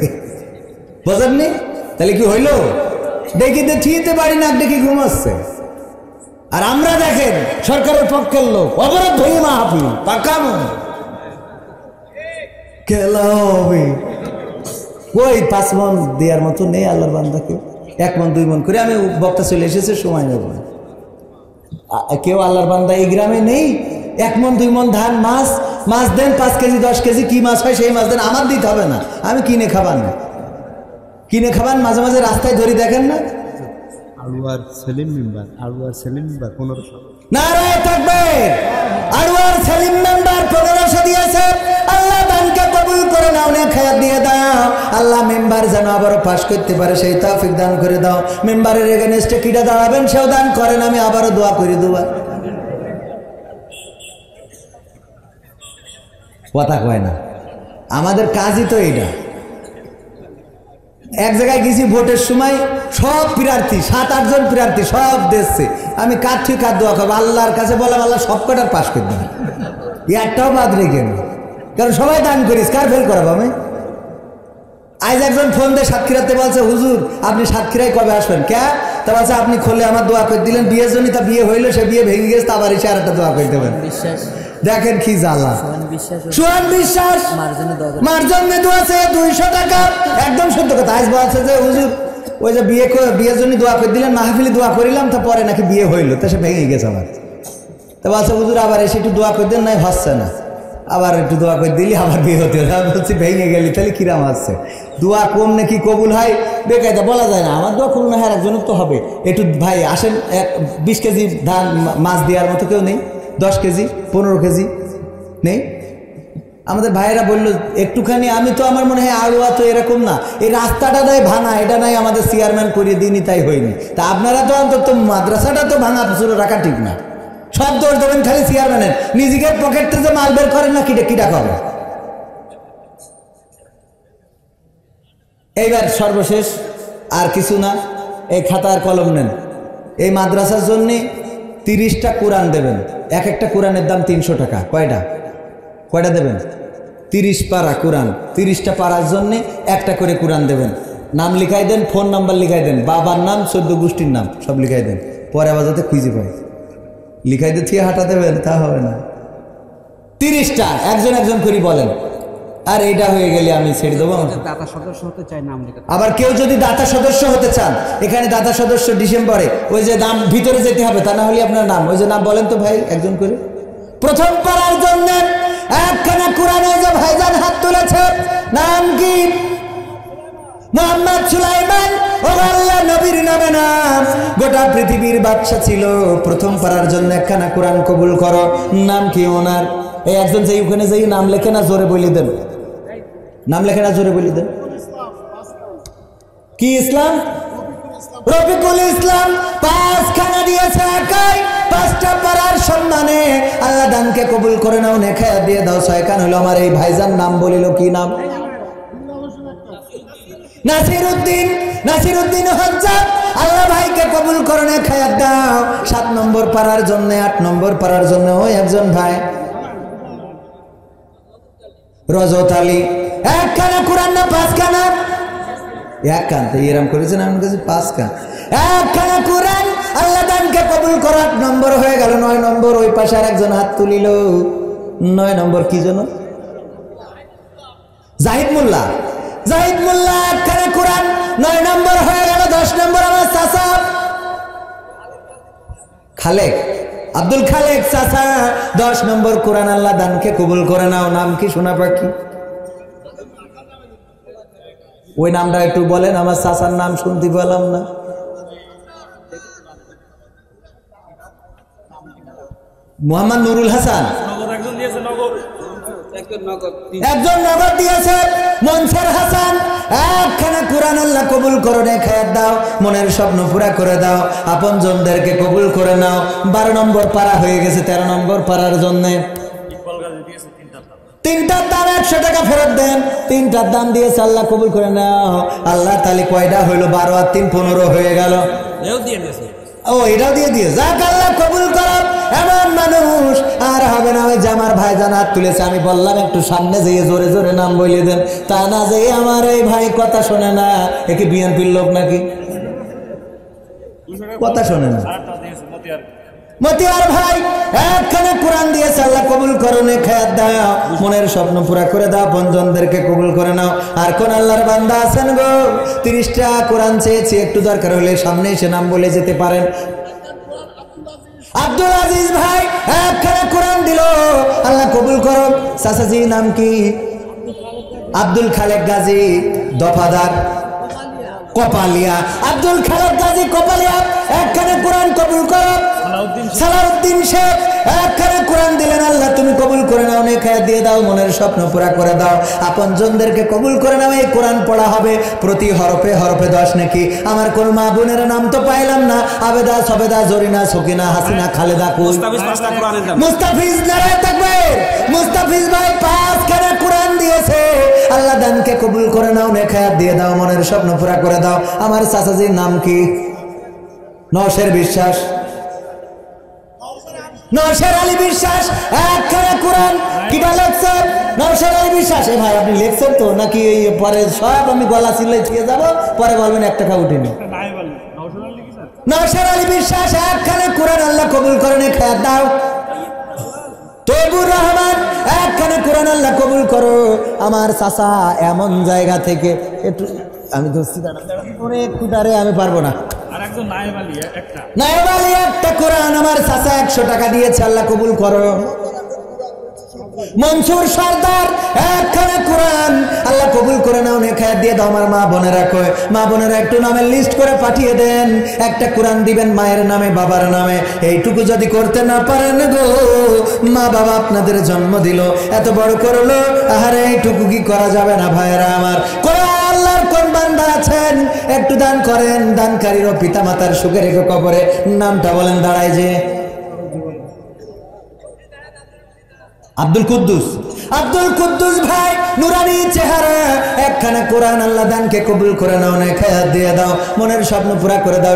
বোঝেননি তাহলে কি হইলো দেখি তো ঠিকতে পারি না দেখি ঘুমাচ্ছে আর আমরা দেখেন সরকারের পক্ষের লোক অবরোধ ধরি মাহফিল পাকামো খেলা হবে ওই 5 মন দেওয়ার মতো নেই আল্লাহর বান্দাকে 1 মন 2 মন করে আমি বক্তা চলে এসেছে সময় নেব কেউ আল্লাহর বান্দা এই গ্রামে নেই 1 মন 2 মন ধান মাছ দেন 5 কেজি 10 কেজি কি মাছ হয় সেই মাছ দেন আমার দিতে হবে না আমি কিনে খাবার না কিনে খাবার মাঝে মাঝে রাস্তায় ধরি দেখেন না আলওয়ার সেলিম মেম্বার 1500 নারায়ে তাকবীর আলওয়ার সেলিম মেম্বার 1500 দিয়েছে আল্লাহ দানকে কবুল করে নাও নে খায়াত দিয়ে দাও আল্লাহ মেম্বার যেন আবার পাস করতে পারে সেই তৌফিক দান করে দাও মেম্বারের এগেইনস্টে কিটা দাঁড়াবেন সেও দান করেন আমি আবারও দোয়া করে দেব কথা কয় না আমাদের কাজই তো এইটা এক জায়গায় গেছি ভোটের সময় সব প্রার্থী 7-8 জন প্রার্থী সব দেখছে আমি কার ঠিক কার দোয়া করবো আল্লাহর কাছে বললাম আল্লাহ সব কটার পাস করে দেবেন একটাও বাদ রেখে না কারণ সবাই দান করিস কার ফেল করাবো আমি আজ একজন ফোন দিয়ে সাতক্ষীরাতে বলছে হুজুর আপনি সাতক্ষীরায় কবে আসবেন কে তা বলছে আপনি খুললে আমার দোয়া করে দিলেন বিয়ের জন্য তা বিয়ে হইলো সে বিয়ে ভেঙে গেছে আবার এসে আর একটা দোয়া করে দেবেন দেখেন কি জ্বালা সোহান বিশ্বাস মার জন্য দোয়া চেয়ে 200 টাকা একদম সত্য কথা আজ বলছে যে হুজুর ওই যে বিয়ের জন্য দোয়া করে দিলেন মাহফিলে দোয়া করিলাম তা পরে নাকি বিয়ে হইলো তা সে ভেঙে গেছে আমার তা বলছে হুজুর আবার এসে একটু দোয়া করে দেন নাই হচ্ছে না আবার একটু দোয়া করে দিলি আবার বিয়ে হতে হবে বলছি ভেঙে গেলি তাহলে কিরাম আসছে দোয়া কম নাকি কবুল হয় বেকায়দা বলা যায় না আমার দোয়া কবুল না হয় একজনের তো হবে একটু ভাই আসেন 20 কেজি ধান মাছ দেওয়ার মতো কেউ নেই 10 কেজি 15 কেজি নেই আমাদের ভাইয়েরা বললো একটুখানি আমি তো আমার মনে হয় আলুয়া তো এরকম না এই রাস্তাটা নাই ভাঙা এটা নাই আমাদের চেয়ারম্যান করিয়ে দিইনি তাই হয়নি তা আপনারা তো অন্তত মাদ্রাসাটা তো ভাঙা পুরো রাখা ঠিক না সব দোষ দেবেন খালি চেয়ারম্যানের নিজেদের পকেট থেকে মাল বের করেন না কিটা হবে এইবার সর্বশেষ আর কিছু না এই খাতা আর কলম নেন এই মাদ্রাসার জন্য 30টা কোরআন দেবেন এক একটা কোরআনের দাম 300 টাকা কয়টা দেবেন 30 পারা কোরআন 30টা পারার জন্য একটা করে কোরআন দেবেন নাম লিখাই দেন ফোন নাম্বার লিখাই দেন বাবার নাম 14 গোষ্ঠীর নাম সব লিখাই দেন পরে আবার যাতে খুঁজে পাই লিখাই দিয়ে থিয়ে হাঁটা দেবেন তা হবে না 30টা একজন করে বলেন আর এইটা হয়ে গেলে আমি ছেড়ে দেবো দাতা সদস্য হতে চাই নাম লিখে আবার কেউ যদি দাতা সদস্য হতে চান এখানে দাতা সদস্য ডিসেম্বরে ওই যে নাম ভিতরে যেতে হবে তা না হলে আপনার নাম ওই যে নাম বলেন তো ভাই একজন করে প্রথম পারার জন্য একখানা কোরআনে যে ভাইজান হাত তুলেছে নাম কি মোহাম্মদ সুলাইমান ও আল্লাহ নবীর নামে নাম গোটা পৃথিবীর বাদশা ছিল প্রথম পারার জন্য একখানা কোরআন কবুল করো নাম কি ওনার এই একজন যে ওখানে যেই নাম লেখে না জোরে বলে দেন নাম লেখে না জোরে বলে দেন কি ইসলাম রফিকুল ইসলাম 5খানা দিয়েছে একাই 5টা পারার সম্মানে আল্লাহ দানকে কবুল করে নাও নেখায়া দিয়ে দাও 6 কান হলো আমার এই ভাইজান নাম বলিল কি নাম নাসিরউদ্দিন হজ্জাত আল্লাহ ভাইকে কবুল করে নেখায়া দাও 7 নম্বর পারার জন্য 8 নম্বর পারার জন্য ওই একজন ভাই রজত আলী একখানা কোরআন না 5খানা এক কান তো এরকম করেছেন আমার কাছে 5 কান একখানা কোরআন আল্লাহ দানকে কবুল করে 8 নম্বর হয়ে গেল 9 নম্বর ওই পাশে আর একজন হাত তুলিল 9 নম্বর কি জন্য জাহিদ মোল্লা একখানা কোরআন 9 নম্বর হয়ে গেল 10 নম্বর আমার চাচা খালেক, আব্দুল খালেক চাচা 10 নম্বর কোরআন আল্লাহ দানকে কবুল করে নাও। নাম কি সোনা পাখি? ওই নামটা একটু বলেন, আমার চাচার নাম শুনতে পেলাম না। মোহাম্মদ নুরুল হাসান একজন নগদ দিয়েছে। মনসুর হাসান একখানা কোরআন আল্লাহ কবুল করে নে, খায়াত দাও, মনের স্বপ্ন পুরা করে দাও, আপন জনদেরকে কবুল করে নাও। 12 নম্বর পারা হয়ে গেছে, 13 নম্বর পারার জন্য 3টার দাম 100 টাকা ফেরত দেন। 3টার দাম দিয়েছে, আল্লাহ কবুল করে নাও। আল্লাহ তাহলে কয়টা হইলো? 12 আর 3 15 হয়ে গেল। ও এটাও দিয়ে দিয়ে যাক, আল্লাহ কবুল করো। এমন মানুষ আর হবে না। ওই জামার ভাই জান হাত তুলেছে, আমি বললাম একটু সামনে যেয়ে জোরে জোরে নাম বলে দেন, তা না যে আমার এই ভাই কথা শোনে না। একে বিএনপির লোক নাকি? কথা শোনে না। মতিয়ার ভাই একখানে কোরআন দিয়েছে, আল্লাহ কবুল করো নে, খায়াত দাও, মনের স্বপ্ন পুরা করে দাও, বন্ধনদেরকে কবুল করে নাও। আর কোন আল্লাহর বান্দা আছেন গো 30টা কোরআন চেয়েছি, একটু দরকার হলে সামনে এসে নাম বলে যেতে পারেন। আব্দুল আজিজ ভাই একখানে কোরআন দিল, আল্লাহ কবুল করো। চাচাজি নাম কি? আব্দুল খালেক গাজী দফাদার কপালিয়া। আব্দুল খালেক গাজী কপালিয়া একখানে কোরআন কবুল করো। সালাউদ্দিন শেখ একখানে কোরআন দিলেন, আল্লাহ তুমি কবুল করে নাও, নেখায়া দিয়ে দাও, মনের স্বপ্ন পুরা করে দাও, আপন জনদেরকে কবুল করে নাও। এই কোরআন পড়া হবে প্রতি হরফে হরফে 10 নাকি। আমার কোন মা বোনের নাম তো পাইলাম না। আবেদা, সবেদা, জরিনা, সকিনা, হাসিনা, খালেদা কই? মুস্তাফিজ নারে তাকবীর। মুস্তাফিজ ভাই 5খানা কোরআন দিয়েছে, আল্লাহ দানকে কবুল করে নাও, নেখায়া দিয়ে দাও, মনের স্বপ্ন পুরা করে দাও। আমার চাচাজির নাম কি? নওশের বিশ্বাস। নওশের আলী বিশ্বাস একখানা কোরআন কিটা লেখছেন? নওশের আলী বিশ্বাস। এ ভাই আপনি লেখছেন তো নাকি? এই পরে সব আমি গলা চিল্লাই দিয়ে যাবো, পরে বলবেন 1 টাকা উঠেনি। নওশের আলী বিশ্বাস একখানা কোরআন আল্লাহ কবুল করে নে, খায়াত দাও। তৈবুর রহমান একখানা কোরআন আল্লাহ কবুল করো। আমার চাচা এমন জায়গা থেকে একটু আমি ধরছি দাঁড়া একটু দাঁড়ে, আমি পারবো না। নায়েব আলী একটা কোরআন আমার চাচা 100 টাকা দিয়েছে, আল্লাহ কবুল করো। মনসুর সর্দার একখানা কোরআন, আল্লাহ কবুল করে নাও, নেখায়াত দিয়ে দাও। আমার মা বোনেরা কয়, মা বোনেরা একটু নামের লিস্ট করে পাঠিয়ে দেন। একটা কোরআন দিবেন মায়ের নামে, বাবার নামে। এইটুকু যদি করতে না পারেন গো, মা বাবা আপনাদের জন্ম দিল, এত বড় করলো, আহারে এইটুকু কি করা যাবে না? ভাইয়েরা আমার, আল্লাহর কোন বান্দা আছেন একটু দান করেন? দানকারীর পিতা মাতার সুখে রেখে কবরে নামটা বলেন দাঁড়ায় যে আব্দুল কুদ্দুস। আব্দুল কুদ্দুস ভাই নুরানি চেহারা, একখানা কোরআন আল্লাহ দানকে কবুল করে নাও, নেখায়াত দিয়ে দাও, মনের স্বপ্ন পুরা করে দাও।